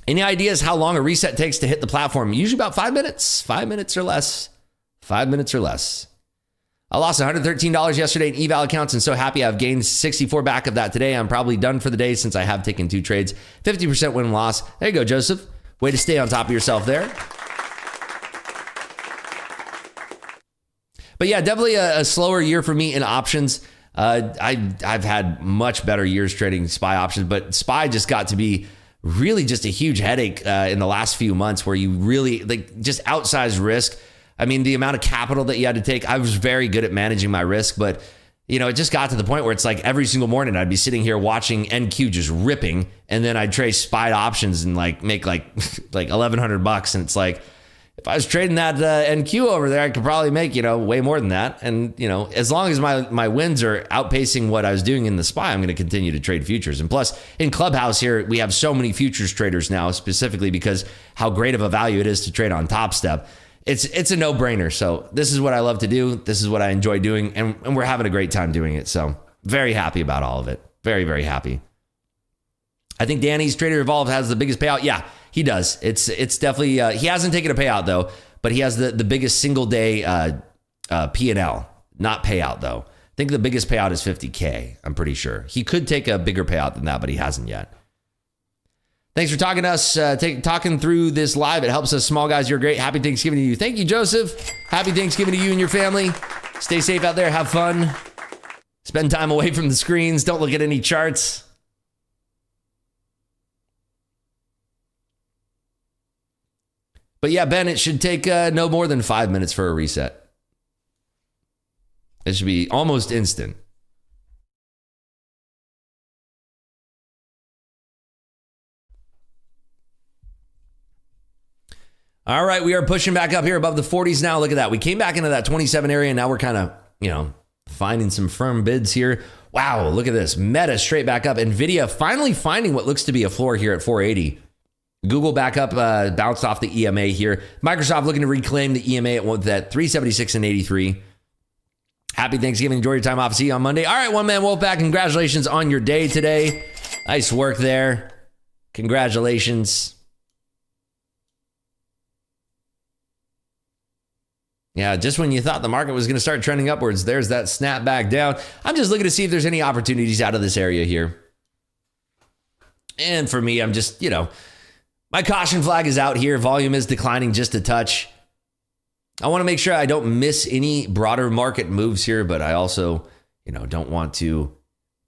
Any ideas how long a reset takes to hit the platform? Usually about 5 minutes. 5 minutes or less. 5 minutes or less. I lost $113 yesterday in eval accounts and so happy I've gained 64 back of that today. I'm probably done for the day since I have taken 2 trades. 50% win loss. There you go, Joseph. Way to stay on top of yourself there. But yeah, definitely a slower year for me in options. I've had much better years trading SPY options, but SPY just got to be really just a huge headache in the last few months where you really just outsized risk. I mean, the amount of capital that you had to take, I was very good at managing my risk, but it just got to the point where it's like every single morning I'd be sitting here watching NQ just ripping, and then I'd trade SPY options and make like $1,100, and it's like, if I was trading that NQ over there, I could probably make, way more than that. And, as long as my wins are outpacing what I was doing in the SPY, I'm going to continue to trade futures. And plus, in Clubhouse here, we have so many futures traders now, specifically because how great of a value it is to trade on Top Step. It's a no-brainer. So this is what I love to do. This is what I enjoy doing. And we're having a great time doing it. So very happy about all of it. Very, very happy. I think Danny's Trader Evolved has the biggest payout. Yeah, he does. It's definitely, he hasn't taken a payout though, but he has the biggest single day P&L, not payout though. I think the biggest payout is $50K. I'm pretty sure. He could take a bigger payout than that, but he hasn't yet. Thanks for talking to us, talking through this live. It helps us small guys. You're great. Happy Thanksgiving to you. Thank you, Joseph. Happy Thanksgiving to you and your family. Stay safe out there. Have fun. Spend time away from the screens. Don't look at any charts. But yeah, Ben, it should take no more than 5 minutes for a reset. It should be almost instant. All right, we are pushing back up here above the 40s now. Look at that. We came back into that 27 area, and now we're kind of, finding some firm bids here. Wow, look at this. Meta straight back up. NVIDIA finally finding what looks to be a floor here at 480. Google back up, bounced off the EMA here. Microsoft looking to reclaim the EMA at 376 and 83. Happy Thanksgiving. Enjoy your time off. See you on Monday. All right, One Man Wolfpack, congratulations on your day today. Nice work there. Congratulations. Yeah, just when you thought the market was going to start trending upwards, there's that snap back down. I'm just looking to see if there's any opportunities out of this area here. And for me, I'm just, my caution flag is out here. Volume is declining just a touch. I want to make sure I don't miss any broader market moves here, but I also, don't want to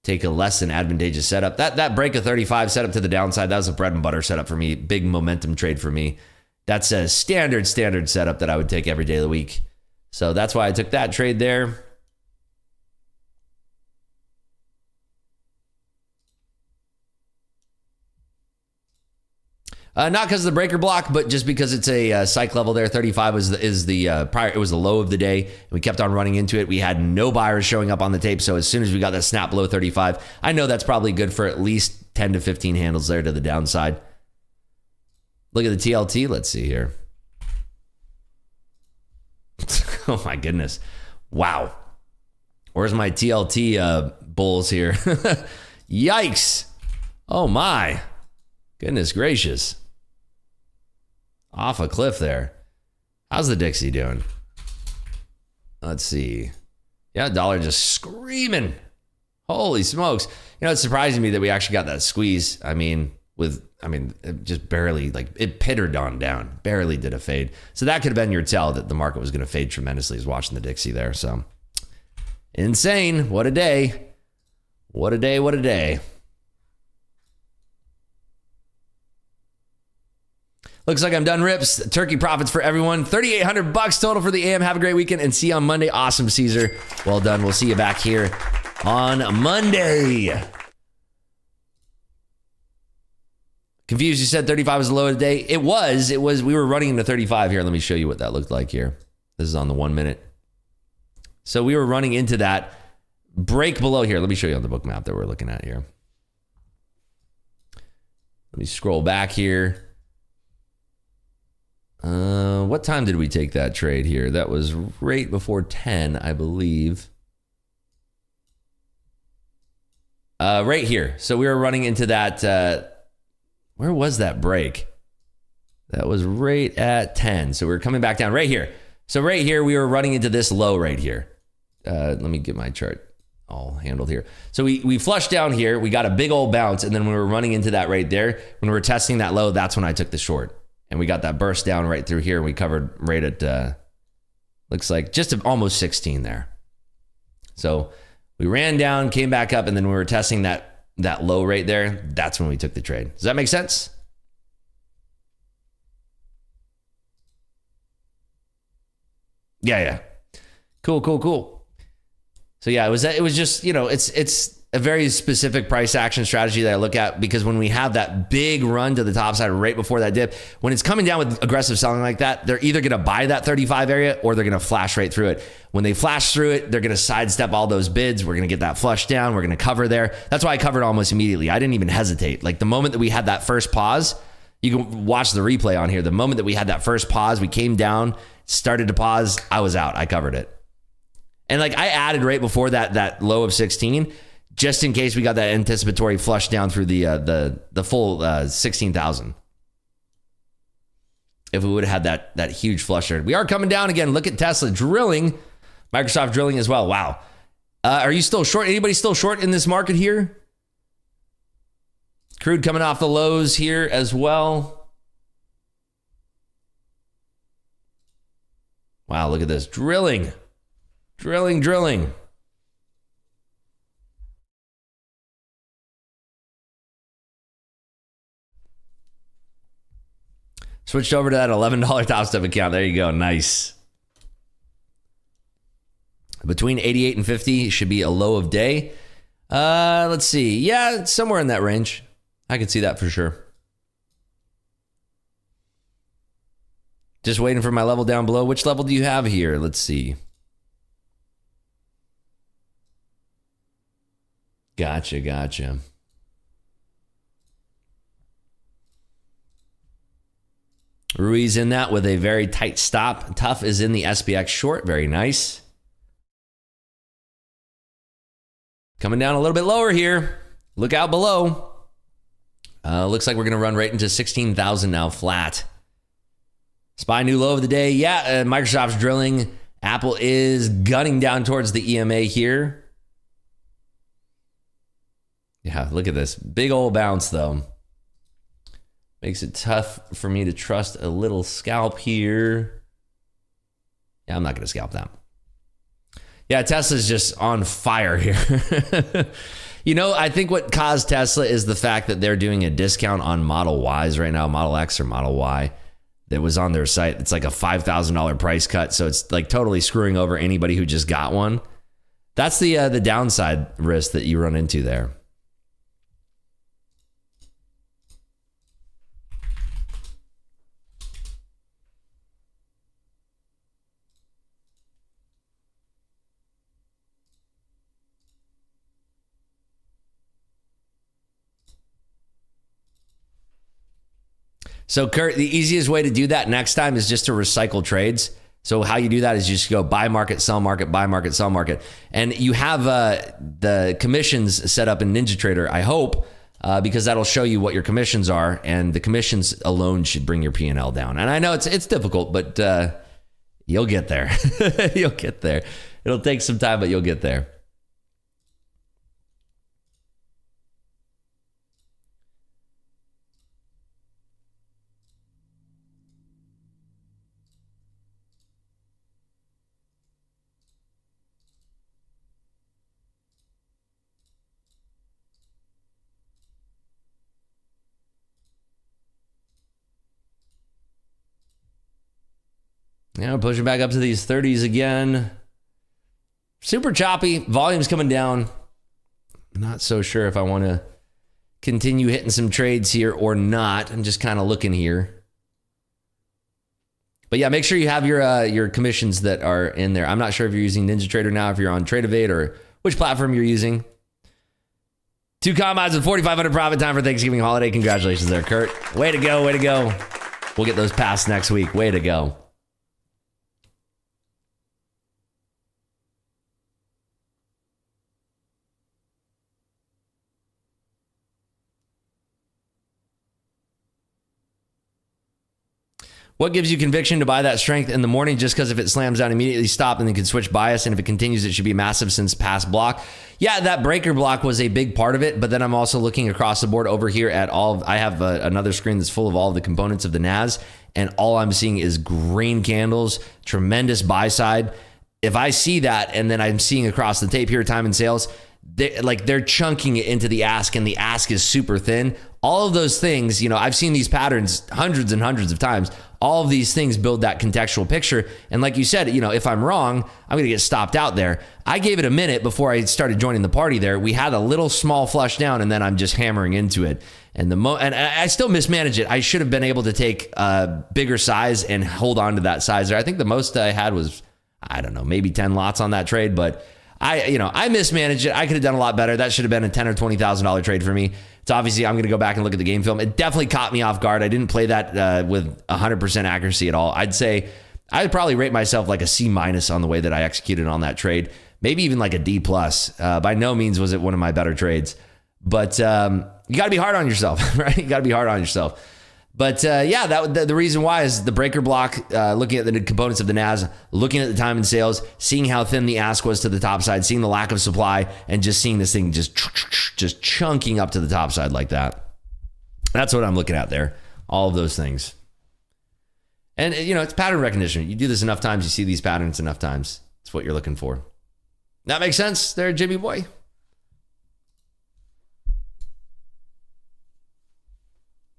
take a less than advantageous setup. That break of 35 setup to the downside, that was a bread and butter setup for me. Big momentum trade for me. That's a standard setup that I would take every day of the week. So that's why I took that trade there. Not because of the breaker block, but just because it's a psych level there. 35 is the prior. It was the low of the day. We kept on running into it. We had no buyers showing up on the tape. So as soon as we got that snap below 35, I know that's probably good for at least 10 to 15 handles there to the downside. Look at the TLT. Let's see here. Oh my goodness. Wow. Where's my TLT bulls here? Yikes. Oh my. Goodness gracious. Off a cliff there. How's the Dixie doing? Let's see. Yeah, dollar just screaming. Holy smokes. You know, it's surprising me that we actually got that squeeze. It just barely, like, it pittered on down. Barely did a fade. So that could have been your tell that the market was going to fade tremendously, is watching the Dixie there. So insane. What a day. What a day. What a day. Looks like I'm done, Rips. Turkey profits for everyone. $3,800 total for the AM. Have a great weekend and see you on Monday. Awesome, Caesar. Well done. We'll see you back here on Monday. Confused, you said 35 was the low of the day. It was. We were running into 35 here. Let me show you what that looked like here. This is on the 1 minute. So we were running into that break below here. Let me show you on the book map that we're looking at here. Let me scroll back here. What time did we take that trade here? That was right before 10, I believe. Right here. So we were running into that. Where was that break? That was right at 10. So we were coming back down right here. So right here, we were running into this low right here. Let me get my chart all handled here. So we flushed down here. We got a big old bounce. And then we were running into that right there. When we were testing that low, that's when I took the short. And we got that burst down right through here. We covered right at, looks like just almost 16 there. So we ran down, came back up, and then we were testing that low right there. That's when we took the trade. Does that make sense? Yeah. Cool. So yeah, it was just, you know, it's a very specific price action strategy that I look at, because when we have that big run to the top side right before that dip, when it's coming down with aggressive selling like that, they're either going to buy that 35 area or they're going to flash right through it. When they flash through it, they're going to sidestep all those bids. We're going to get that flush down. We're going to cover there. That's why I covered almost immediately. I didn't even hesitate. Like the moment that we had that first pause, you can watch the replay on here. The moment that we had that first pause, we came down, started to pause, I was out. I covered it. And like I added right before that low of 16, just in case we got that anticipatory flush down through the full 16,000. If we would have had that huge flush there. We are coming down again. Look at Tesla drilling, Microsoft drilling as well. Wow. Are you still short? Anybody still short in this market here? Crude coming off the lows here as well. Wow, look at this. Drilling. Switched over to that $11 top step account. There you go. Nice. Between 88 and 50 should be a low of day. Let's see. Yeah, somewhere in that range. I can see that for sure. Just waiting for my level down below. Which level do you have here? Let's see. Gotcha. Ruiz in that with a very tight stop. Tough is in the SPX short. Very nice. Coming down a little bit lower here. Look out below. Looks like we're going to run right into 16,000 now flat. SPY new low of the day. Yeah, Microsoft's drilling. Apple is gunning down towards the EMA here. Yeah, look at this. Big old bounce, though. Makes it tough for me to trust a little scalp here. Yeah, I'm not going to scalp that. Yeah, Tesla's just on fire here. You know, I think what caused Tesla is the fact that they're doing a discount on Model Ys right now, Model X or Model Y, that was on their site. It's like a $5,000 price cut. So it's like totally screwing over anybody who just got one. That's the downside risk that you run into there. So Kurt, the easiest way to do that next time is just to recycle trades. So how you do that is you just go buy market, sell market, buy market, sell market. And you have the commissions set up in NinjaTrader, I hope, because that'll show you what your commissions are. And the commissions alone should bring your P&L down. And I know it's difficult, but you'll get there. You'll get there. It'll take some time, but you'll get there. Yeah, pushing back up to these 30s again. Super choppy. Volume's coming down. Not so sure if I want to continue hitting some trades here or not. I'm just kind of looking here. But yeah, make sure you have your commissions that are in there. I'm not sure if you're using NinjaTrader now, if you're on TradeEvade or which platform you're using. 2 combines with 4,500 profit time for Thanksgiving holiday. Congratulations there, Kurt. Way to go, way to go. We'll get those passed next week. Way to go. What gives you conviction to buy that strength in the morning? Just because if it slams down, immediately stop and then can switch bias. And if it continues, it should be massive since past block. Yeah, that breaker block was a big part of it. But then I'm also looking across the board over here at I have another screen that's full of all of the components of the NAS. And all I'm seeing is green candles, tremendous buy side. If I see that and then I'm seeing across the tape here, time and sales, they're chunking it into the ask and the ask is super thin. All of those things, I've seen these patterns hundreds and hundreds of times. All of these things build that contextual picture. And like you said, if I'm wrong, I'm going to get stopped out there. I gave it a minute before I started joining the party there. We had a little small flush down and then I'm just hammering into it. And and I still mismanaged it. I should have been able to take a bigger size and hold on to that size there. I think the most I had was, I don't know, maybe 10 lots on that trade, but I mismanaged it. I could have done a lot better. That should have been a $10,000 or $20,000 trade for me. It's obviously, I'm going to go back and look at the game film. It definitely caught me off guard. I didn't play that with 100% accuracy at all. I'd say I'd probably rate myself like a C- on the way that I executed on that trade. Maybe even like a D+. By no means was it one of my better trades, but you got to be hard on yourself, right? You got to be hard on yourself. But yeah, the reason why is the breaker block, looking at the components of the NAS, looking at the time and sales, seeing how thin the ask was to the top side, seeing the lack of supply, and just seeing this thing just chunking up to the top side like that. That's what I'm looking at there. All of those things. And, it's pattern recognition. You do this enough times, you see these patterns enough times. It's what you're looking for. That makes sense there, Jimmy boy?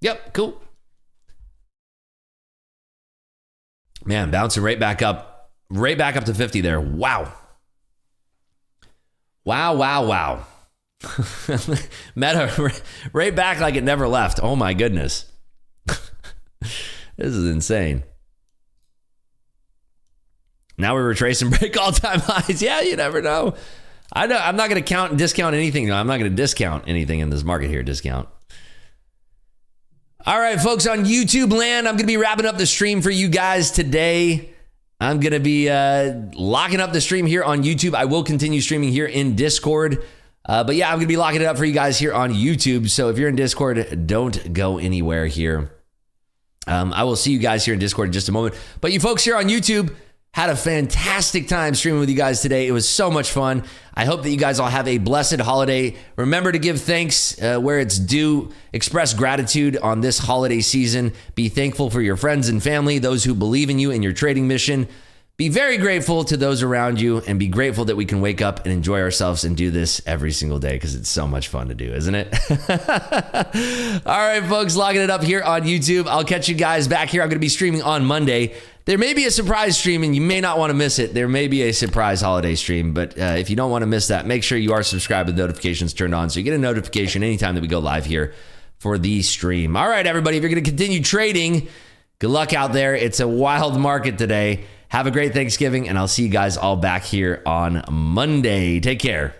Yep, cool. Man, bouncing right back up to 50 there. Wow. Wow. Meta right back like it never left. Oh my goodness. This is insane. Now we retrace and break all-time highs. Yeah, you never know. I'm not going to discount anything. I'm not going to discount anything in this market here. Discount. All right, folks, on YouTube land, I'm going to be wrapping up the stream for you guys today. I'm going to be locking up the stream here on YouTube. I will continue streaming here in Discord. But yeah, I'm going to be locking it up for you guys here on YouTube. So if you're in Discord, don't go anywhere here. I will see you guys here in Discord in just a moment. But you folks here on YouTube, had a fantastic time streaming with you guys today. It was so much fun. I hope that you guys all have a blessed holiday. Remember to give thanks where it's due. Express gratitude on this holiday season. Be thankful for your friends and family, those who believe in you and your trading mission. Be very grateful to those around you and be grateful that we can wake up and enjoy ourselves and do this every single day because it's so much fun to do, isn't it? All right, folks, locking it up here on YouTube. I'll catch you guys back here. I'm going to be streaming on Monday. There may be a surprise stream and you may not want to miss it. There may be a surprise holiday stream, but if you don't want to miss that, make sure you are subscribed with notifications turned on so you get a notification anytime that we go live here for the stream. All right, everybody, if you're going to continue trading, good luck out there. It's a wild market today. Have a great Thanksgiving, and I'll see you guys all back here on Monday. Take care.